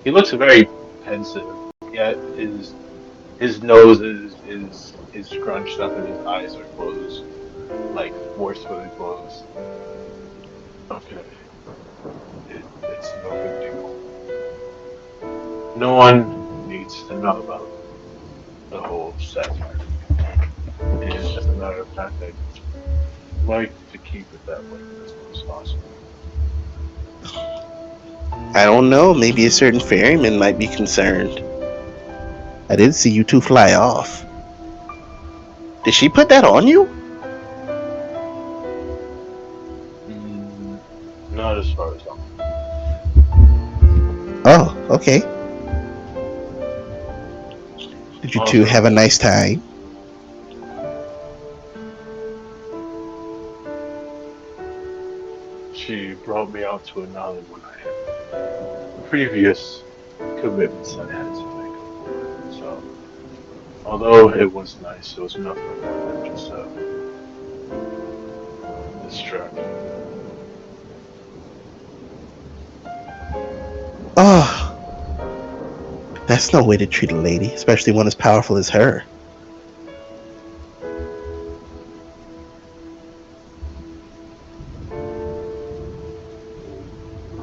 looks very pensive, yet his nose is scrunched up and his eyes are closed, like forcefully closed. Okay, it's no big deal. No one needs to know about the whole sapphire. And as a matter of fact, I'd like to keep it that way as long as possible. I don't know, maybe a certain ferryman might be concerned. I did see you two fly off. Did she put that on you? Not as far as I'm. Oh, okay. Did you two Also, have a nice time? she brought me out to an island when I had previous commitments I had to make before. So, although it was nice, it was nothing more than just a distraction. Oh, that's no way to treat a lady, especially one as powerful as her.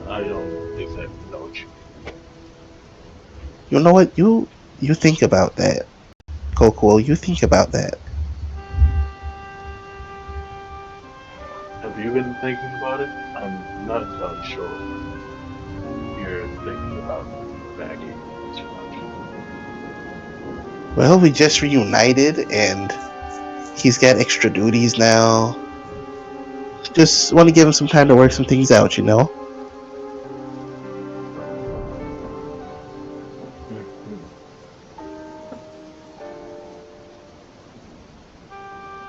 I don't exactly know what you You know what? You think about that, Kokuo. You think about that. have you been thinking about it? I'm not entirely sure you're thinking about Maggie too much. Well, we just reunited, and he's got extra duties now. Just want to give him some time to work some things out, you know? Mhm.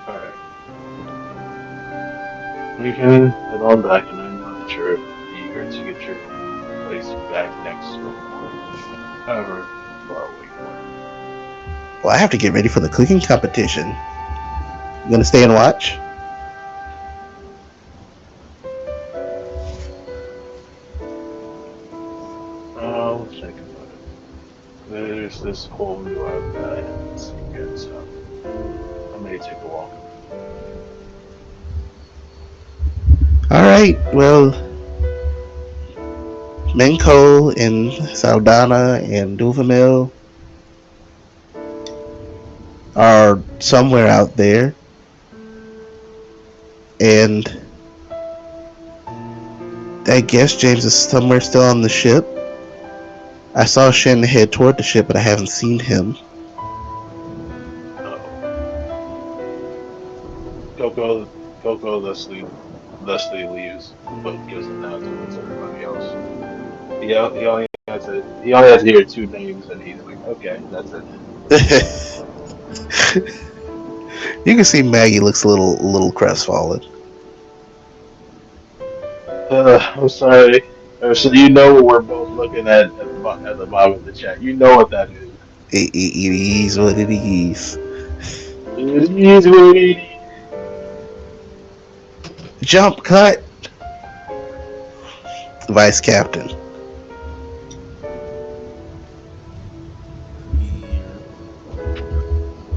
Alright. We can head on back, and I know that you're eager to get your place back next to however far away you are. Well, I have to get ready for the cooking competition. You gonna stay and watch? I'll think about it. There's this whole new island that I haven't seen yet, so I may take a walk around. Alright, well, Menko and Saldana and Duvamil are somewhere out there, and I guess James is somewhere still on the ship. I saw Shen head toward the ship, but I haven't seen him. Oh, Coco Leslie leaves, but gives a nod towards everybody else. He only has to hear two names, and he's like, okay, that's it. You can see Maggie looks a little crestfallen. I'm sorry. So you know what we're both looking at the bottom of the chat. You know what that is. It is what it is. It is what it is. Jump cut, Vice Captain.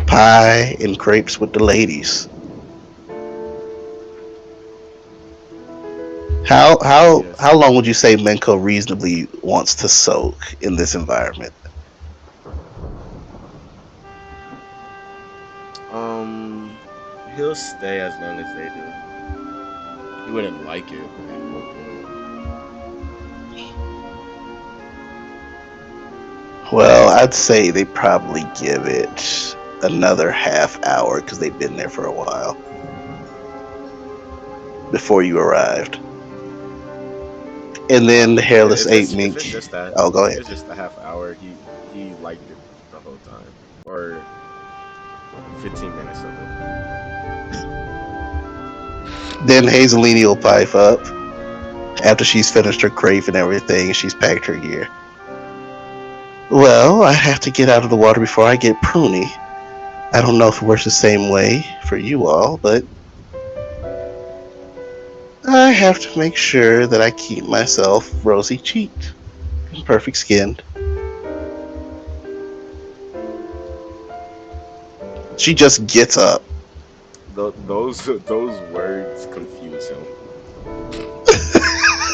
Pie and crepes with the ladies. Yes. How long would you say Menko reasonably wants to soak in this environment? He'll stay as long as they do. He wouldn't like it if we didn't. Well, I'd say they probably give it another half hour because they've been there for a while before you arrived. And then the Yeah, hairless ape if it's mink. just that Oh, go if ahead. it's just a half hour, he liked it the whole time, or 15 minutes of it. Then Hazelini will pipe up after she's finished her crepe and everything, and she's packed her gear. Well, I have to get out of the water before I get pruny. I don't know if it works the same way for you all, but I have to make sure that I keep myself rosy cheeked and perfect skinned. She just gets up. Those words confuse him.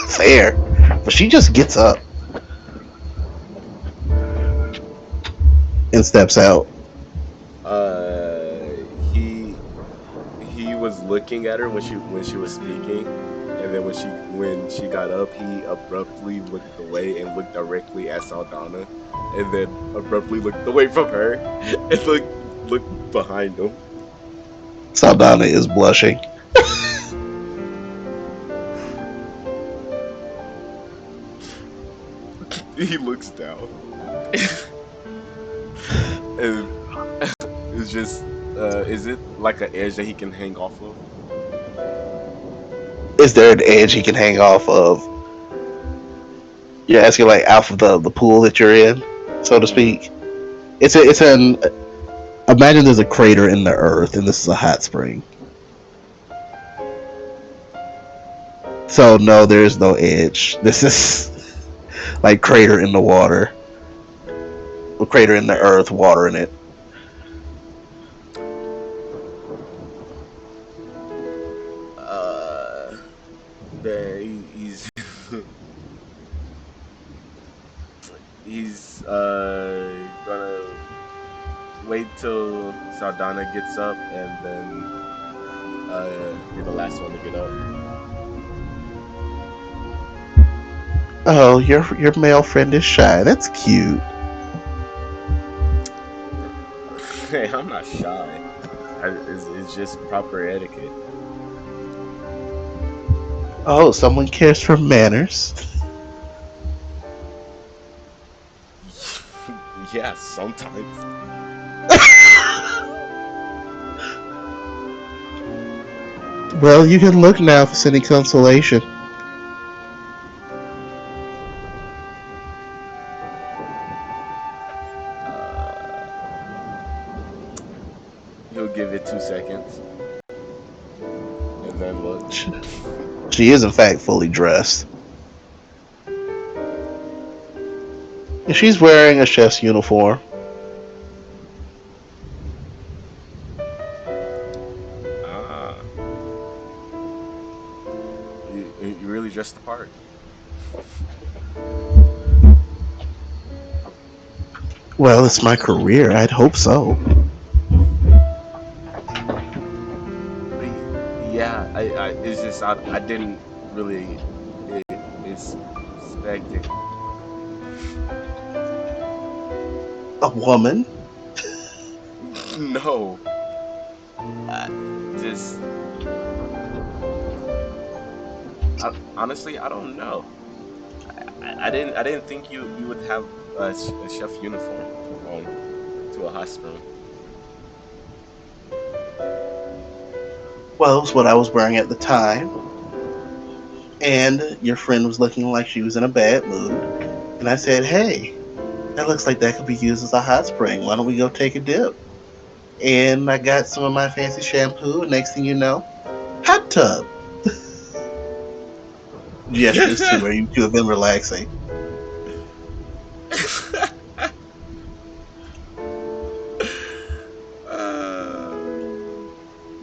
Fair. But she just gets up and steps out. He was looking at her when she was speaking, and then when she got up, he abruptly looked away and looked directly at Saldana, and then abruptly looked away from her and looked behind him. Saldana is blushing. He looks down, and it's just is it like an edge that he can hang off of? Is there an edge he can hang off of? You're asking like off of the pool that you're in, so to speak. It's an imagine there's a crater in the earth and this is a hot spring. So no, there's no edge. This is like crater in the water. A crater in the earth, water in it. Then he's he's gonna wait till Saldana gets up and then be the last one to get up. Oh, your male friend is shy. That's cute. Hey, I'm not shy. It's just proper etiquette. Oh, someone cares for manners. Yeah, sometimes. Well, you can look now if it's any consolation. He'll give it 2 seconds. And then look. She is in fact fully dressed. And she's wearing a chef's uniform. You really dressed the part. Well, it's my career. I'd hope so. Yeah, it's just I didn't really expect it. A woman? No, just honestly, I don't know. I didn't think you would have a chef uniform on to a hospital. Well, it was what I was wearing at the time. And your friend was looking like she was in a bad mood. And I said, hey, that looks like that could be used as a hot spring. Why don't we go take a dip? And I got some of my fancy shampoo. And next thing you know, hot tub. Gestures to where you two have been relaxing.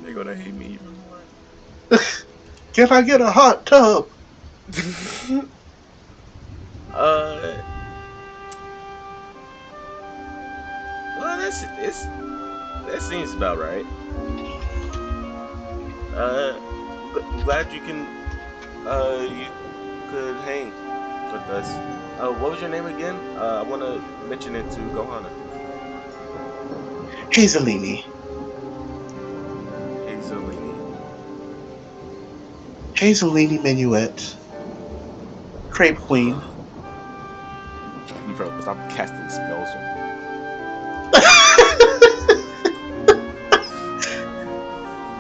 They're gonna hate me even more. Can I get a hot tub? Well, that seems about right. Glad you could hang with us. What was your name again? I want to mention it to Gohana. Hazelini. Hazelini Minuet. Crepe Queen. Bro, stop casting spells on me.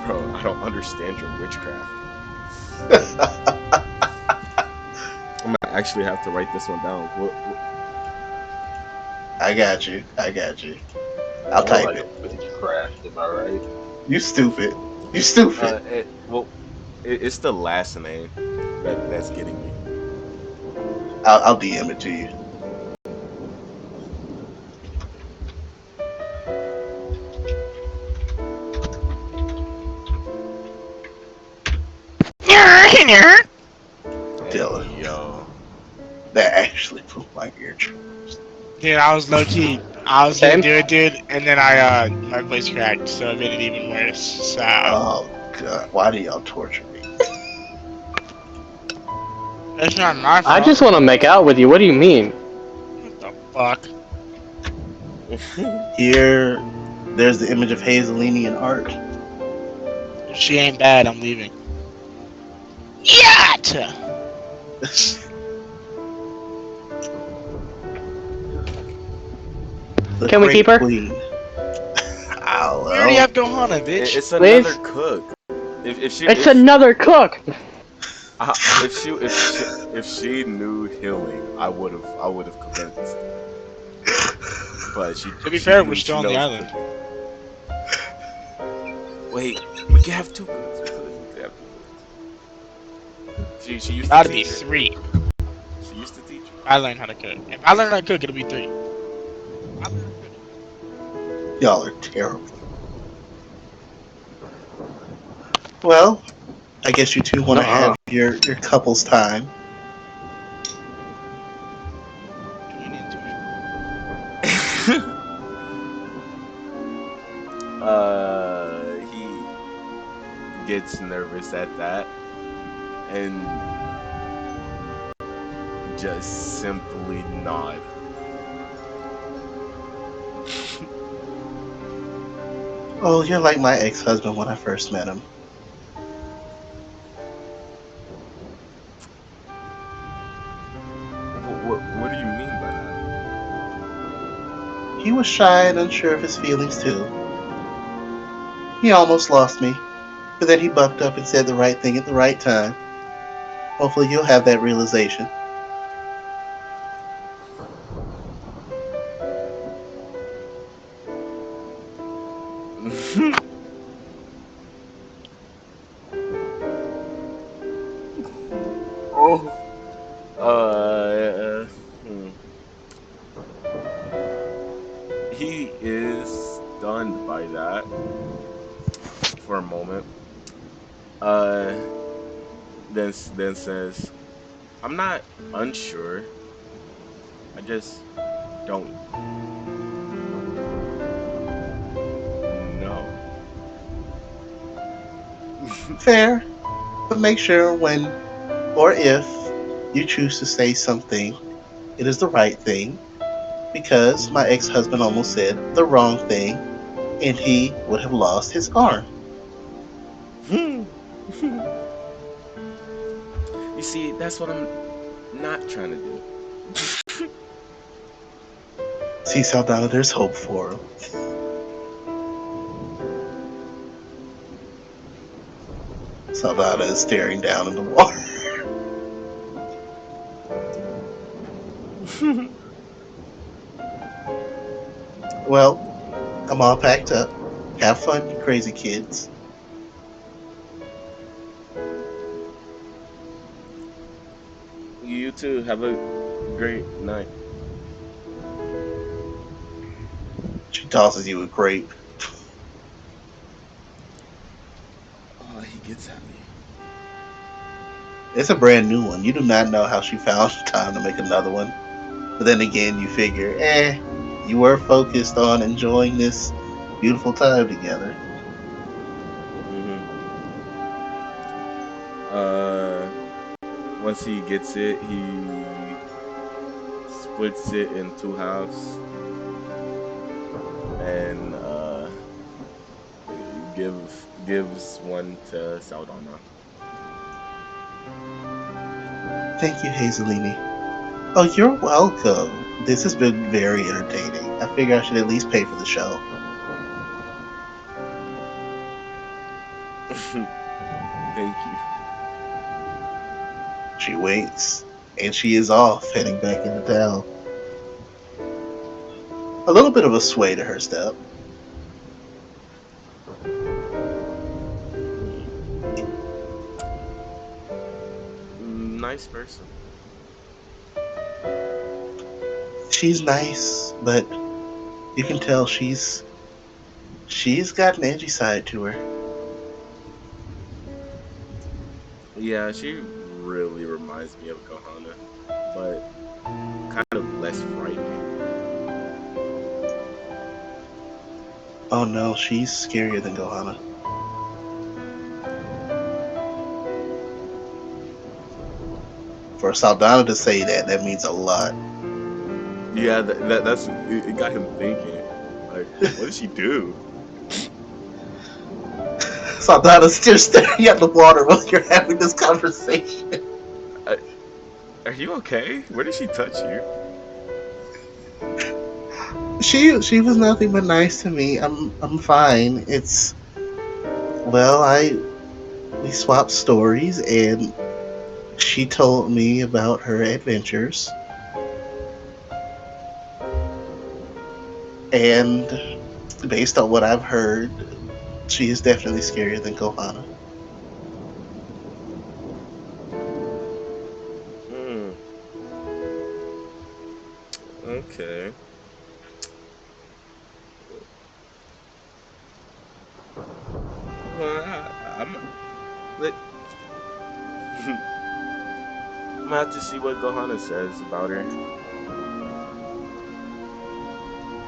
Bro, I don't understand your witchcraft. I might actually have to write this one down. What? I got you. I'll type it. Witchcraft, am I right? You stupid. It's the last name that's getting me. I'll DM it to you. Dylan. Hey, yo. That actually blew my eardrums. Dude, I was low key. I was Same. gonna do it, dude, and then my voice cracked, so it made it even worse. So Oh god, why do y'all torture me? it's not my fault. I just want to make out with you. What do you mean? What the fuck? Here, there's the image of Hazelini in art. If she ain't bad, I'm leaving. Yacht! The Can we great keep her? Queen. We already have Gohana, bitch. It's another cook. If she, It's if, another cook. If she knew healing, I would have convinced. But To be fair, we're she still on the knows island. cooking. Wait, we can have two cooks. We could have two cooks. She used to Gotta be teach her. 3. She used to teach her. If I learn how to cook. If I learn how to cook, it'll be 3. Y'all are terrible. Well, I guess you two want to have your couples time. Join into it. He gets nervous at that and just simply nod. Oh, you're like my ex-husband when I first met him. What do you mean by that? He was shy and unsure of his feelings too. He almost lost me, but then he bucked up and said the right thing at the right time. Hopefully you'll have that realization. Oh. Hmm. He is stunned by that for a moment. Then says, "I'm not unsure. I just don't know." Fair, but make sure when or if you choose to say something, it is the right thing, because my ex-husband almost said the wrong thing, and he would have lost his arm. You see, that's what I'm not trying to do. See, Saldana, there's hope for him. Saldana is staring down in the water. Well, I'm all packed up. Have fun, you crazy kids. You too. Have a great night. She tosses you a grape. Oh, he gets at me. It's a brand new one. You do not know how she found time to make another one. But then again, you figure, you were focused on enjoying this beautiful time together. Mm-hmm. Once he gets it, he splits it in two halves and gives one to Saldana. Thank you, Hazelini. Oh, you're welcome. This has been very entertaining. I figure I should at least pay for the show. Thank you. She waits, and she is off, heading back into town. A little bit of a sway to her step. Nice person. She's nice, but you can tell she's got an edgy side to her. Yeah, she really reminds me of Gohana, but kind of less frightening. Oh no, she's scarier than Gohana. For Saldana to say that means a lot. Yeah, that's it got him thinking. Like, what did she do? Saldana's still staring at the water while you're having this conversation. Are you okay? Where did she touch you? She was nothing but nice to me. I'm fine. It's well, we swapped stories and She told me about her adventures, and based on what I've heard, she is definitely scarier than Kohana. Hmm. Okay. Well, I'm. Let, I'm gonna have to see what Gohana says about her.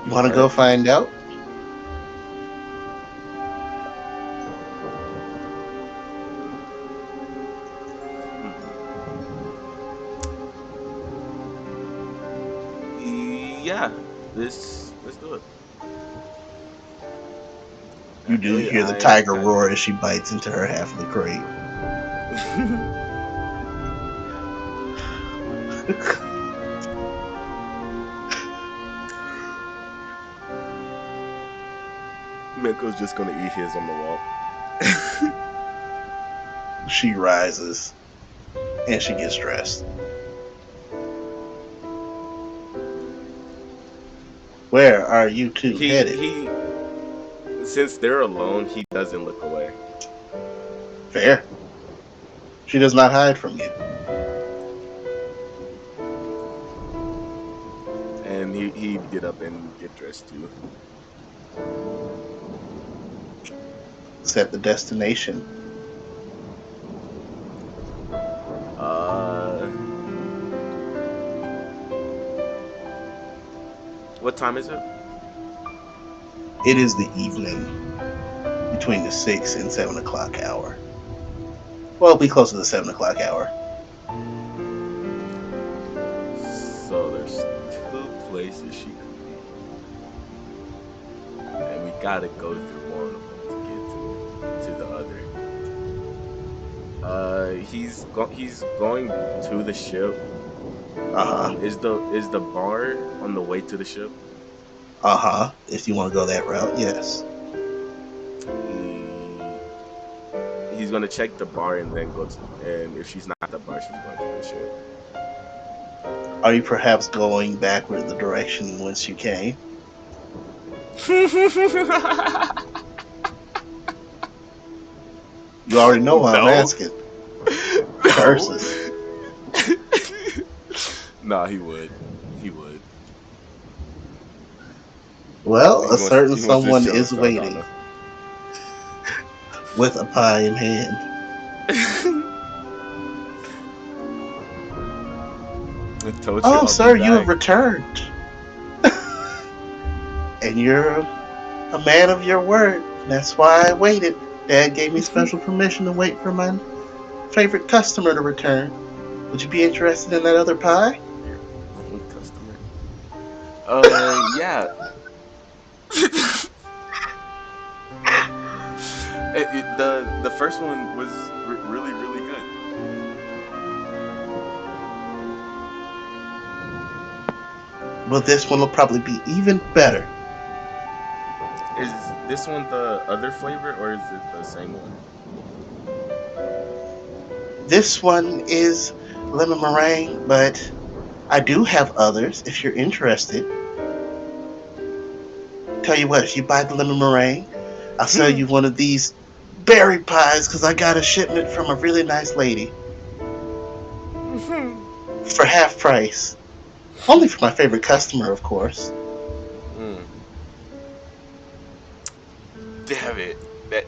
You want to Uh, go find out? yeah, let's do it. You do hear the I'm tiger kind roar as she bites into her half of the crate. Minko's just gonna eat his on the wall. She rises and she gets dressed. Where are you two headed? He since they're alone, he doesn't look away. Fair. She does not hide from you. And he'd get up and get dressed too. Set the destination. Uh, what time is it? It is the evening between the 6 and 7 o'clock hour. Well, it'll be close to the 7 o'clock hour. So there's two places she could be, and we gotta go through one of them to get to the other. He's going to the ship. Uh-huh. Is the bar on the way to the ship? Uh-huh. If you want to go that route, yes. He he's gonna check the bar and then go to, and if she's not at the bar, she's going to the ship. Are you perhaps going backward the direction whence you came? You already know why I'm No. asking. No. Curses. Nah, he would. He would. Well, a certain He wants to someone show is waiting Gargano. with a pie in hand. I told you Oh, I'll be sir, you have back. returned. And you're a man of your word. That's why I waited. Dad gave me special permission to wait for my favorite customer to return. Would you be interested in that other pie? Customer. Yeah. The first one was really really good. Well, this one will probably be even better. Is this one the other flavor or is it the same one? This one is lemon meringue, but I do have others if you're interested. Tell you what, if you buy the lemon meringue, I'll sell you one of these berry pies because I got a shipment from a really nice lady for half price. Only for my favorite customer, of course. Mm. Damn it! That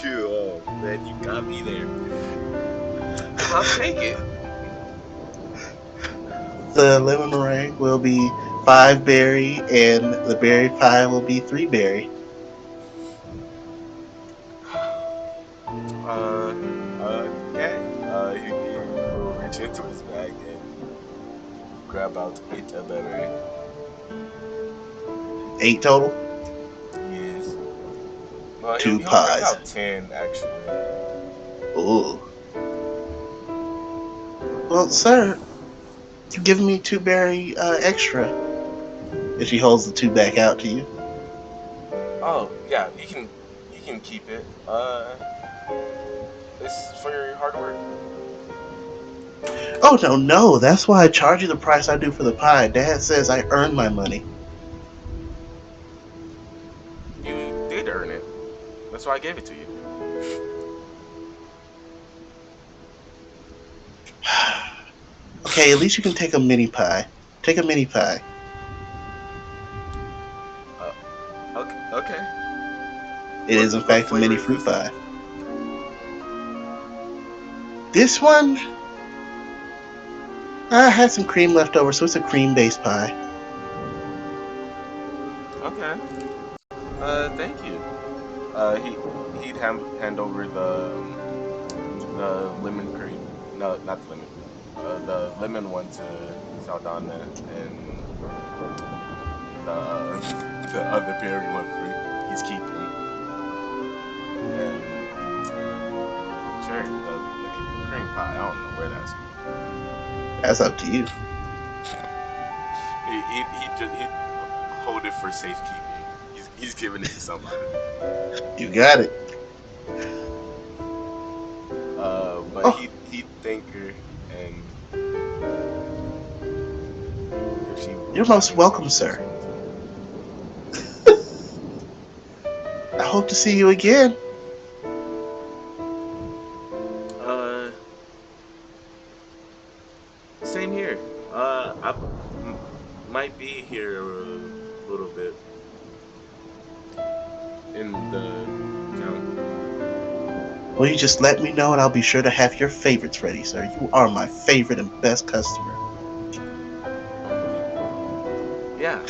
oh man, you got me there. I'll take it. The lemon meringue will be 5 berry, and the berry pie will be 3 berry. Okay. He will reach into his bag and grab out 8 berry. 8 total, Yes. Well, 2 he'll bring pies. out 10 actually. Ooh. Well, sir, you give me 2 berry extra. If she holds the 2 back out to you. Oh yeah, he can keep it. It's for your hard work. Oh no, that's why I charge you the price I do for the pie. Dad says I earn my money. You did earn it. That's why I gave it to you. Okay, at least you can take a mini pie. Take a mini pie. Okay. It is in What fact a flavor mini is fruit this one? pie. This one, I had some cream left over, so it's a cream-based pie. Okay. Thank you. He'd hand over the lemon cream. No, not the lemon. The lemon one to Saldana, and the the other berry one he's keeping. And sure, the cream pie. I don't know where that's going. That's up to you. He hold it for safekeeping. He's giving it to somebody. You got it. But Oh, he'd thank her, and if she you're got most welcome, anything, sir. I hope to see you again. uh, same here. I might be here a little bit in the town. Will you just let me know and I'll be sure to have your favorites ready, sir. You are my favorite and best customer. Yeah.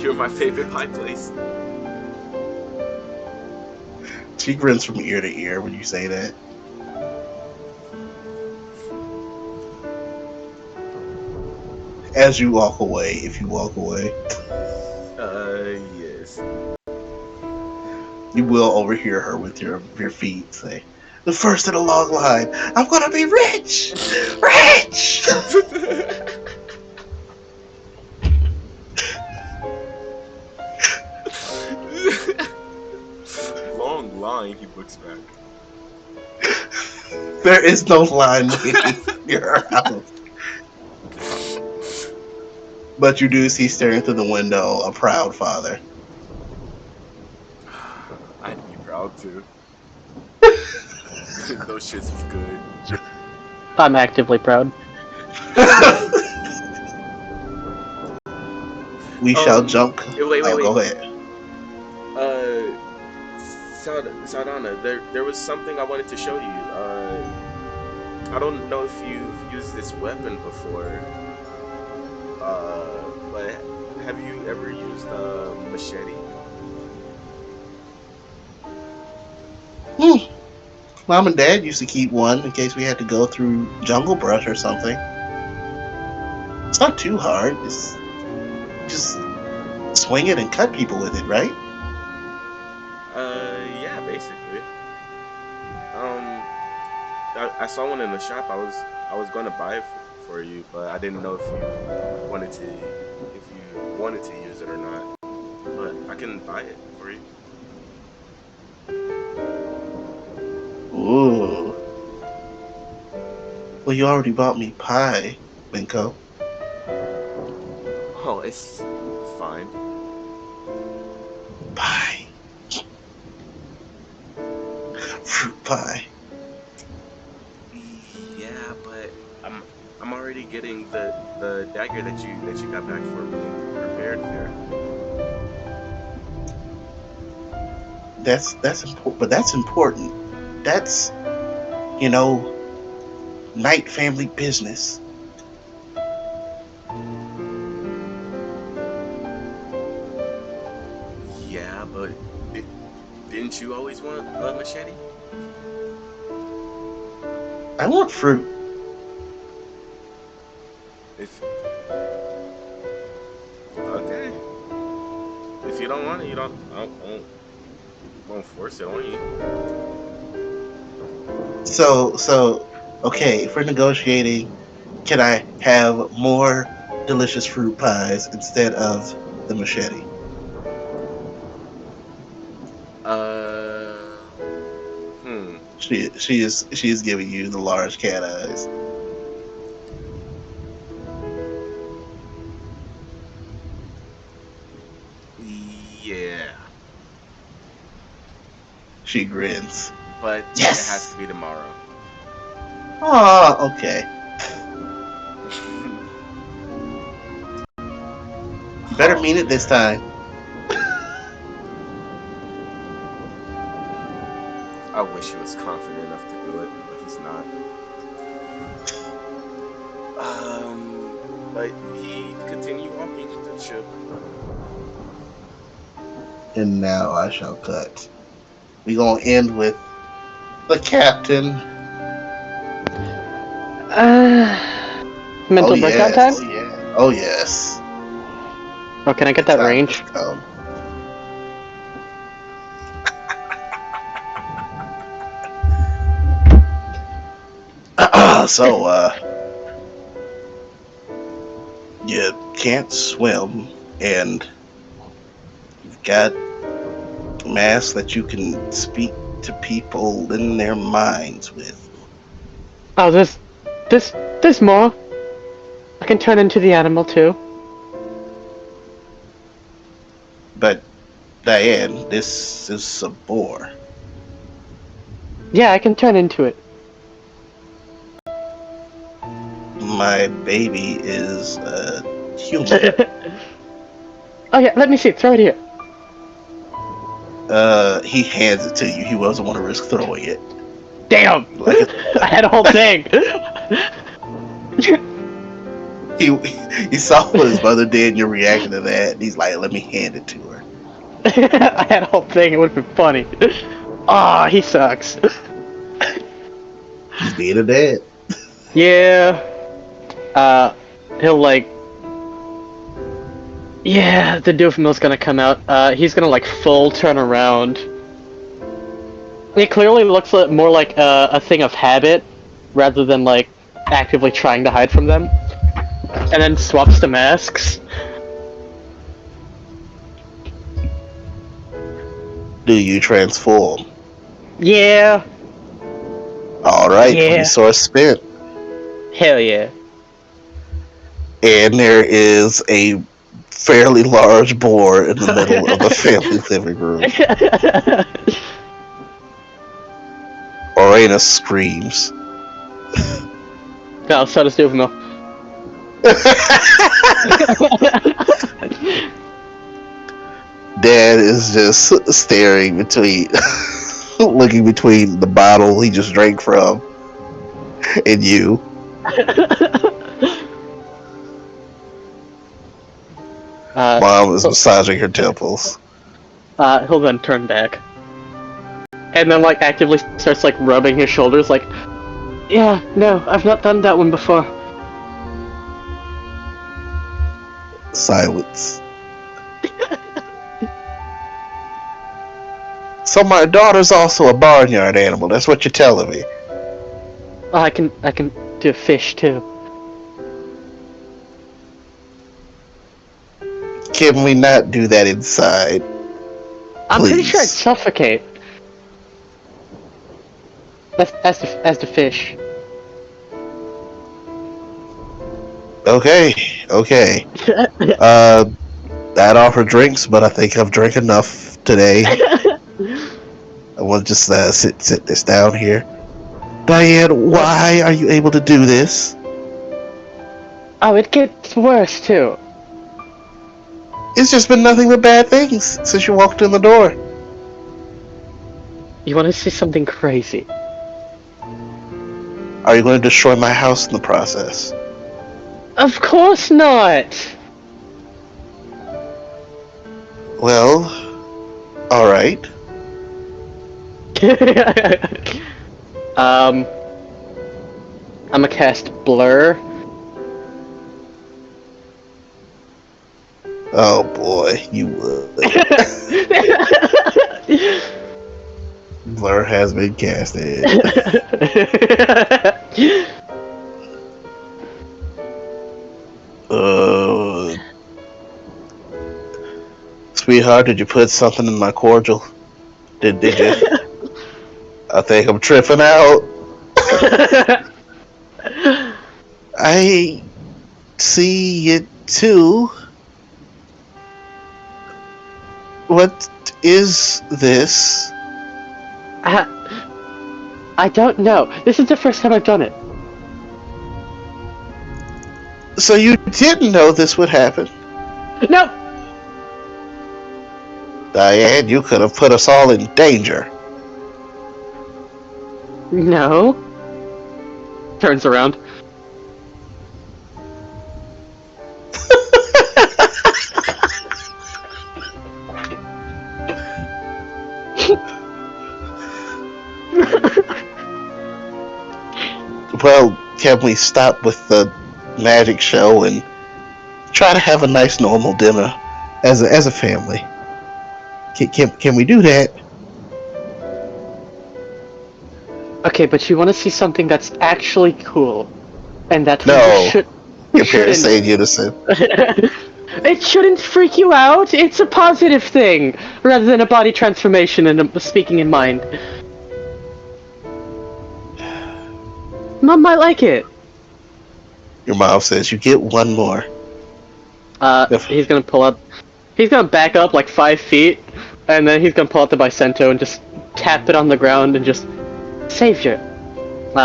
You're my favorite pie place. She grins from ear to ear when you say that. As you walk away, if you walk away, Yes. you will overhear her with your feet say, "The first in a long line. I'm gonna be rich, rich." Long line, he looks back. There is no line waiting for your house. But you do see staring through the window a proud father. I'd be proud too. Those shits was good. I'm actively proud. We shall jump. Wait. Oh, go ahead. Uh, Saldana, there was something I wanted to show you. I don't know if you've used this weapon before. But have you ever used a machete? Mom and Dad used to keep one in case we had to go through jungle brush or something. It's not too hard. It's just swing it and cut people with it, right? Yeah, basically. I saw one in the shop. I was gonna buy it for you, but I didn't know if you wanted to use it or not. But I can buy it for you. Ooh. Well, you already bought me pie, Minko. Oh, it's fine. Pie. Fruit pie. Yeah, but I'm already getting the dagger that you got back for me prepared there. That's important, but that's important. That's, you know, Knight family business. Yeah, but didn't you always want a machete? I want fruit. If okay, if you don't want it, you don't. Won't force it on you. So, okay, if we're negotiating, can I have more delicious fruit pies instead of the machete? She is giving you the large cat eyes. Yeah, She grins. but Yes! it has to be tomorrow. Ah, okay. You better Oh, mean it this man. time. I wish he was confident enough to do it, but he's not. But he continued walking to the ship. And now I shall cut. We gonna end with the captain. Mental breakdown time? Oh yes. Oh, can I get The that time range? has come. So, you can't swim, and you've got masks that you can speak to people in their minds with. Oh, there's more. I can turn into the animal too. But, Diane, this is a boar. Yeah, I can turn into it. My baby is a human. Oh yeah, let me see. Throw it here. He hands it to you. He doesn't want to risk throwing it. Damn! Like I had a whole thing. he saw what his mother did and your reaction to that, and he's like, let me hand it to her. I had a whole thing. It would have been funny. Ah, he sucks. He's being a dad. Yeah. He'll like. Yeah, the Doofenmill's gonna come out. He's gonna like full turn around. It clearly looks more like a thing of habit, rather than like actively trying to hide from them. And then swaps to masks. Do you transform? Yeah. Alright, Yeah. resource spent. Hell yeah. And there is a fairly large boar in the middle of the family living room. Orena screams. No, so does Doofenmill. Dad is just staring between, looking between the bottle he just drank from and you. Mom is massaging her temples. He'll then turn back. And then, like, actively starts, like, rubbing his shoulders, like, yeah, no, I've not done that one before. Silence. So my daughter's also a barnyard animal, that's what you're telling me. Oh, I can do fish, too. Can we not do that inside? I'm pretty Please. sure I'd suffocate. As the fish. Okay. I'd offer drinks, but I think I've drank enough today. I want to just sit this down here. Diane, why are you able to do this? Oh, it gets worse, too. It's just been nothing but bad things since you walked in the door. You want to see something crazy? Are you going to destroy my house in the process? Of course not! Well, alright. I'm gonna cast Blur. Oh boy, you would. Blur has been casted. Sweetheart, did you put something in my cordial? Did you? I think I'm tripping out. I see it too. What is this? I don't know. This is the first time I've done it. So you didn't know this would happen? No! Diane, you could have put us all in danger. No. Turns around. Well, can we stop with the magic show and try to have a nice normal dinner as a family? Can we do that? Okay, but you want to see something that's actually cool, and that No. should. Your parents say in unison. It shouldn't freak you out. It's a positive thing, rather than a body transformation and a speaking in mind. Mom might like it. Your mom says you get one more. He's gonna pull up. He's gonna back up like 5 feet, and then he's gonna pull out the Bicento and just tap it on the ground and just save you.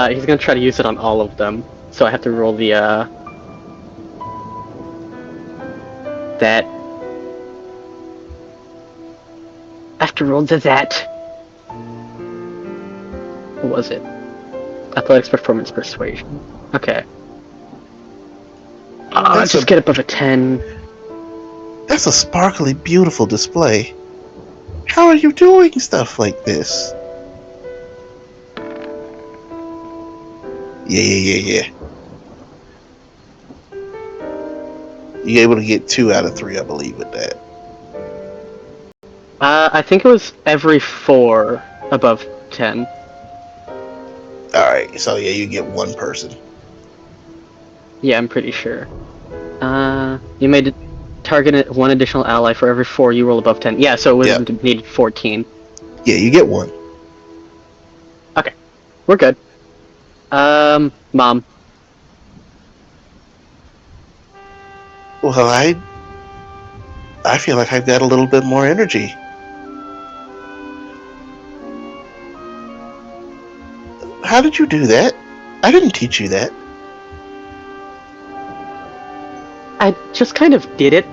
He's gonna try to use it on all of them, so I have to roll the that. I have to roll that. What was it? Athletics, performance, persuasion. Okay. Let's just get above a 10. That's a sparkly, beautiful display. How are you doing stuff like this? Yeah. You're able to get 2 out of 3, I believe, with that. I think it was every 4 above 10. Alright, so yeah, you get 1 person. Yeah, I'm pretty sure. You may target 1 additional ally for every 4 you roll above 10. Yeah, so it was needed 14. Yeah, you get 1. Okay, we're good. Mom. Well, I feel like I've got a little bit more energy. How did you do that? I didn't teach you that. I just kind of did it.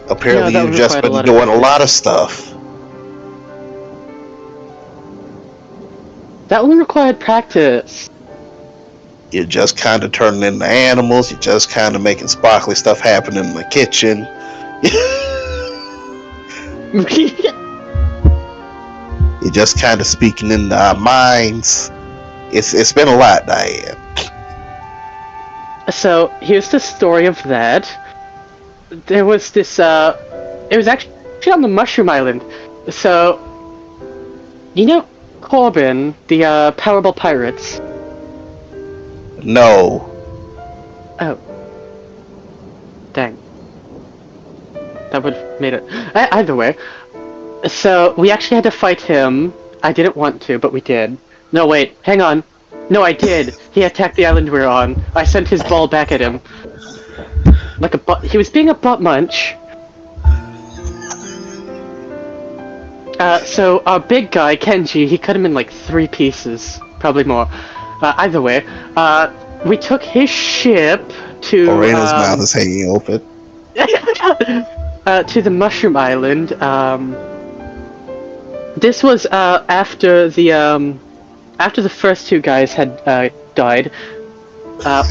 Apparently that you've would just require been a lot of doing a lot of stuff. That one required practice. You're just kind of turning into animals. You're just kind of making sparkly stuff happen in the kitchen. You're just kind of speaking into our minds. It's been a lot, Diane. So, here's the story of that. There was this, it was actually on the Mushroom Island. So, you know Corbin, the, Powerball Pirates? No. Oh. Dang. That would have made it... Either way. So, we actually had to fight him. I didn't want to, but we did. No, wait. Hang on. No, I did. He attacked the island we were on. I sent his ball back at him. Like a butt... He was being a butt munch. So, our big guy, Kenji, he cut him in like 3 pieces. Probably more. Either way, we took his ship to... Morena's mouth is hanging open. To the Mushroom Island. This was after the first 2 guys had died.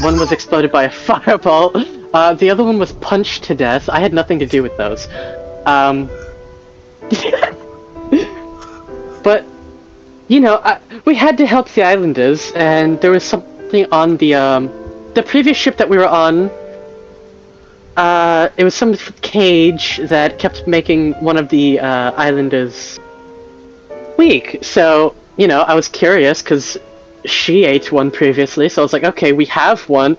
One was exploded by a fireball. The other one was punched to death. I had nothing to do with those. But, you know, we had to help the islanders, and there was something on the previous ship that we were on. It was some cage that kept making one of the islanders weak. So, you know, I was curious because she ate one previously, so I was like, okay, we have one.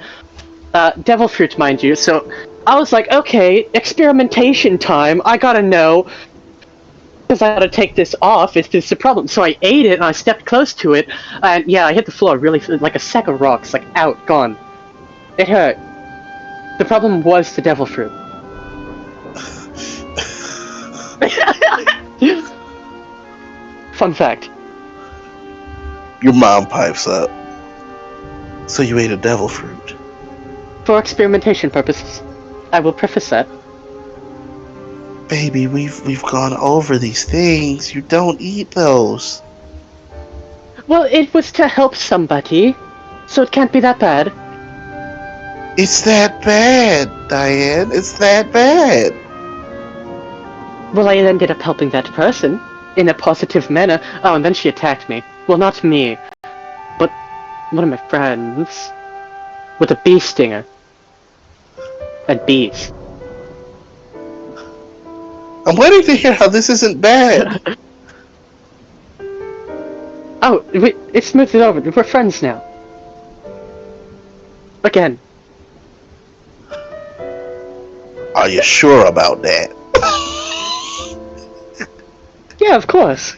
Devil fruit, mind you. So I was like, okay, experimentation time. I gotta know because I gotta take this off. It's the problem. So I ate it and I stepped close to it, and yeah, I hit the floor really like a sack of rocks, like out, gone. It hurt. The problem was the devil fruit. Fun fact. Your mom pipes up. So you ate a devil fruit? For experimentation purposes. I will preface that. Baby, we've gone over these things. You don't eat those. Well, it was to help somebody, so it can't be that bad. It's that bad, Diane. It's that bad. Well, I ended up helping that person in a positive manner. Oh, and then she attacked me. Well, not me, but one of my friends with a bee stinger. And bees. I'm waiting to hear how this isn't bad. Oh, it smoothed it over. We're friends now. Again. Are you sure about that? Yeah, of course.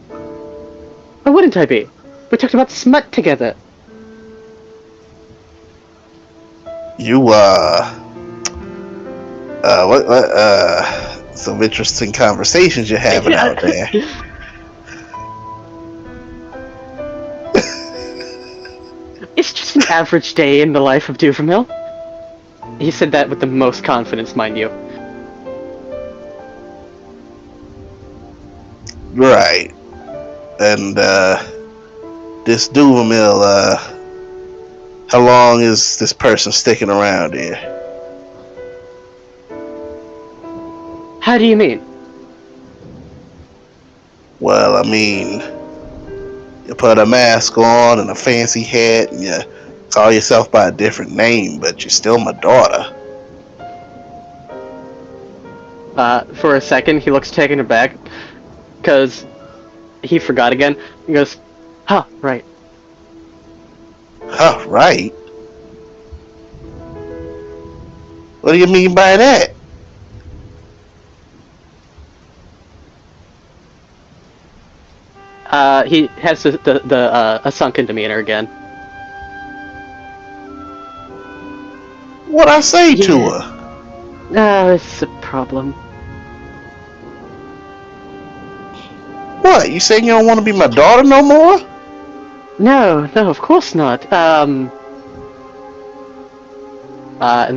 Why wouldn't I be? We talked about smut together. You, some interesting conversations you're having out there. It's just an average day in the life of Duvermill. He said that with the most confidence, mind you. Right. And, this Duvermill, how long is this person sticking around here? How do you mean? Well, I mean, you put a mask on and a fancy hat and you call yourself by a different name, but you're still my daughter. For a second, he looks taken aback, because he forgot again. He goes, huh, right. Huh, right? What do you mean by that? He has a sunken demeanor again. What'd I say to Yeah. her? It's a problem. What, you saying you don't want to be my daughter no more? No, of course not. And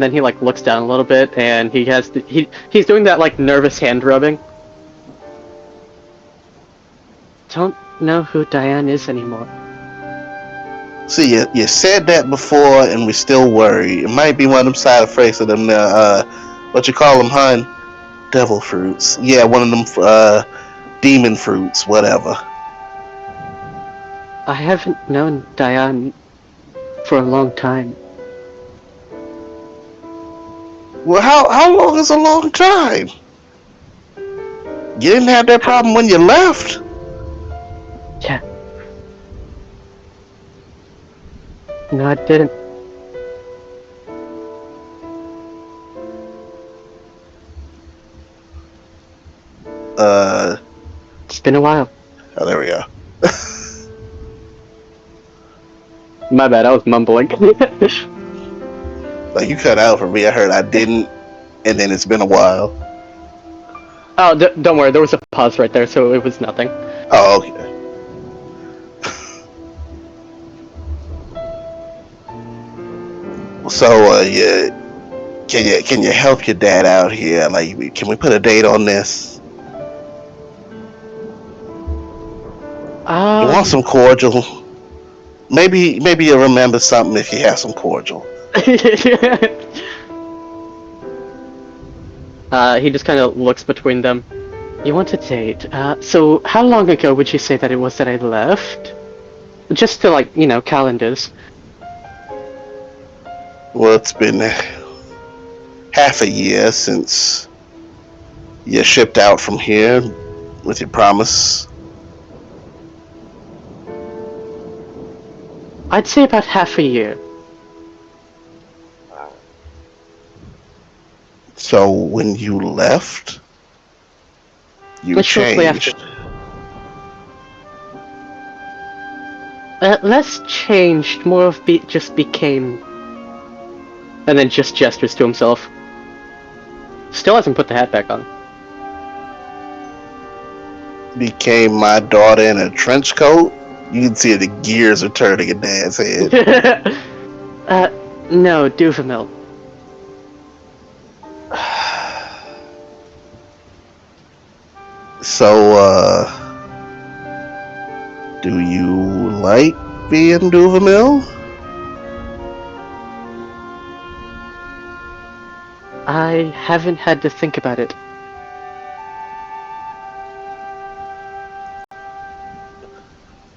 then he like looks down a little bit, and he has he's doing that like nervous hand rubbing. Don't know who Diane is anymore. See, you said that before, and we still worry. It might be one of them side effects of them, what you call them, hun? Devil fruits. Yeah, one of them, demon fruits, whatever. I haven't known Diane for a long time. Well, how long is a long time? You didn't have that problem when you left? Yeah. No, I didn't. It's been a while. Oh, there we go. My bad, I was mumbling. Like, you cut out for me. I heard I didn't, and then it's been a while. Oh, don't worry, there was a pause right there, so it was nothing. Oh, okay. So, can you help your dad out here? Like, can we put a date on this? You want some cordial? Maybe you'll remember something if you have some cordial. He just kind of looks between them. You want a date? So how long ago would you say that it was that I left? Just to, like, calendars. Well, it's been half a year since you shipped out from here with your promise. I'd say about half a year. So when you left, You But shortly after. changed. Less changed, more of just became. And then just gestures to himself. Still hasn't put the hat back on. Became my daughter in a trench coat. You can see the gears are turning in Dad's head. No, Duvamil. So, do you like being Duvamil? I haven't had to think about it.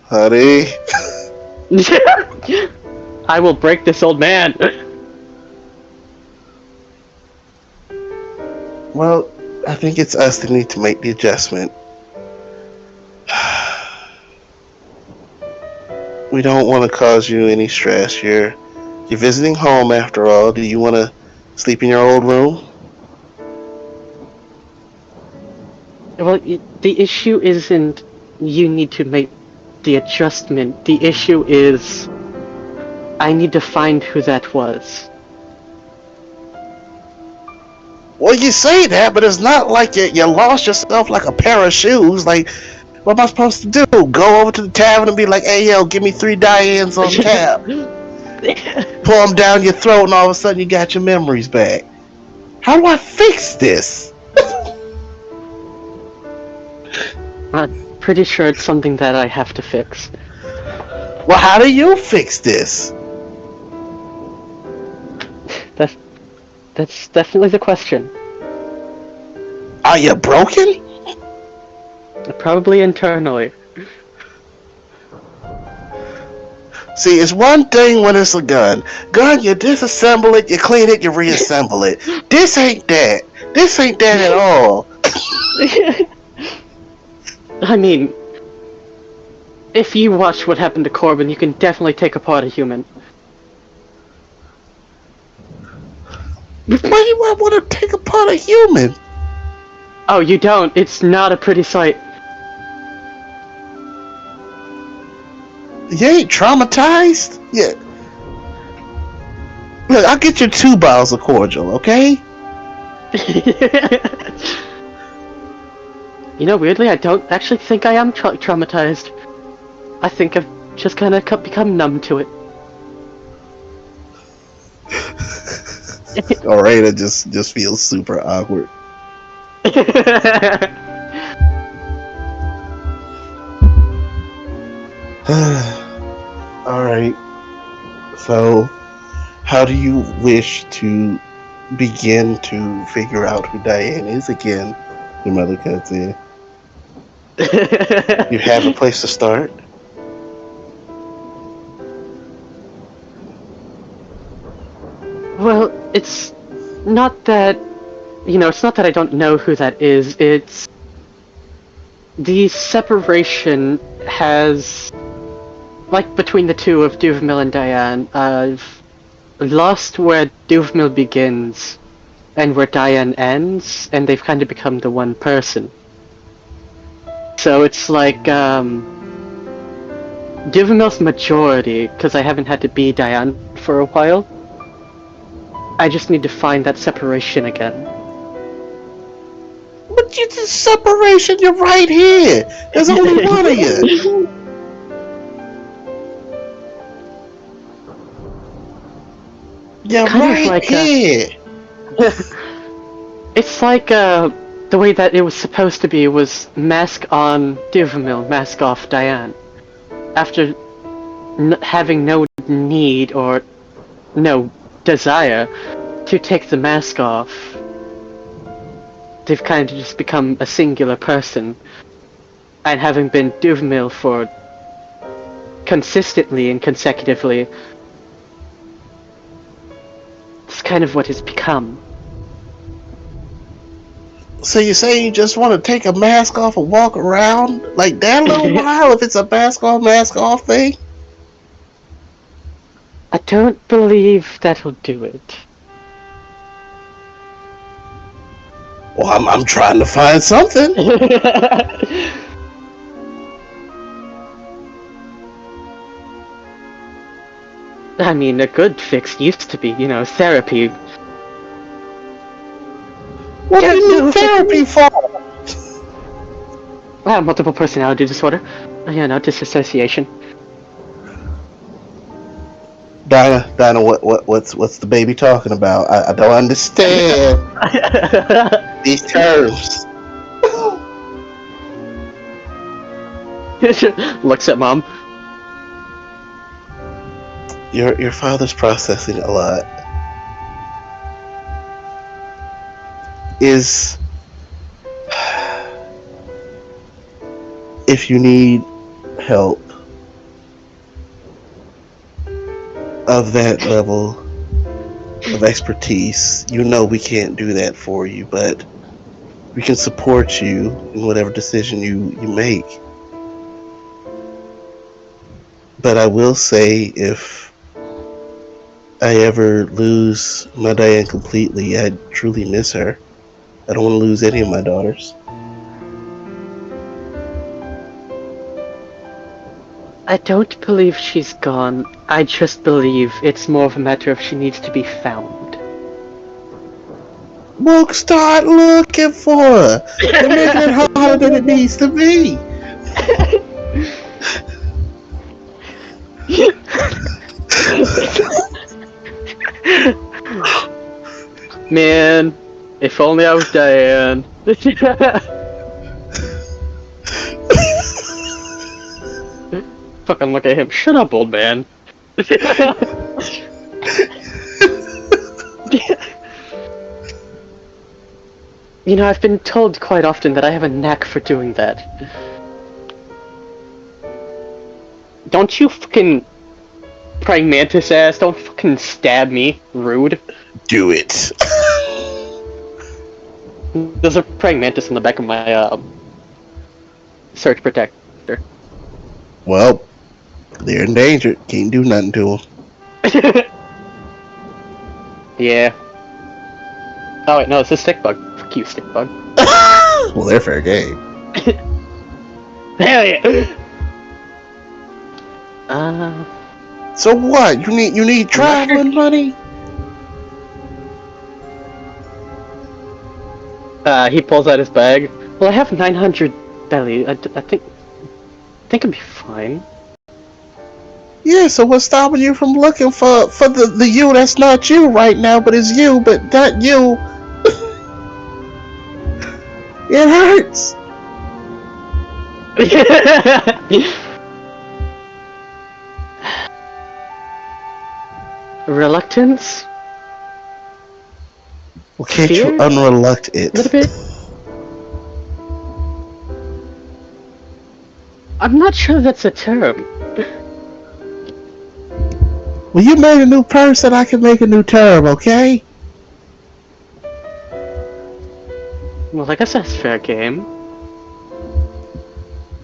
Honey? I will break this old man. Well, I think it's us that need to make the adjustment. We don't want to cause you any stress. You're visiting home after all. Do you want to sleep in your old room? Well, the issue isn't you need to make the adjustment. The issue is I need to find who that was. Well, you say that, but it's not like you lost yourself like a pair of shoes. Like, what am I supposed to do? Go over to the tavern and be like, hey, yo, give me 3 Dianes on tap. Pour them down your throat, and all of a sudden you got your memories back. How do I fix this? I'm pretty sure it's something that I have to fix. Well, how do you fix this? That's definitely the question. Are you broken? Probably internally. See, it's one thing when it's a gun. Gun, you disassemble it, you clean it, you reassemble it. This ain't that. This ain't that at all. I mean, if you watch what happened to Corbin, you can definitely take apart a human. Why do I want to take apart a human? Oh, you don't. It's not a pretty sight. You ain't traumatized? Yeah. Look, I'll get you 2 bottles of cordial, okay? You know, weirdly, I don't actually think I am traumatized. I think I've just kind of become numb to it. Alright, it just feels super awkward. Alright. So, how do you wish to begin to figure out who Diane is again? Your mother cuts in. You have a place to start? Well, it's not that, it's not that I don't know who that is, it's the separation has, like between the two of Duvamil and Diane, I've lost where Duvamil begins and where Diane ends, and they've kind of become the one person. So it's like, Duvamil's majority, because I haven't had to be Diane for a while. I just need to find that separation again. But you just separation, you're right here. There's only one of you. You're Kind of right like here. It's like the way that it was supposed to be was mask on Duvamil, mask off Diane. After having no need or no desire to take the mask off, they've kind of just become a singular person. And having been Duvamil for consistently and consecutively, it's kind of what it's become. So you say you just want to take a mask off and walk around like that a little while if it's a mask off thing? I don't believe that'll do it. Well, I'm trying to find something. I mean, a good fix used to be, therapy. What do you need therapy for? Multiple personality disorder. Disassociation. Dinah, what's the baby talking about? I don't understand these terms. Looks at mom. Your father's processing a lot. If you need help of that level of expertise, we can't do that for you, but we can support you in whatever decision you make. But I will say, if I ever lose my Diane completely, I truly miss her. I don't want to lose any of my daughters. I don't believe she's gone. I just believe it's more of a matter of she needs to be found. Well, start looking for her. You're making it harder than it needs to be. Man, if only I was Diane. Fucking look at him. Shut up, old man. I've been told quite often that I have a knack for doing that. Don't you fucking praying mantis ass, don't fucking stab me, rude. Do it. There's a praying mantis in the back of my surge protector. Well, they're endangered. Can't do nothing to them. Yeah. Oh wait, no, it's a stick bug. Fuck you, stick bug. Well, they're fair game. Hell yeah. So what? You need traveling money? He pulls out his bag. Well, I have 900 belly. I think I'll be fine. Yeah, so what's stopping you from looking for the you that's not you right now, but is you, but not you? It hurts. Reluctance? Well, can't Fear? you unreluct it? A little bit? I'm not sure that's a term. Well, you made a new person, I can make a new term, okay? Well, I guess that's fair game.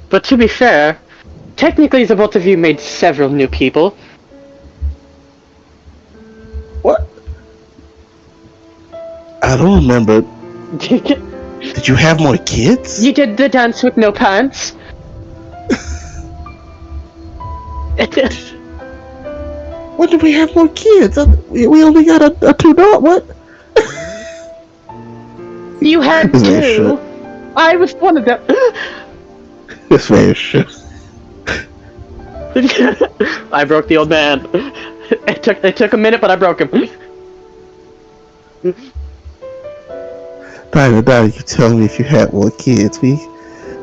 But to be fair, technically the both of you made several new people. What? I don't remember. Did you have more kids? You did the dance with no pants. When did we have more kids? We only got a two-dog. What? You had two. I was one of them. This man is shit. I broke the old man. It took a minute, but I broke him. Dinah, you tell me if you had more kids.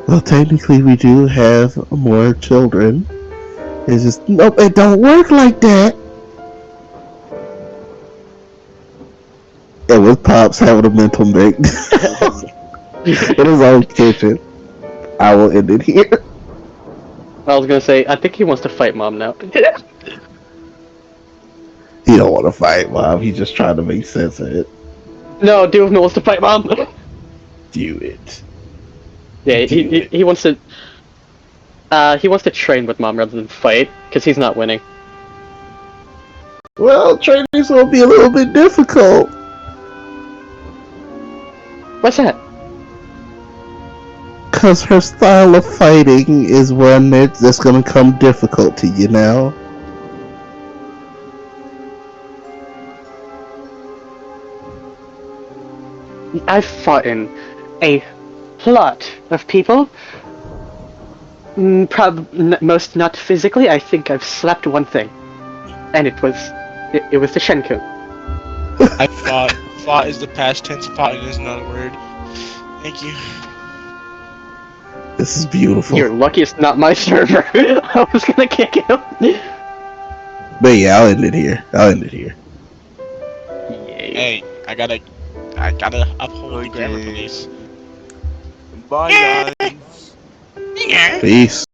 Well, technically we do have more children. It's just, nope, it don't work like that. And with Pops having a mental break in his own kitchen, I will end it here. I was gonna say, I think he wants to fight Mom now. He don't want to fight Mom. He's just trying to make sense of it. No, dude wants to fight Mom. Do it. Yeah, he wants to. He wants to train with Mom rather than fight, because he's not winning. Well, training's will be a little bit difficult. What's that? because her style of fighting is one that's gonna come difficult to you now. I've fought in a lot of people. Most not physically. I think I've slapped one thing, and it was the Shenku. I fought. Fought is the past tense. Fought is not a word. Thank you. This is beautiful. You're lucky it's not my server. I was gonna kick him. But yeah, I'll end it here. Yay. Hey, I gotta uphold the grammar Okay. police. Bye, guys. Peace.